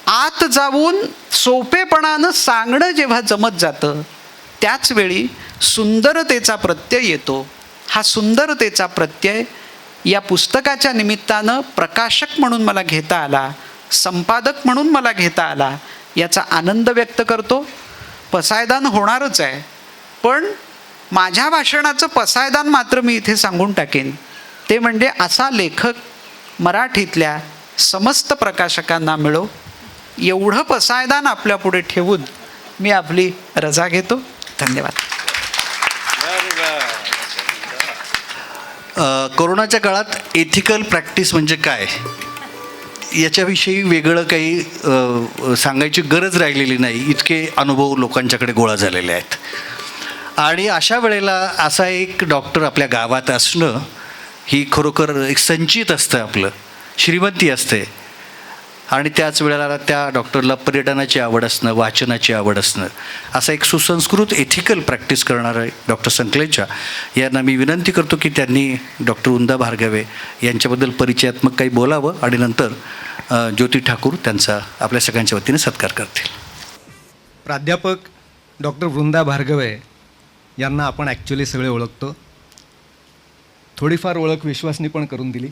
आत जाऊन सोपेपणानं सांगणं जेव्हा जमत जातं, त्याच वेळी सुंदरतेचा प्रत्यय येतो. हा सुंदरतेचा प्रत्यय या पुस्तकाच्या निमित्तानं प्रकाशक म्हणून मला घेता आला, संपादक म्हणून मला घेता आला, याचा आनंद व्यक्त करतो. पसायदान होणारच आहे, पण माझ्या भाषणाचं पसायदान मात्र मी इथे सांगून टाकेन, ते म्हणजे असा लेखक मराठीतल्या समस्त प्रकाशकांना मिळो. एवढं पसायदान आपल्या पुढे ठेवून मी आपली रजा घेतो. धन्यवाद. कोरोनाच्या काळात एथिकल प्रॅक्टिस म्हणजे काय याच्याविषयी वेगळं काही सांगायची गरज राहिलेली नाही, इतके अनुभव लोकांच्याकडे गोळा झालेले आहेत. आणि अशा वेळेला असा एक डॉक्टर आपल्या गावात असणं ही खरोखर एक संचित असतं, आपलं श्रीमंती असते. आणि त्याच वेळेला त्या डॉक्टरला पर्यटनाची आवड असणं, वाचनाची आवड असणं, असा एक सुसंस्कृत एथिकल प्रॅक्टिस करणारा डॉक्टर संकलेचा यांना मी विनंती करतो की त्यांनी डॉक्टर वृंदा भार्गवे यांच्याबद्दल परिचयात्मक काही बोलावं आणि नंतर ज्योती ठाकूर त्यांचा आपल्या सगळ्यांच्या वतीने सत्कार करतील. प्राध्यापक डॉक्टर वृंदा भार्गवे यांना आपण ॲक्च्युली सगळे ओळखतो. थोडीफार ओळख विश्वासनी पण करून दिली,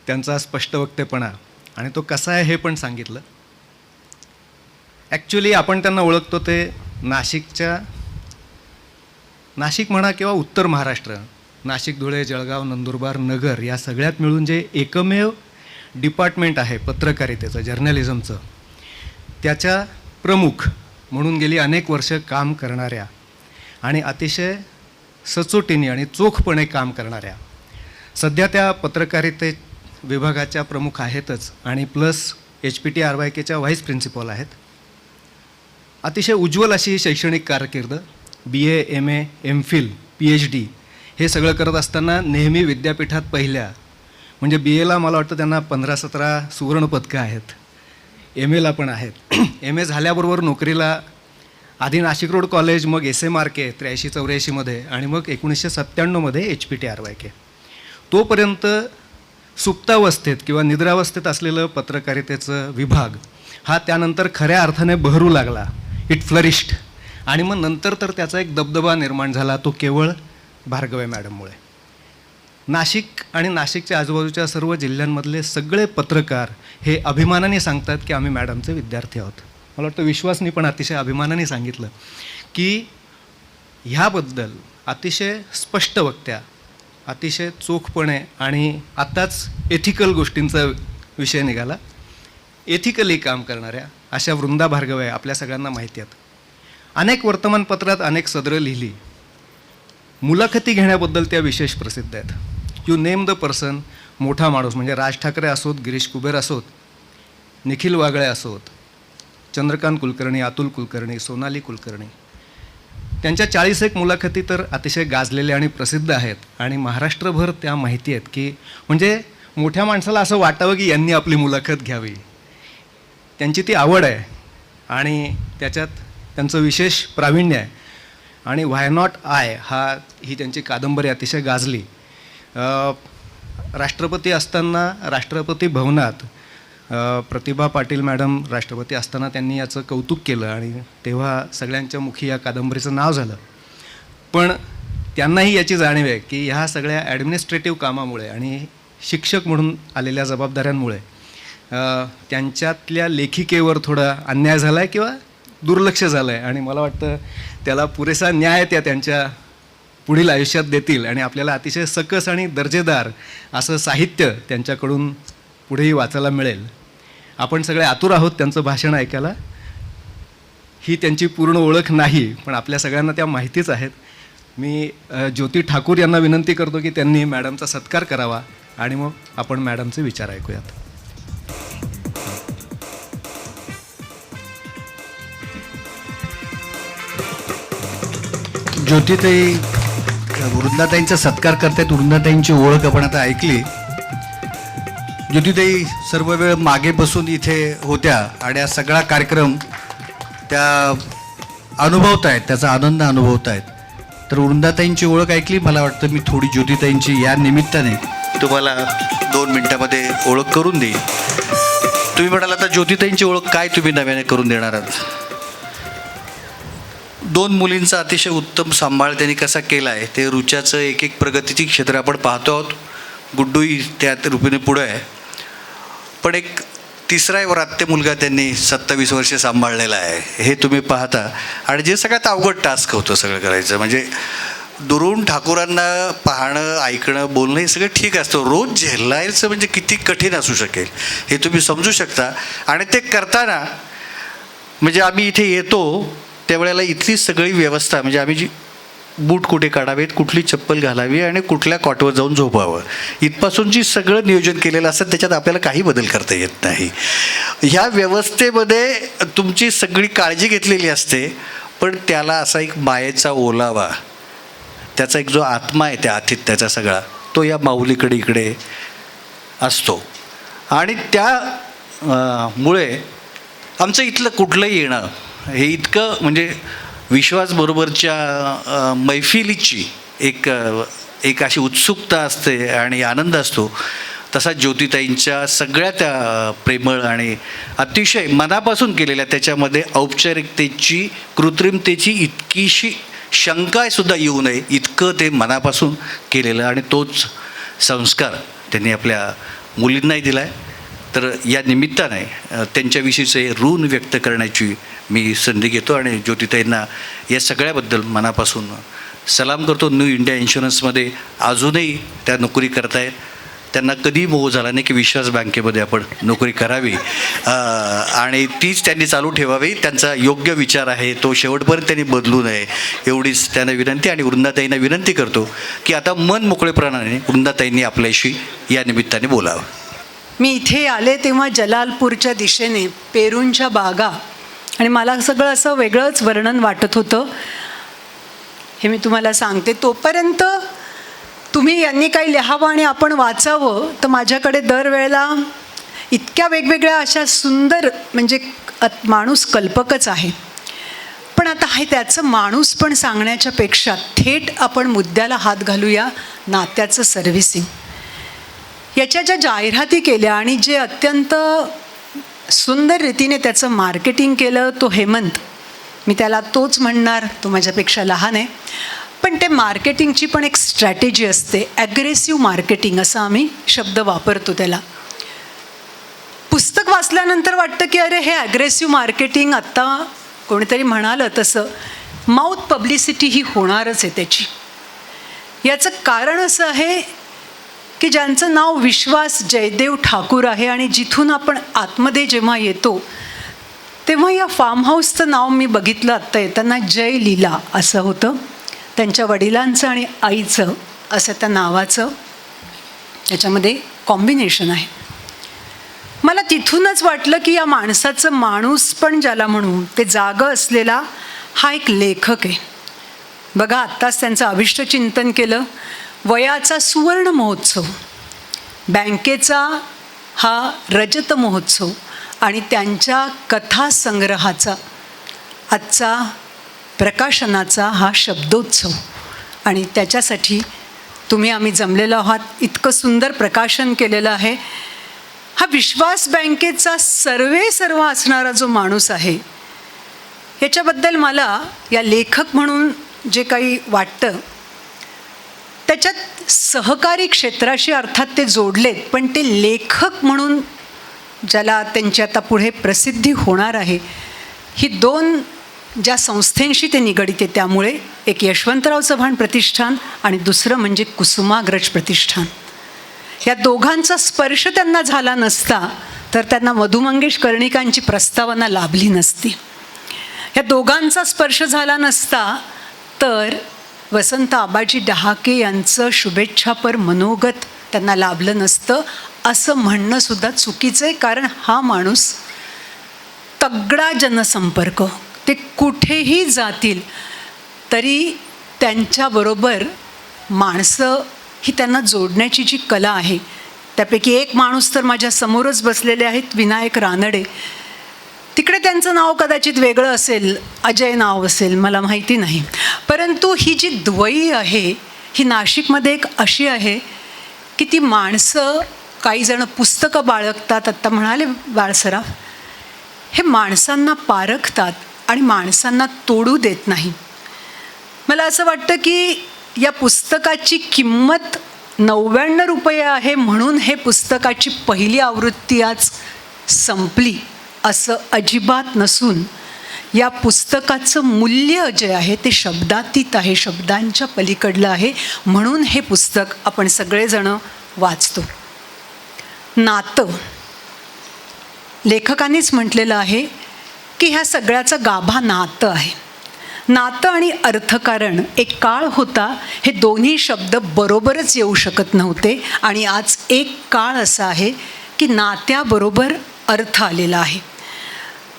त्यांचा स्पष्ट वक्तेपणा आणि तो कसा आहे हे पण सांगितलं. ॲक्च्युली आपण त्यांना ओळखतो ते नाशिक म्हणा किंवा उत्तर महाराष्ट्र, नाशिक, धुळे, जळगाव, नंदुरबार, नगर या सगळ्यात मिळून जे एकमेव डिपार्टमेंट आहे पत्रकारितेचं, जर्नलिझमचं, त्याच्या प्रमुख म्हणून गेली अनेक वर्ष काम करणाऱ्या आणि अतिशय सचोटीने आणि चोखपणे काम करणाऱ्या, सध्या त्या पत्रकारिते विभागाच्या प्रमुख आहेतच आणि प्लस HPTRYKच्या व्हाईस प्रिन्सिपल आहेत. अतिशय उज्ज्वल अशी शैक्षणिक कारकीर्द, BA, MA, MPhil, PhD हे सगळं करत असताना नेहमी विद्यापीठात पहिल्या, म्हणजे BAला मला वाटतं त्यांना 15-17 सुवर्णपदकं आहेत, MAला पण आहेत. MA झाल्याबरोबर नोकरीला आधी नाशिक रोड कॉलेज, मग SMRK 83-84मध्ये आणि मग 1997मध्ये HPTRYK. तोपर्यंत सुप्तावस्थेत किंवा निद्रावस्थेत असलेलं पत्रकारितेचं विभाग हा त्यानंतर खऱ्या अर्थाने बहरू लागला, इट फ्लरिश्ड. आणि मग नंतर तर त्याचा एक दबदबा निर्माण झाला, तो केवळ भार्गवे मॅडममुळे. नाशिक आणि नाशिकच्या आजूबाजूच्या सर्व जिल्ह्यांमधले सगळे पत्रकार हे अभिमानाने सांगतात की आम्ही मॅडमचे विद्यार्थी आहोत. मला वाटतं विश्वासनी पण अतिशय अभिमानाने सांगितलं की ह्याबद्दल अतिशय स्पष्ट वक्त्या, अतिशय चोखपणे आणि आत्ताच एथिकल गोष्टींचा विषय निघाला, एथिकली काम करणाऱ्या अशा वृंदा भार्गवे आपल्या सगळ्यांना माहिती आहेत. अनेक वर्तमानपत्रात अनेक सदरं लिहिली, मुलाखती घेण्याबद्दल त्या विशेष प्रसिद्ध आहेत. यू नेम द पर्सन, मोठा माणूस म्हणजे राज ठाकरे असोत, गिरीश कुबेर असोत, निखिल वागळे असोत, चंद्रकांत कुलकर्णी, अतुल कुलकर्णी, सोनाली कुलकर्णी, त्यांच्या 41 मुलाखती तर अतिशय गाजलेल्या आणि प्रसिद्ध आहेत आणि महाराष्ट्रभर त्या माहिती आहेत की म्हणजे मोठ्या माणसाला असं वाटावं की यांनी आपली मुलाखत घ्यावी. त्यांची ती आवड आहे आणि त्याच्यात त्यांचं विशेष प्रावीण्य आहे. आणि व्हाय नॉट आय ही त्यांची कादंबरी अतिशय गाजली. राष्ट्रपती असताना राष्ट्रपती भवनात प्रतिभा पाटील मॅडम राष्ट्रपती असताना त्यांनी याचं कौतुक केलं आणि तेव्हा सगळ्यांच्या मुखी या कादंबरीचं नाव झालं. पण त्यांनाही याची जाणीव आहे की ह्या सगळ्या ॲडमिनिस्ट्रेटिव्ह कामामुळे आणि शिक्षक म्हणून आलेल्या जबाबदाऱ्यांमुळे त्यांच्यातल्या लेखिकेवर थोडा अन्याय झाला आहे किंवा दुर्लक्ष झालं आहे आणि मला वाटतं त्याला पुरेसा न्याय त्या त्यांच्या पुढील आयुष्यात देतील आणि आपल्याला अतिशय सकस आणि दर्जेदार असं साहित्य त्यांच्याकडून पुढेही वाचायला मिळेल. आपण सगळे आतुर आहोत त्यांचं भाषण ऐकायला. ही त्यांची पूर्ण ओळख नाही पण आपल्या सगळ्यांना त्या माहितीच आहेत. मी ज्योती ठाकूर यांना विनंती करतो की त्यांनी मॅडमचा सत्कार करावा आणि मग आपण मॅडमचे विचार ऐकूयात. ज्योतिताई वृंदाताईंचा सत्कार करतायत. वृंदाताईंची ओळख आपण आता ऐकली. ज्योतिताई सर्व वेळ मागे बसून इथे होत्या आणि हा सगळा कार्यक्रम त्या अनुभवत आहेत, त्याचा आनंद अनुभवत आहेत. तर वृंदाताईंची ओळख ऐकली. मला वाटतं मी थोडी ज्योतिताईंची या निमित्ताने तुम्हाला 2 मिनटामध्ये ओळख करून देईन. तुम्ही म्हणाल आता ज्योतिताईंची ओळख काय तुम्ही नव्याने करून देणार आहात. 2 मुलींचा अतिशय उत्तम सांभाळ त्यांनी कसा केला आहे ते रुच्याचं एक प्रगतीची क्षेत्र आपण पाहतो आहोत. गुड्डूही त्या रूपाने पुढं आहे. पण एक तिसरा व्रात्य मुलगा त्यांनी 27 वर्षे सांभाळलेला आहे हे तुम्ही पाहता. आणि जे सगळ्यात अवघड टास्क होतं सगळं करायचं म्हणजे दुरून ठाकूरांना पाहणं, ऐकणं, बोलणं हे सगळं ठीक असतं. रोज झेलायचं म्हणजे किती कठीण असू शकेल हे तुम्ही समजू शकता. आणि ते करताना म्हणजे आम्ही इथे येतो त्यावेळेला इथली सगळी व्यवस्था म्हणजे आम्ही जी बूट कुठे काढावेत, कुठली चप्पल घालावी आणि कुठल्या कॉटवर जाऊन झोपावं इथपासून जी सगळं नियोजन केलेलं असतं त्याच्यात आपल्याला काही बदल करता येत नाही. ह्या व्यवस्थेमध्ये तुमची सगळी काळजी घेतलेली असते पण त्याला असा एक मायेचा ओलावा, त्याचा एक जो आत्मा आहे त्या आतिथ्याचा सगळा तो या माऊलीकडे इकडे असतो. आणि त्या मुळे आमचं इथलं कुठलंही येणं हे इतकं म्हणजे विश्वासबरोबरच्या मैफिलीची एक अशी उत्सुकता असते आणि आनंद असतो. तसा ज्योतिताईंच्या सगळ्या त्या प्रेमळ आणि अतिशय मनापासून केलेल्या त्याच्यामध्ये औपचारिकतेची कृत्रिमतेची इतकीशी शंकासुद्धा येऊ नये इतकं ते मनापासून केलेलं आणि तोच संस्कार त्यांनी आपल्या मुलींनाही दिला आहे. तर या निमित्ताने त्यांच्याविषयीचे ऋण व्यक्त करण्याची मी संधी घेतो आणि ज्योतिताईंना या सगळ्याबद्दल मनापासून सलाम करतो. न्यू इंडिया इन्शुरन्समध्ये अजूनही त्या नोकरी करतायत. त्यांना कधी मोह झाला नाही की विश्वास बँकेमध्ये आपण नोकरी करावी आणि तीच त्यांनी चालू ठेवावी. त्यांचा योग्य विचार आहे तो शेवटपर्यंत त्यांनी बदलू नये एवढीच त्यांना विनंती. आणि वृंदाताईंना विनंती करतो की आता मन मोकळेपणाने वृंदाताईंनी आपल्याशी या निमित्ताने बोलावं. मी इथे आले तेव्हा जलालपूरच्या दिशेने पेरूंच्या बागा आणि मला सगळं असं वेगळंच वर्णन वाटत होतं. हे मी तुम्हाला सांगते. तोपर्यंत तुम्ही यांनी काही लिहावं आणि आपण वाचावं तर माझ्याकडे दरवेळेला इतक्या वेगवेगळ्या अशा सुंदर म्हणजे माणूस कल्पकच आहे. पण आता हे त्याचं माणूस पण सांगण्याच्या पेक्षा थेट आपण मुद्द्याला हात घालूया. नात्याचं सर्व्हिसिंग याच्या ज्या जाहिराती केल्या आणि जे अत्यंत सुंदर रीतीने त्याचं मार्केटिंग केलं तो हेमंत, मी त्याला तोच म्हणणार, तो माझ्यापेक्षा लहान आहे. पण ते मार्केटिंगची पण एक स्ट्रॅटेजी असते. ॲग्रेसिव्ह मार्केटिंग असा आम्ही शब्द वापरतो त्याला. पुस्तक वाचल्यानंतर वाटतं की अरे हे ॲग्रेसिव्ह मार्केटिंग आत्ता कोणीतरी म्हणालं तसं माउथ पब्लिसिटी ही होणारच आहे त्याची. याचं कारण असं आहे की ज्यांचं नाव विश्वास जयदेव ठाकूर आहे आणि जिथून आपण आतमध्ये जेव्हा येतो तेव्हा या फार्म हाऊसचं नाव मी बघितलं आत्ता येताना, जय लीला असं होतं. त्यांच्या वडिलांचं आणि आईचं असं त्या नावाचं याच्यामध्ये कॉम्बिनेशन आहे. मला तिथूनच वाटलं की या माणसाचं माणूस पण ज्याला म्हणू ते जागं असलेला हा एक लेखक आहे. बघा आत्ताच त्यांचं अभिष्टचिंतन केलं. वयाचा सुवर्ण महोत्सव, बँकेचा हा रजत महोत्सव आणि त्यांच्या कथासंग्रहाचा आजचा प्रकाशनाचा हा शब्दोत्सव. आणि त्याच्यासाठी आम्ही जमलेलो आहात. इतकं सुंदर प्रकाशन केलेलं आहे. हा विश्वास बँकेचा सर्व असणारा जो माणूस आहे याच्याबद्दल मला या लेखक म्हणून जे काही वाटतं त्याच्यात सहकारी क्षेत्राशी अर्थात ते जोडलेत, पण ते लेखक म्हणून ज्याला त्यांची आता पुढे प्रसिद्धी होणार आहे ही दोन ज्या संस्थेंशी ते निगडित आहे त्यामुळे एक यशवंतराव चव्हाण प्रतिष्ठान आणि दुसरं म्हणजे कुसुमाग्रज प्रतिष्ठान. या दोघांचा स्पर्श त्यांना झाला नसता तर त्यांना मधु मंगेश कर्णिकांची प्रस्तावना लाभली नसती. या दोघांचा स्पर्श झाला नसता तर वसंत आबाजी डहाके यांचं शुभेच्छापर मनोगत त्यांना लाभलं नसतं असं म्हणणं सुद्धा चुकीचं आहे. कारण हा माणूस तगडा जनसंपर्क, ते कुठेही जातील तरी त्यांच्याबरोबर माणसं ही त्यांना जोडण्याची जी कला आहे. त्यापैकी एक माणूस तर माझ्या समोरच बसलेले आहेत, विनायक रानडे. तिकडे त्यांचं नाव कदाचित वेगळं असेल, अजय नाव असेल, मला माहिती नाही. परंतु ही जी द्वयी आहे ही नाशिकमध्ये एक अशी आहे की ती माणसं, काही जण पुस्तकं बाळगतात, आत्ता म्हणाले बाळसराफ, हे माणसांना पारखतात आणि माणसांना तोडू देत नाही. मला असं वाटतं की या पुस्तकाची किंमत 99 रुपये आहे म्हणून हे पुस्तकाची पहिली आवृत्ती आज संपली असं अजिबात नसून या पुस्तकाचं मूल्य जे आहे ते शब्दातीत आहे, शब्दांच्या पलीकडलं आहे. म्हणून हे पुस्तक आपण सगळेजणं वाचतो. नातं, लेखकांनीच म्हटलेलं आहे की ह्या सगळ्याचं गाभा नातं आहे. नातं आणि अर्थकारण, एक काळ होता हे दोन्ही शब्द बरोबरच येऊ शकत नव्हते आणि आज एक काळ असा आहे की नात्याबरोबर अर्थ आलेला आहे.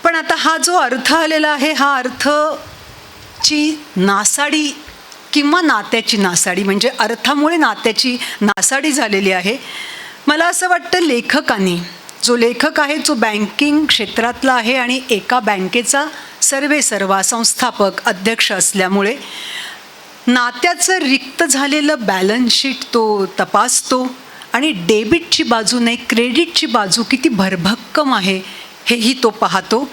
पण आता हा जो अर्थ आलेला आहे हा अर्थची नासाडी किंवा नात्याची नासाडी, म्हणजे अर्थामुळे नात्याची नासाडी झालेली आहे. मला असं वाटतं लेखकांनी, जो लेखक आहे जो बँकिंग क्षेत्रातला आहे आणि एका बँकेचा सर्वेसर्वा संस्थापक अध्यक्ष असल्यामुळे नात्याचं रिक्त झालेलं बॅलन्स शीट तो तपासतो आणि डेबिटची बाजू नाही क्रेडिटची बाजू किती भरभक्कम आहे हेही तो पाहतो.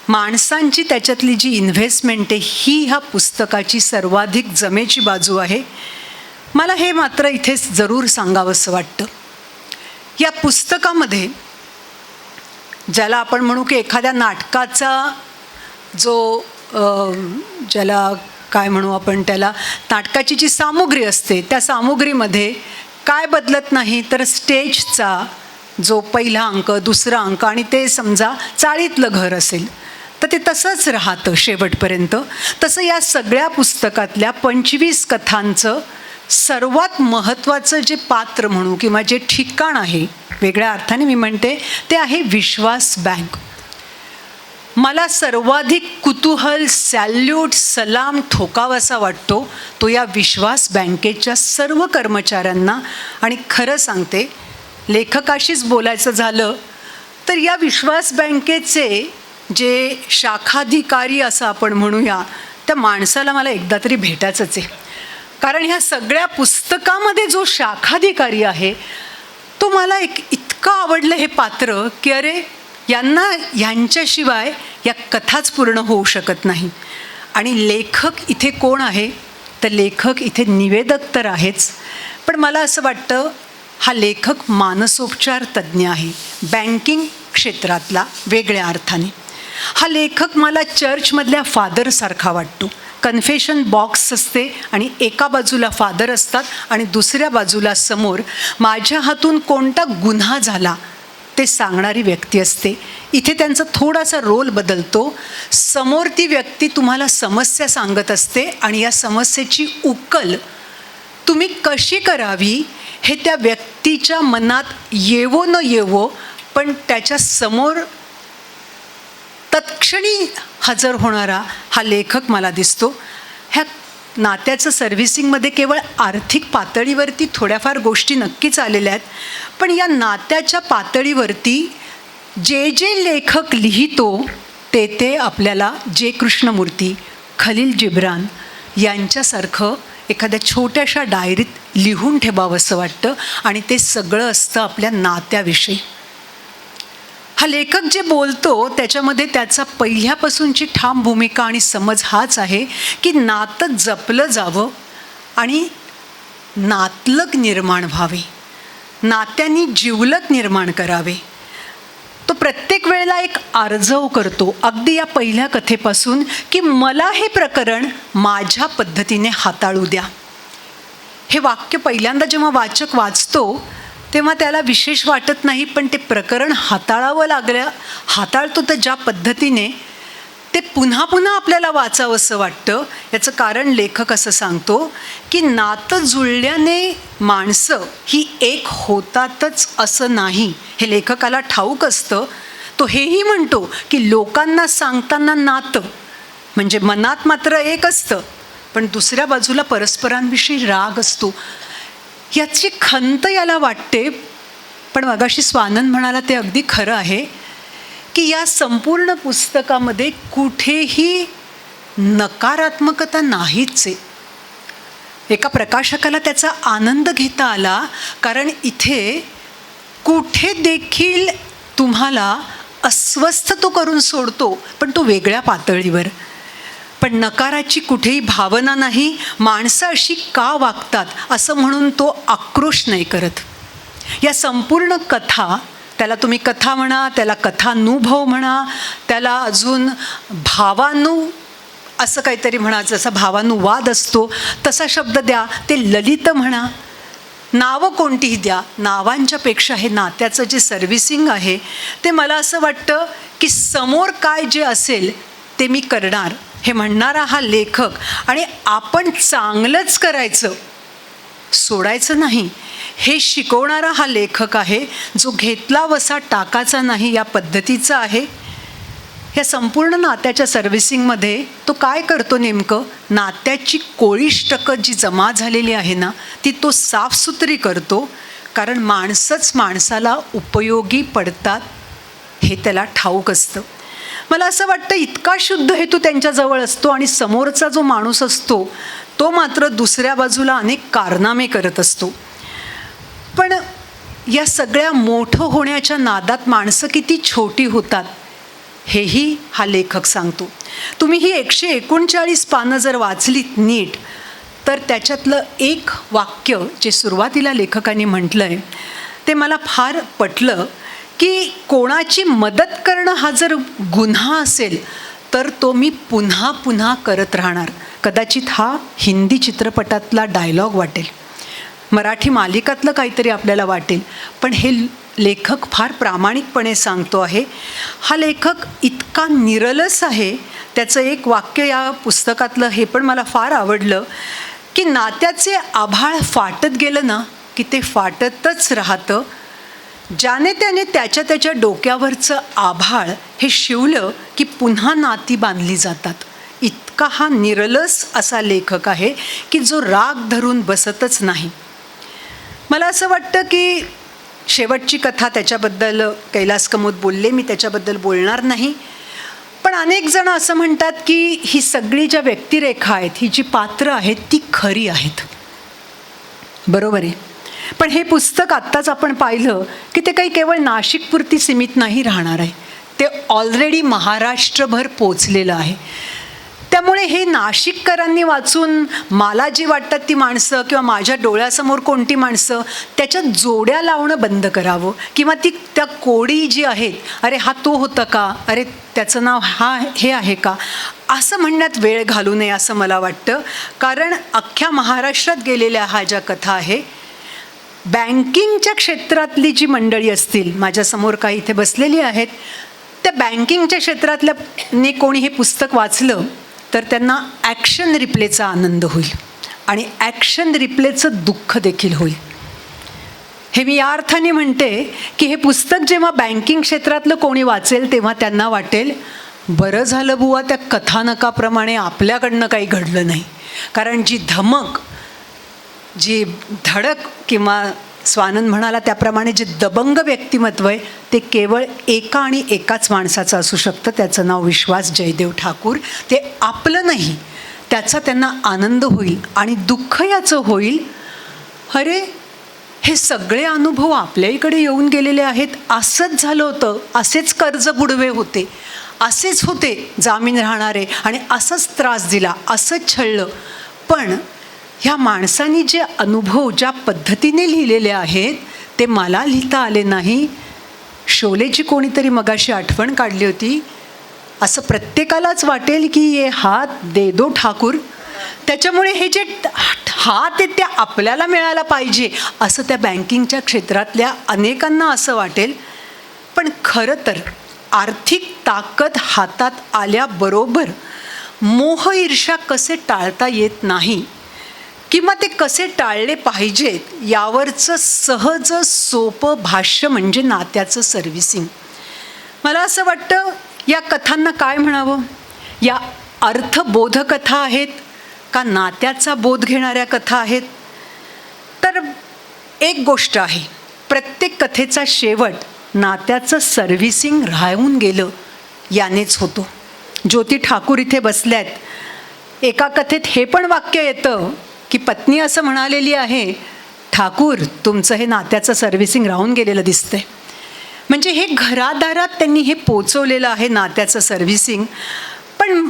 माणसांची त्याच्यातली जी इन्व्हेस्टमेंट आहे ही ह्या पुस्तकाची सर्वाधिक जमेची बाजू आहे. मला हे मात्र इथे जरूर सांगावंसं वाटतं, या पुस्तकामध्ये ज्याला आपण म्हणू की एखाद्या नाटकाचा जो ज्याला काय म्हणू आपण त्याला, नाटकाची जी सामुग्री असते त्या सामुग्रीमध्ये काय बदलत नाही तर स्टेजचा जो पहिला अंक, दुसरा अंक आणि ते समजा चाळीतलं घर असेल तर ते तसंच राहतं शेवटपर्यंत. तसं या सगळ्या पुस्तकातल्या 25 कथांचं सर्वात महत्त्वाचं जे पात्र म्हणू किंवा जे ठिकाण आहे, वेगळ्या अर्थाने मी म्हणते, ते आहे विश्वास बँक. मला सर्वाधिक कुतूहल, सॅल्यूट, सलाम ठोकावासा वाटतो तो या विश्वास बँकेच्या सर्व कर्मचाऱ्यांना. आणि खरं सांगते, लेखकाशीच बोलायचं झालं तर या विश्वास बँकेचे जे शाखाधिकारी असं आपण म्हणूया त्या माणसाला मला एकदा तरी भेटायचंच आहे. कारण ह्या सगळ्या पुस्तकामध्ये जो शाखाधिकारी आहे तो मला इतकं आवडलं हे पात्र की अरे यांच्याशिवाय या कथाच पूर्ण होऊ शकत नाही. आणि लेखक इथे कोण आहे तर लेखक इथे निवेदक तर आहेच, पण मला असं वाटतं हा लेखक मानसोपचार तज्ज्ञ आहे बँकिंग क्षेत्रातला वेगळ्या अर्थाने. हा लेखक मला चर्चमधल्या फादरसारखा वाटतो. कन्फेशन बॉक्स असते आणि एका बाजूला फादर असतात आणि दुसऱ्या बाजूला समोर माझ्या हातून कोणता गुन्हा झाला ते सांगणारी व्यक्ती असते. इथे त्यांचा थोडासा रोल बदलतो. समोर ती व्यक्ती तुम्हाला समस्या सांगत असते आणि या समस्येची उकल तुम्ही कशी करावी हे त्या व्यक्तीच्या मनात येवो न येवो पण त्याच्या समोर तत्क्षणी हजर होणारा हा लेखक मला दिसतो. ह्या नात्याचं सर्व्हिसिंगमध्ये केवळ आर्थिक पातळीवरती थोड्याफार गोष्टी नक्कीच आलेल्या आहेत, पण या नात्याच्या पातळीवरती जे जे लेखक लिहितो ते आपल्याला जे कृष्णमूर्ती, खलील जिब्रान यांच्यासारखं एखाद्या छोट्याशा डायरीत लिहून ठेवावंसं वाटतं आणि ते सगळं असतं आपल्या नात्याविषयी. हा लेखक जे बोलतो त्याच्यामध्ये त्याचा पहिल्यापासूनची ठाम भूमिका आणि समज हाच आहे की नातं जपलं जावं आणि नातलग निर्माण व्हावे, नात्यांनी जिवलग निर्माण करावे. तो प्रत्येक वेळेला एक आर्जव करतो अगदी या पहिल्या कथेपासून की मला हे प्रकरण माझ्या पद्धतीने हाताळू द्या. हे वाक्य पहिल्यांदा जेव्हा वाचक वाचतो तेव्हा त्याला विशेष वाटत नाही, पण ते प्रकरण हाताळावं लागलं, हाताळतो तर ज्या पद्धतीने ते पुन्हा पुन्हा आपल्याला वाचावंसं वाटतं. याचं कारण लेखक असं सांगतो की नातं जुळल्याने माणसं ही एक होतातच असं नाही, हे लेखकाला ठाऊक असतं. तो हेही म्हणतो की लोकांना सांगताना नातं म्हणजे मनात मात्र एक असतं पण दुसऱ्या बाजूला परस्परांविषयी राग असतो. याची खंत याला वाटते. पण मगाशी स्वानंद म्हणाला ते अगदी खरं आहे की या संपूर्ण पुस्तकामध्ये कुठेही नकारात्मकता नाहीच आहे. एका प्रकाशकाला त्याचा आनंद घेता आला कारण इथे कुठे देखील तुम्हाला अस्वस्थ तो करून सोडतो पण तो वेगळ्या पातळीवर. पण नकाराची कुठेही भावना नाही, माणसं अशी का वागतात असं म्हणून तो आक्रोश नाही करत. या संपूर्ण कथा, त्याला तुम्ही कथा म्हणा, त्याला कथानुभव म्हणा, त्याला अजून भावानु असं काहीतरी म्हणा, जसा भावानुवाद असतो तसा शब्द द्या, ते ललित म्हणा, नावं कोणतीही द्या, नावांच्यापेक्षा हे नात्याचं जे सर्व्हिसिंग आहे ते मला असं वाटतं की समोर काय जे असेल ते मी करणार हे म्हणणारा हा लेखक आणि आपण चांगलंच करायचं, सोडायचं नाही हे शिकवणारा हा लेखक आहे जो घेतला वसा टाकाचा नाही या पद्धतीचा आहे. ह्या संपूर्ण नात्याच्या सर्व्हिसिंगमध्ये तो काय करतो नेमकं, नात्याची कोळिष्टकं जी जमा झालेली आहे ना ती तो साफसुथरी करतो, कारण माणसंच माणसाला उपयोगी पडतात हे त्याला ठाऊक असतं. मला असं वाटतं इतका शुद्ध हेतू त्यांच्याजवळ असतो आणि समोरचा जो माणूस असतो तो मात्र दुसऱ्या बाजूला अनेक कारनामे करत असतो. पण या सगळ्या मोठं होण्याच्या नादात माणसं किती छोटी होतात हेही हा लेखक सांगतो. तुम्ही ही 139 पानं जर वाचलीत नीट तर त्याच्यातलं एक वाक्य जे सुरुवातीला लेखकाने म्हटलं आहे ते मला फार पटलं, की कोणाची मदत करणं हा जर गुन्हा असेल तर तो मी पुन्हा पुन्हा करत राहणार. कदाचित हा हिंदी चित्रपटातला डायलॉग वाटेल, मराठी मालिकातलं काहीतरी आपल्याला वाटेल, पण हे लेखक फार प्रामाणिकपणे सांगतो आहे. हा लेखक इतका निरलस आहे. त्याचं एक वाक्य या पुस्तकातलं हे पण मला फार आवडलं, की नात्याचे आभाळ फाटत गेलं ना की ते फाटतच राहतं. ज्याने त्याने त्याच्या त्याच्या डोक्यावरचं आभाळ हे शिवलं की पुन्हा नाती बांधली जातात. इतका हा निरलस असा लेखक आहे की जो राग धरून बसतच नाही. मला असं वाटतं की शेवटची कथा त्याच्याबद्दल कैलास कमोद बोलले, मी त्याच्याबद्दल बोलणार नाही. पण अनेक जण असं म्हणतात की ही सगळी ज्या व्यक्तिरेखा आहेत, ही जी पात्र आहेत ती खरी आहेत. बरोबर आहे, पण हे पुस्तक आत्ताच आपण पाहिलं की ते काही केवळ नाशिकपुरती सीमित नाही राहणार आहे, ते ऑलरेडी महाराष्ट्रभर पोचलेलं आहे. त्यामुळे हे नाशिककरांनी वाचून मला जी वाटतात ती माणसं किंवा माझ्या डोळ्यासमोर कोणती माणसं त्याच्यात जोड्या लावणं बंद करावं, किंवा त्या कोडी जी आहेत, अरे हा तो होता का, अरे त्याचं नाव हे आहे का, असं म्हणण्यात वेळ घालू नये असं मला वाटतं. कारण अख्ख्या महाराष्ट्रात गेलेल्या ह्या ज्या कथा आहे, बँकिंगच्या क्षेत्रातली जी मंडळी असतील, माझ्यासमोर काही इथे बसलेली आहेत, त्या बँकिंगच्या क्षेत्रातल्याने कोणी हे पुस्तक वाचलं तर त्यांना ॲक्शन रिप्लेचा आनंद होईल आणि ॲक्शन रिप्लेचं दुःख देखील होईल. हे मी या अर्थाने म्हणते की हे पुस्तक जेव्हा बँकिंग क्षेत्रातलं कोणी वाचेल तेव्हा त्यांना वाटेल बरं झालं बुवा त्या कथानकाप्रमाणे आपल्याकडनं काही घडलं नाही. कारण जी धमक, जी धडक, किंवा स्वानंद म्हणाला त्याप्रमाणे जे दबंग व्यक्तिमत्व आहे ते केवळ एका आणि एकाच माणसाचं असू शकतं. त्याचं नाव विश्वास जयदेव ठाकूर. ते आपलं नाही, त्याचा त्यांना आनंद होईल आणि दुःख याचं होईल, अरे हे सगळे अनुभव आपल्या इकडे येऊन गेलेले आहेत, असंच झालं होतं, असेच कर्ज बुडवे होते, असेच होते जामीन राहणारे आणि असाच त्रास दिला, असंच छळलं. पण ह्या माणसांनी जे अनुभव ज्या पद्धतीने लिहिलेले आहेत ते मला लिहिता आले नाही. शोलेची कोणीतरी मगाशी आठवण काढली होती, असं प्रत्येकालाच वाटेल की ये हात दे दो ठाकूर, त्याच्यामुळे हे जे हात आहे ते आपल्याला मिळायला पाहिजे असं त्या बँकिंगच्या क्षेत्रातल्या अनेकांना असं वाटेल. पण खरं तर आर्थिक ताकद हातात आल्याबरोबर मोह ईर्ष्या कसे टाळता येत नाही किंवा ते कसे टाळले पाहिजेत यावरचं सहज सोपं भाष्य म्हणजे नात्याचं सर्व्हिसिंग. मला असं वाटतं या कथांना काय म्हणावं, या अर्थबोधकथा आहेत का नात्याचा बोध घेणाऱ्या कथा आहेत. तर एक गोष्ट आहे, प्रत्येक कथेचा शेवट नात्याचं सर्व्हिसिंग राहून गेलं यानेच होतो. ज्योती ठाकूर इथे बसल्यात, एका कथेत हे पण वाक्य येतं की पत्नी असं म्हणालेली आहे, ठाकूर तुमचं हे नात्याचं सर्व्हिसिंग राहून गेलेलं दिसतंय. म्हणजे हे घरादारात त्यांनी हे पोचवलेलं आहे नात्याचं सर्व्हिसिंग. पण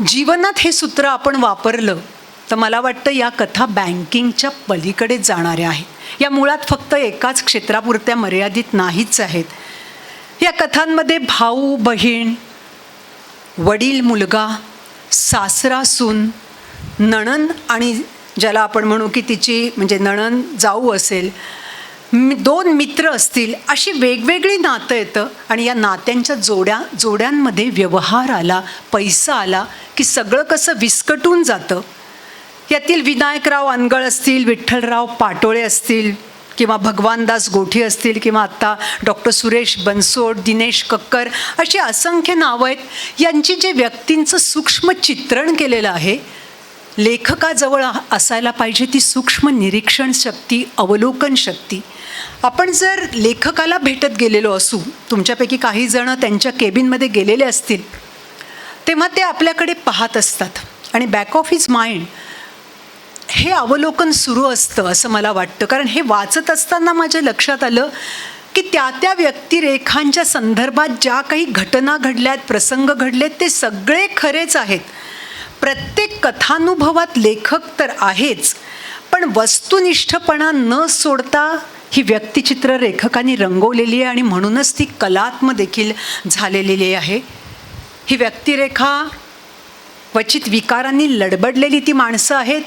जीवनात हे सूत्र आपण वापरलं तर मला वाटतं या कथा बँकिंगच्या पलीकडे जाणाऱ्या आहेत. या मुळात फक्त एकाच क्षेत्रापुरत्या मर्यादित नाहीच आहेत. या कथांमध्ये भाऊ बहीण, वडील मुलगा, सासरा सून, नणंद आणि ज्याला आपण म्हणू की तिची म्हणजे नणंद जाऊ असेल, दोन मित्र असतील, अशी वेगवेगळी नातं येतं आणि या नात्यांच्या जोड्यांमध्ये व्यवहार आला, पैसा आला की सगळं कसं विस्कटून जातं. यातील विनायकराव अनगळ असतील, विठ्ठलराव पाटोळे असतील, किंवा भगवानदास गोठी असतील किंवा आत्ता डॉक्टर सुरेश बनसोड, दिनेश कक्कर अशी असंख्य नावं आहेत. यांची जे व्यक्तींचं सूक्ष्म चित्रण केलेलं आहे, लेखकाजवळ असायला पाहिजे ती सूक्ष्म निरीक्षण शक्ती, अवलोकन शक्ती. आपण जर लेखकाला भेटत गेलेलो असू, तुमच्यापैकी काही जण त्यांच्या केबिनमध्ये गेलेले असतील, तेव्हा ते आपल्याकडे पाहत असतात आणि बॅक ऑफ हिज माइंड हे अवलोकन सुरू असतं असं मला वाटतं. कारण हे वाचत असताना माझ्या लक्षात आलं की त्या व्यक्तिरेखांच्या संदर्भात ज्या काही घटना घडल्यात, प्रसंग घडलेत, ते सगळे खरेच आहेत. प्रत्येक कथानुभवात लेखक तर आहेच, पण वस्तुनिष्ठपणा न सोडता ही व्यक्तिचित्र लेखकांनी रंगवलेली आहे आणि म्हणूनच ती कलात्मक देखील झालेली आहे. ही व्यक्तिरेखा क्वचित विकारांनी लडबडलेली ती माणसं आहेत,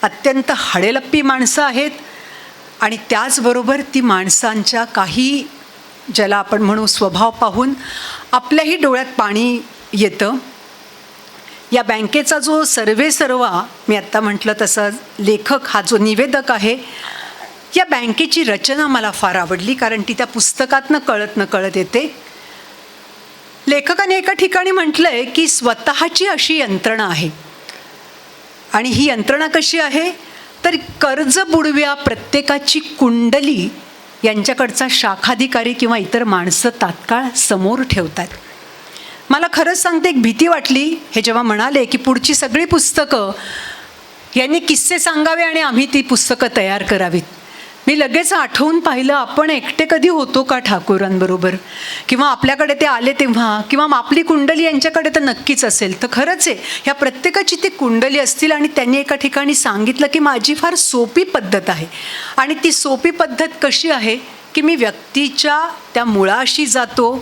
अत्यंत हडेलप्पी माणसं आहेत आणि त्याचबरोबर ती माणसांच्या काही ज्याला आपण म्हणू स्वभाव पाहून आपल्याही डोळ्यात पाणी येतं. या बँकेचा जो सर्वेसर्वा मी आत्ता म्हटलं तसं लेखक हा जो निवेदक आहे, या बँकेची रचना मला फार आवडली कारण ती त्या पुस्तकातनं कळत येते. लेखकाने एका ठिकाणी म्हटलं आहे की स्वतःची अशी यंत्रणा आहे आणि ही यंत्रणा कशी आहे तर कर्ज बुडव्या प्रत्येकाची कुंडली यांच्याकडचा शाखाधिकारी किंवा इतर माणसं तात्काळ समोर ठेवतात. मला खरंच सांगते एक भीती वाटली हे जेव्हा म्हणाले की पुढची सगळी पुस्तकं यांनी किस्से सांगावे आणि आम्ही ती पुस्तकं तयार करावीत. मी लगेच आठवून पाहिलं, आपण एकटे कधी होतो का ठाकूरांबरोबर, किंवा आपल्याकडे ते आले तेव्हा, किंवा आपली कुंडली यांच्याकडे तर नक्कीच असेल. तर खरंच आहे, ह्या प्रत्येकाची ती कुंडली असतील आणि त्यांनी एका ठिकाणी सांगितलं की माझी फार सोपी पद्धत आहे आणि ती सोपी पद्धत कशी आहे की मी व्यक्तीच्या त्या मुळाशी जातो.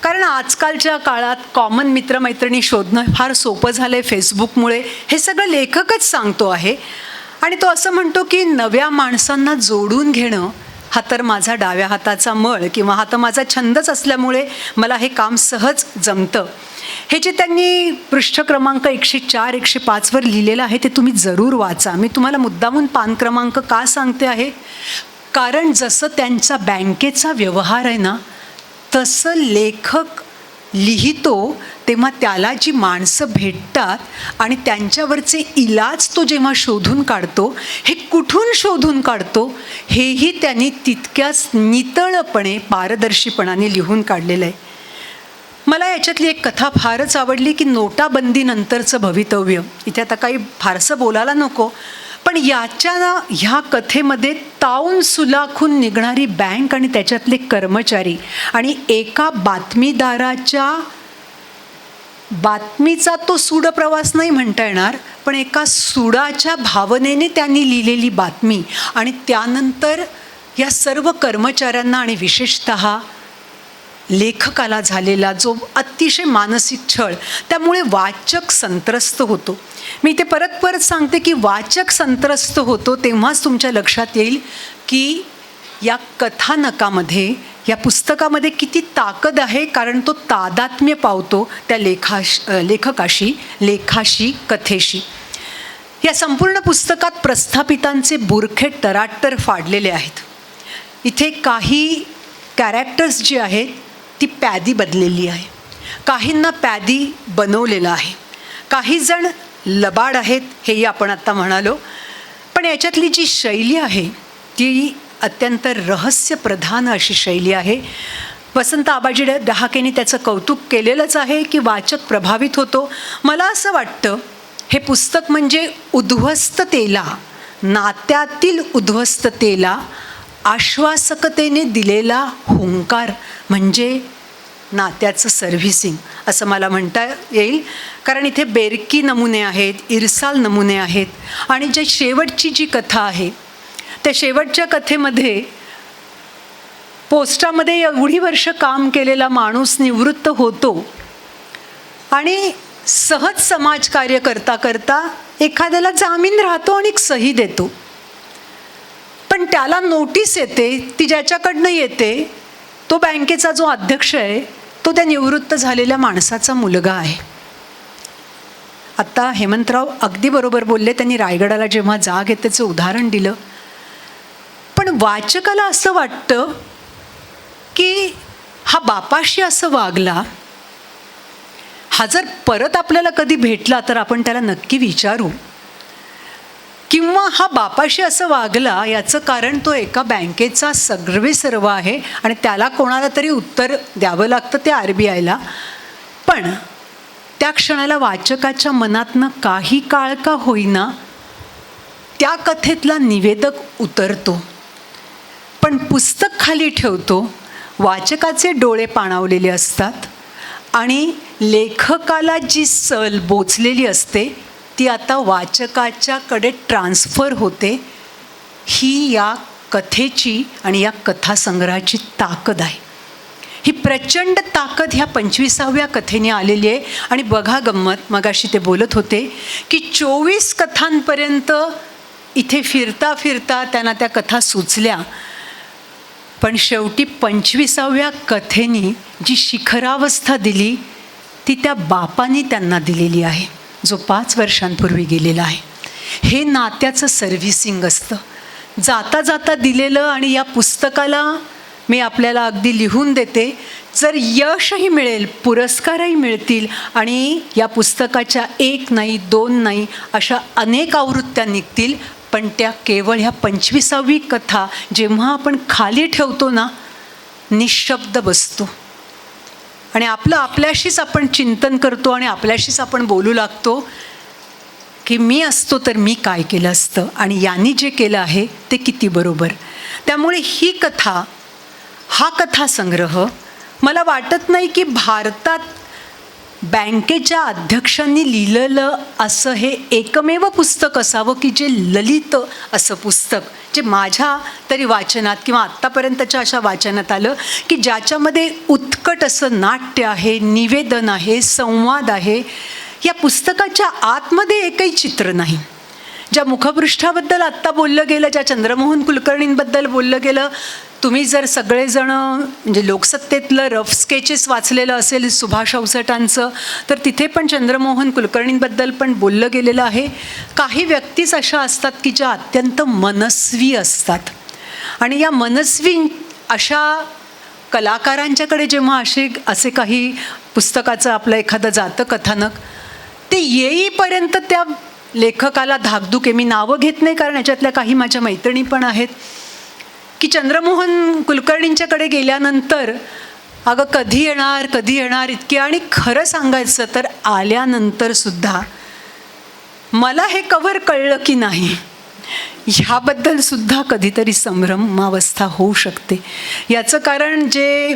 कारण आजकालच्या काळात कॉमन मित्रमैत्रिणी शोधणं फार सोपं झालं आहे फेसबुकमुळे. हे सगळं लेखकच सांगतो आहे आणि तो असं म्हणतो की नव्या माणसांना जोडून घेणं हा तर माझा डाव्या हाताचा मळ किंवा हा तर माझा छंदच असल्यामुळे मला हे काम सहज जमतं. हे जे त्यांनी पृष्ठ क्रमांक 104, 105वर लिहिलेलं आहे ते तुम्ही जरूर वाचा. मी तुम्हाला मुद्दामून पान क्रमांक का सांगते आहे, कारण जसं त्यांचा बँकेचा व्यवहार आहे ना, तसं लेखक लिहितो तेव्हा त्याला जी माणसं भेटतात आणि त्यांच्यावरचे इलाज तो जेव्हा शोधून काढतो, हे कुठून शोधून काढतो हेही त्यांनी तितक्याच नितळपणे, पारदर्शीपणाने लिहून काढलेलं आहे. मला याच्यातली एक कथा फारच आवडली की नोटाबंदीनंतरचं भवितव्य. इथे आता काही फारसं बोलायला नको, पण ह्या कथेमध्ये तावून सुलाखून निघणारी बँक आणि त्याच्यातले कर्मचारी आणि एका बातमीदाराच्या बातमीचा तो सूडप्रवास नाही म्हणता येणार, पण एका सुडाच्या भावनेने त्यांनी लिहिलेली बातमी आणि त्यानंतर या सर्व कर्मचाऱ्यांना आणि विशेषतः लेखकाला झालेला जो अतिशय मानसिक छळ, त्यामुळे वाचक संत्रस्त होतो. मी ते परत सांगते की वाचक संत्रस्त होतो तेव्हाच तुमच्या लक्षात येईल की या कथानकामध्ये, या पुस्तकामध्ये किती ताकद आहे, कारण तो तादात्म्य पावतो त्या लेखाशी, कथेशी. या संपूर्ण पुस्तकात प्रस्थापितांचे बुरखे टराटर फाडलेले आहेत. इथे काही कॅरेक्टर्स जी आहेत ती पॅदी बदलेली आहे, काहींना पॅदी बनवलेलं आहे, काही जण लबाड आहेत हेही आपण आत्ता म्हणालो. पण याच्यातली जी शैली आहे ती अत्यंत रहस्यप्रधान अशी शैली आहे. वसंत आबाजी डहाकेंनी त्याचं कौतुक केलेलंच आहे की वाचक प्रभावित होतो. मला असं वाटतं हे पुस्तक म्हणजे उद्ध्वस्ततेला, नात्यातील उद्ध्वस्ततेला आश्वासकतेने दिलेला हुंकार म्हणजे नात्याचं सर्व्हिसिंग असं मला म्हणता येईल. कारण इथे बेरकी नमुने आहेत, इरसाल नमुने आहेत आणि जे शेवटची जी कथा आहे त्या शेवटच्या कथेमध्ये पोस्टामध्ये एवढी वर्ष काम केलेला माणूस निवृत्त होतो आणि सहज समाजकार्य करता करता एखाद्याला जामीन राहतो आणि एक सही देतो. पण त्याला नोटीस येते, ती ज्याच्याकडनं येते तो बँकेचा जो अध्यक्ष आहे तो त्या निवृत्त झालेल्या माणसाचा मुलगा आहे. आत्ता हेमंतराव अगदी बरोबर बोलले, त्यांनी रायगडाला जेव्हा जाग येते त्याचं उदाहरण दिलं. पण वाचकाला असं वाटतं की हा बापाशी असं वागला, हा जर परत आपल्याला कधी भेटला तर आपण त्याला नक्की विचारू, किंवा हा बापाशी असं वागला याचं कारण तो एका बँकेचा सर्वेसर्वा आहे आणि त्याला कोणाला तरी उत्तर द्यावं लागतं, ते RBIला. पण त्या क्षणाला वाचकाच्या मनातनं काही काळ का होईना त्या कथेतला निवेदक उतरतो, पण पुस्तक खाली ठेवतो. वाचकाचे डोळे पाणावलेले असतात आणि लेखकाला जी सल बोचलेली असते ती आता वाचकाच्याकडे ट्रान्स्फर होते. ही या कथेची आणि या कथासंग्रहाची ताकद आहे. ही प्रचंड ताकद ह्या 25व्या कथेने आलेली आहे. आणि बघा गंमत, मगाशी ते बोलत होते की 24 कथांपर्यंत इथे फिरता फिरता त्यांना त्या कथा सुचल्या, पण शेवटी 25व्या कथेनी जी शिखरावस्था दिली ती त्या बापानी त्यांना दिलेली आहे, जो 5 वर्षांपूर्वी गेलेला आहे. हे नात्याचं सर्व्हिसिंग असतं, जाता जाता दिलेलं. आणि या पुस्तकाला मी आपल्याला अगदी लिहून देते, जर यशही मिळेल, पुरस्कारही मिळतील आणि या पुस्तकाच्या 1 नाही 2 नाही अशा अनेक आवृत्त्या निघतील, पण त्या केवळ ह्या 25वी कथा जेव्हा आपण खाली ठेवतो ना, निशब्द बसतो आणि आपल्याशीच आपण चिंतन करतो आणि आपल्याशीच आपण बोलू लागतो की मी असतो तर मी काय केलं असतं आणि यांनी जे केलं आहे ते किती बरोबर. त्यामुळे ही कथा, हा कथासंग्रह, मला वाटत नाही की भारतात बँकेच्या अध्यक्षांनी लिहिलेलं असं हे एकमेव पुस्तक असावं की जे ललित असं पुस्तक, जे माझ्या तरी वाचनात किंवा आत्तापर्यंतच्या अशा वाचनात आलं की ज्याच्यामध्ये उत्कट असं नाट्य आहे, निवेदन आहे, संवाद आहे. या पुस्तकाच्या आतमध्ये एकही चित्र नाही. ज्या मुखपृष्ठाबद्दल आत्ता बोललं गेलं, ज्या चंद्रमोहन कुलकर्णींबद्दल बोललं गेलं, तुम्ही जर सगळेजण म्हणजे लोकसत्तेतलं रफ स्केचेस वाचलेलं असेल सुभाष अवचटांचं, तर तिथे पण चंद्रमोहन कुलकर्णींबद्दल पण बोललं गेलेलं आहे. काही व्यक्तीच अशा असतात की ज्या अत्यंत मनस्वी असतात आणि या मनस्वी अशा कलाकारांच्याकडे जेव्हा असे काही पुस्तकाचं आपलं एखादं जातं कथानक, ते येईपर्यंत त्या लेखकाला धाकधूक आहे. मी नावं घेत नाही कारण याच्यातल्या काही माझ्या मैत्रिणी पण आहेत की चंद्रमोहन कुलकर्णींच्याकडे गेल्यानंतर अगं कधी येणार इतकी. आणि खरं सांगायचं तर आल्यानंतरसुद्धा मला हे कव्हर कळलं की नाही ह्याबद्दलसुद्धा कधीतरी संभ्रमावस्था होऊ शकते. याचं कारण जे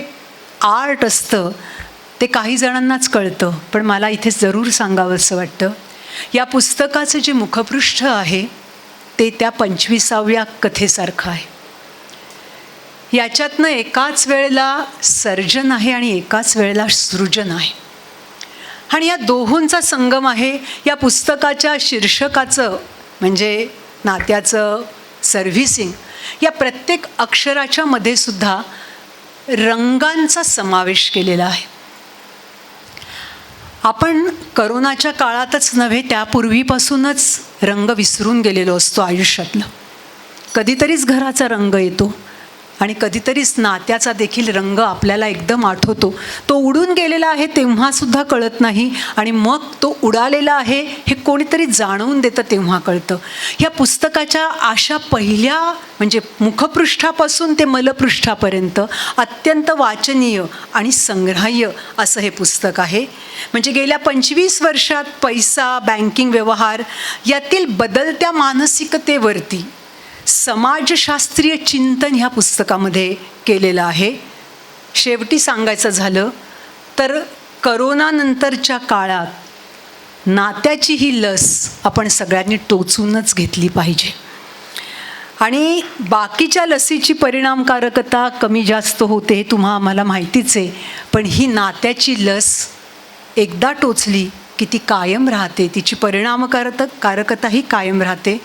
आर्ट असतं ते काही जणांनाच कळतं, पण मला इथे जरूर सांगावं असं वाटतं, या पुस्तकाचं जे मुखपृष्ठ आहे ते त्या 25व्या कथेसारखं आहे. याच्यातनं एकाच वेळेला सर्जन आहे आणि एकाच वेळेला सृजन आहे आणि या दोहोंचा संगम आहे. या पुस्तकाच्या शीर्षकाचं म्हणजे नात्याचं सर्व्हिसिंग, या प्रत्येक अक्षराच्या मध्ये सुद्धा रंगांचा समावेश केलेला आहे. आपण करोनाच्या काळातच नव्हे त्यापूर्वीपासूनच रंग विसरून गेलेलो असतो आयुष्यातलं. कधीतरीच घराचा रंग येतो आणि कधीतरीच नात्याचा देखील रंग आपल्याला एकदम आठवतो. तो उडून गेलेला आहे तेव्हासुद्धा कळत नाही आणि मग तो उडालेला आहे हे कोणीतरी जाणवून देतं तेव्हा कळतं. ह्या पुस्तकाच्या अशा पहिल्या म्हणजे मुखपृष्ठापासून ते मलपृष्ठापर्यंत अत्यंत वाचनीय आणि संग्राह्य असं हे पुस्तक आहे. म्हणजे गेल्या 25 वर्षात पैसा, बँकिंग व्यवहार यातील बदलत्या मानसिकतेवरती समाजशास्त्रीय चिंतन ह्या पुस्तकामध्ये केलेलं आहे. शेवटी सांगायचं झालं तर करोनानंतरच्या काळात नात्याची ही लस आपण सगळ्यांनी टोचूनच घेतली पाहिजे आणि बाकीच्या लसीची परिणामकारकता कमी जास्त होते हे आम्हाला माहितीच आहे, पण ही नात्याची लस एकदा टोचली की ती कायम राहते, तिची परिणामकारकताही कायम राहते.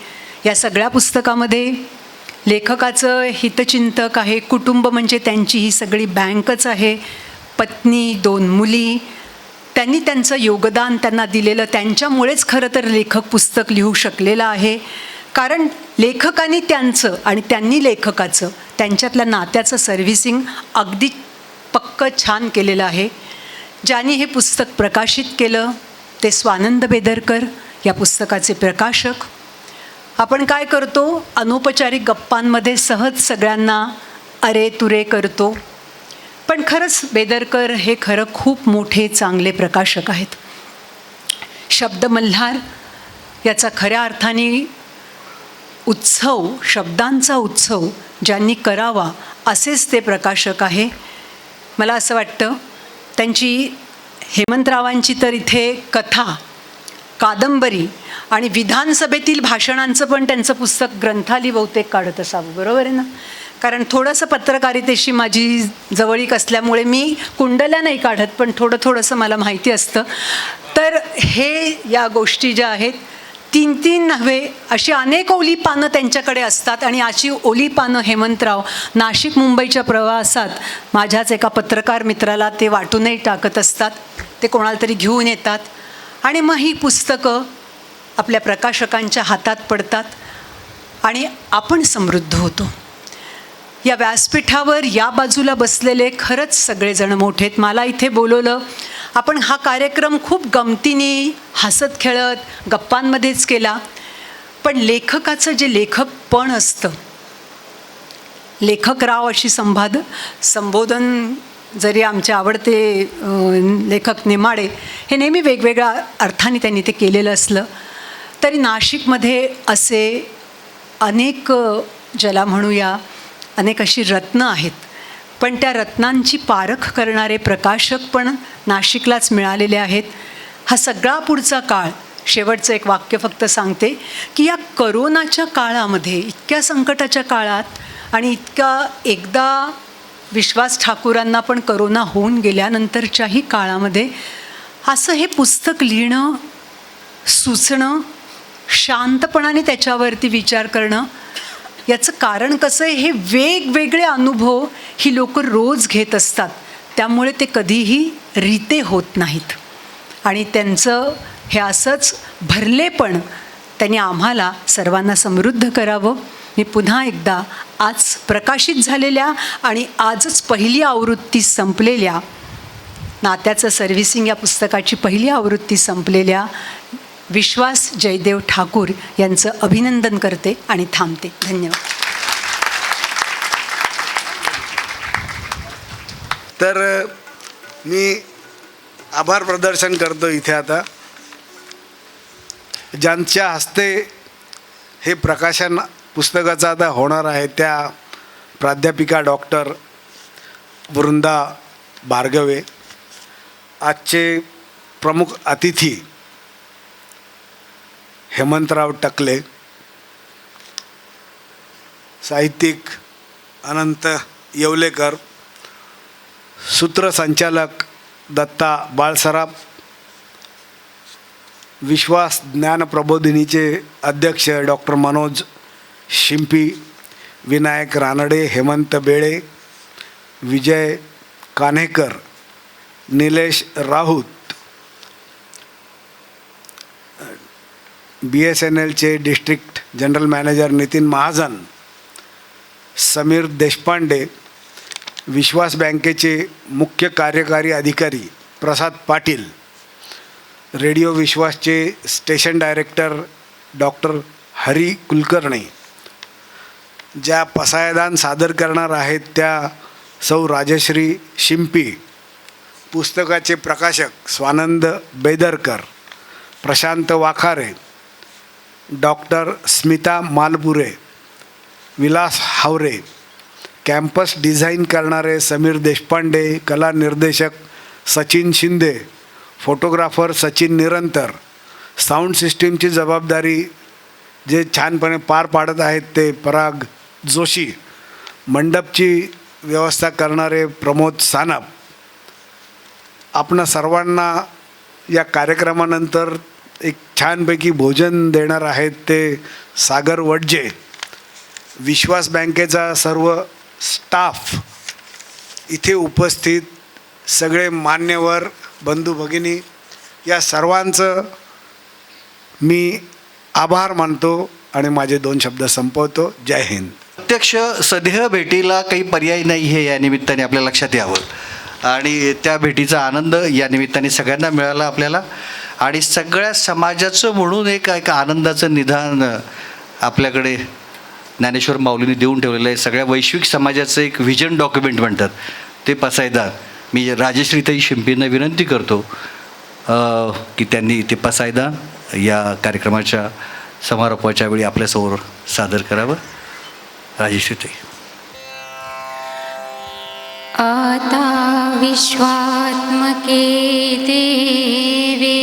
या सगळ्या पुस्तकामध्ये लेखकाचं हितचिंतक आहे, कुटुंब म्हणजे त्यांची ही सगळी बँकच आहे, पत्नी, 2 मुली, त्यांनी त्यांचं योगदान त्यांना दिलेलं, त्यांच्यामुळेच खरं तर लेखक पुस्तक लिहू शकलेला आहे. कारण लेखकाने त्यांचं आणि त्यांनी लेखकाचं त्यांच्यातल्या नात्याचं सर्व्हिसिंग अगदी पक्क छान केलेलं आहे. ज्यांनी हे पुस्तक प्रकाशित केलं ते स्वानंद बेदरकर, या पुस्तकाचे प्रकाशक. आपण काय करतो, अनौपचारिक गप्पांमध्ये सहज सगळ्यांना अरे तुरे करतो, पण खरंच बेदरकर हे खरं खूप मोठे चांगले प्रकाशक आहेत. शब्दमल्हार याचा खऱ्या अर्थाने उत्सव, शब्दांचा उत्सव ज्यांनी करावा असेच ते प्रकाशक आहे. मला असं वाटतं त्यांची हेमंतरावांची तर इथे कथा, कादंबरी आणि विधानसभेतील भाषणांचं पण त्यांचं पुस्तक ग्रंथाली बहुतेक काढत असावं, बरोबर आहे ना? कारण थोडंसं पत्रकारितेशी माझी जवळीक असल्यामुळे मी कुंडल्या नाही काढत, पण थोडंसं मला माहिती असतं. तर हे या गोष्टी ज्या आहेत, 3 नव्हे अशी अनेक ओली पानं त्यांच्याकडे असतात. आणि अशी ओली पानं हेमंतराव नाशिक मुंबईच्या प्रवासात माझ्याच एका पत्रकार मित्राला ते वाटूनही टाकत असतात. ते कोणाला तरी घेऊन येतात आणि मग ही पुस्तकं आपल्या प्रकाशकांच्या हातात पडतात आणि आपण समृद्ध होतो. या व्यासपीठावर या बाजूला बसलेले खरंच सगळेजण मोठे आहेत. मला इथे बोलवलं, आपण हा कार्यक्रम खूप गमतीने, हसत खेळत, गप्पांमध्येच केला, पण लेखकाचं जे लेखकपण असतं, लेखकराव अशी संबोधन जरी आमचे आवडते लेखक नेमाडे हे नेहमी वेगवेगळ्या अर्थाने त्यांनी ते केलेलं असलं तरी नाशिकमध्ये असे अनेक, ज्याला म्हणूया अनेक अशी रत्नं आहेत, पण त्या रत्नांची पारख करणारे प्रकाशक पण नाशिकलाच मिळालेले आहेत. हा सगळा पुढचा काळ, शेवटचं एक वाक्य फक्त सांगते की या करोनाच्या काळामध्ये, इतक्या संकटाच्या काळात आणि इतका एकदा विश्वास ठाकूरांना पण करोना होऊन गेल्यानंतरच्याही काळामध्ये असं हे पुस्तक लिहिणं, सुचणं, शांतपणाने त्याच्यावरती विचार करणं, याचं कारण कसं आहे, हे वेगवेगळे अनुभव ही लोक रोज घेत असतात, त्यामुळे ते कधीही रीते होत नाहीत. आणि त्यांचं हे असंच भरलेपण त्यांनी आम्हाला सर्वांना समृद्ध करावं. मी पुन्हा एकदा आज प्रकाशित झालेल्या आणि आजच पहिली आवृत्ती संपलेल्या नात्याचं सर्व्हिसिंग या पुस्तकाची पहिली आवृत्ती संपलेल्या विश्वास जयदेव ठाकूर यांचं अभिनंदन करते आणि थांबते. धन्यवाद. तर मी आभार प्रदर्शन करतो इथे आता, ज्यांच्या हस्ते हे प्रकाशन पुस्तकाचं आता होणार आहे त्या प्राध्यापिका डॉक्टर वृंदा भार्गवे, आजचे प्रमुख अतिथी हेमंतराव टकले, साहित्यिक अनंत येवलेकर, सूत्रसंचालक दत्ता बाळसराफ, विश्वास ज्ञान प्रबोधिनीचे अध्यक्ष डॉक्टर मनोज शिंपी, विनायक रानडे, हेमंत बेळे, विजय कान्हेकर, निलेश राऊत, BSNLचे district general manager Nitin Mahajan, Sameer Deshpande, Vishwas बँकेचे मुख्य कार्यकारी अधिकारी प्रसाद पाटील, रेडिओ विश्वासचे station director doctor Hari Kulkarni, ज्या पसायदान सादर करणार आहेत त्या सौ राजश्री शिंपी, पुस्तकाचे प्रकाशक Swanand Bedarkar, Prashant Wakhare, doctor Smita Malpure, Vilas Haware, campus design करणारे समीर देशपांडे, कला निर्देशक सचिन शिंदे, फोटोग्राफर सचिन निरंतर, साऊंड सिस्टीमची जबाबदारी जे छानपणे पार पाडत आहेत ते पराग जोशी, मंडपची व्यवस्था करणारे प्रमोद सानप. आपणा सर्वांना या कार्यक्रमानंतर एक छानपैकी भोजन देणार आहेत ते सागर वडजे. विश्वास बँकेचा सर्व स्टाफ, इथे उपस्थित सगळे मान्यवर बंधू भगिनी, या सर्वांचं मी आभार मानतो. आणि माझे 2 शब्द संपवतो. जय हिंद. प्रत्यक्ष सदेह भेटीला काही पर्याय नाही हे या निमित्ताने आपल्या लक्षात यावं आणि त्या भेटीचा आनंद या निमित्ताने सगळ्यांना मिळाला आपल्याला आणि सगळ्या समाजाचं म्हणून एक आनंदाचं निदान आपल्याकडे ज्ञानेश्वर माऊलींनी देऊन ठेवलेलं आहे. सगळ्या वैश्विक समाजाचं एक व्हिजन डॉक्युमेंट म्हणतात ते पसायदान. मी राजश्रीताई शिंपींना विनंती करतो की त्यांनी ते पसायदान या कार्यक्रमाच्या समारोपाच्या वेळी आपल्यासमोर सादर करावं. राजश्रीताई. आता विश्वात्मके देवे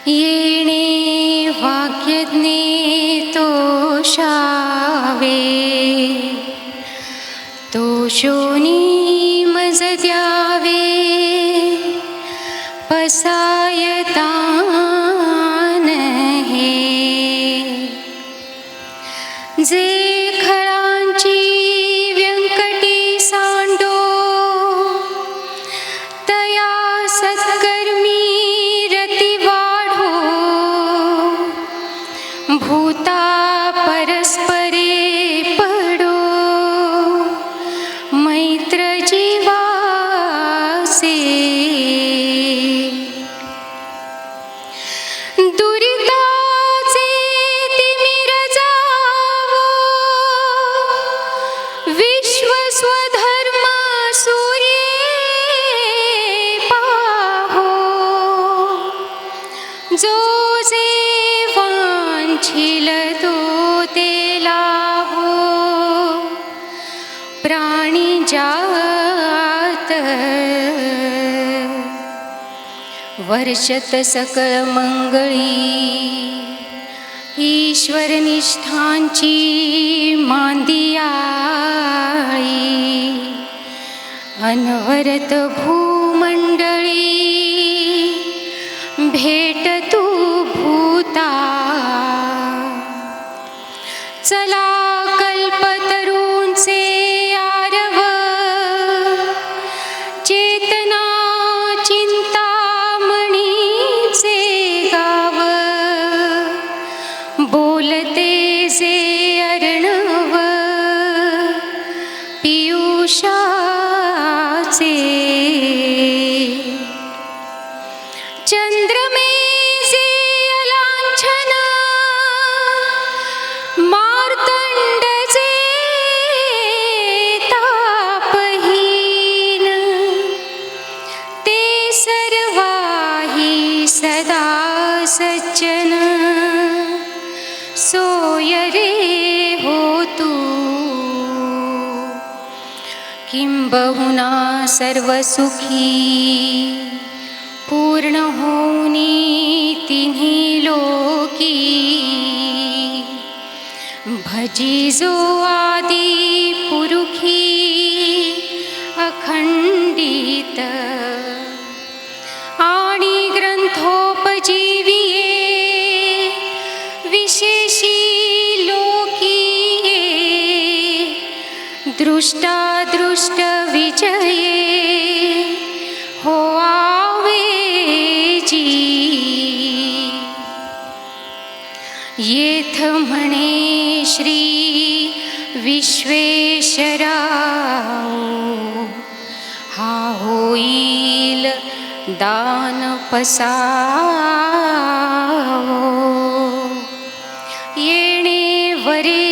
येणे वाक्यज्ञे तोषावे तोषोनी मज द्यावे पसायदान हे जे खळांची व्यंकटी सांडो तया सत्कर्मी रती वाढो भूता परस्परे पडो मैत्र जीवासे दुरिताचे तिमिर जावो विश्व स्वधर्म सूर्ये पाहो जो जे वांछिल तो ते लाहो प्राणी जात वर्षत सकळ मंगळी ईश्वर निष्ठांची मांदियाळी अनवरत भूमंडळी भेट तू भूता चला कल्पतरूंचे आरव चेतना चिंतामणीचे गाव बोलते जे अर्णव पियुषाचे चंद्रमे जे अलांछन मार्तंड जे तापहीन ते सर्वाही सदा सज्जन सोय रे हो तू किंबहुना सर्व सुखी पूर्ण होनी तिन्ही लोकी भजी जो आदि पुरुखी अखंडित आणि ग्रंथोपजीविये विशेषी लोकीये दृष्टादृष्ट विजये हो आवेजी येथ म्हणे श्री विश्वेश्वराव हा होईल दान पसावो येणे वरे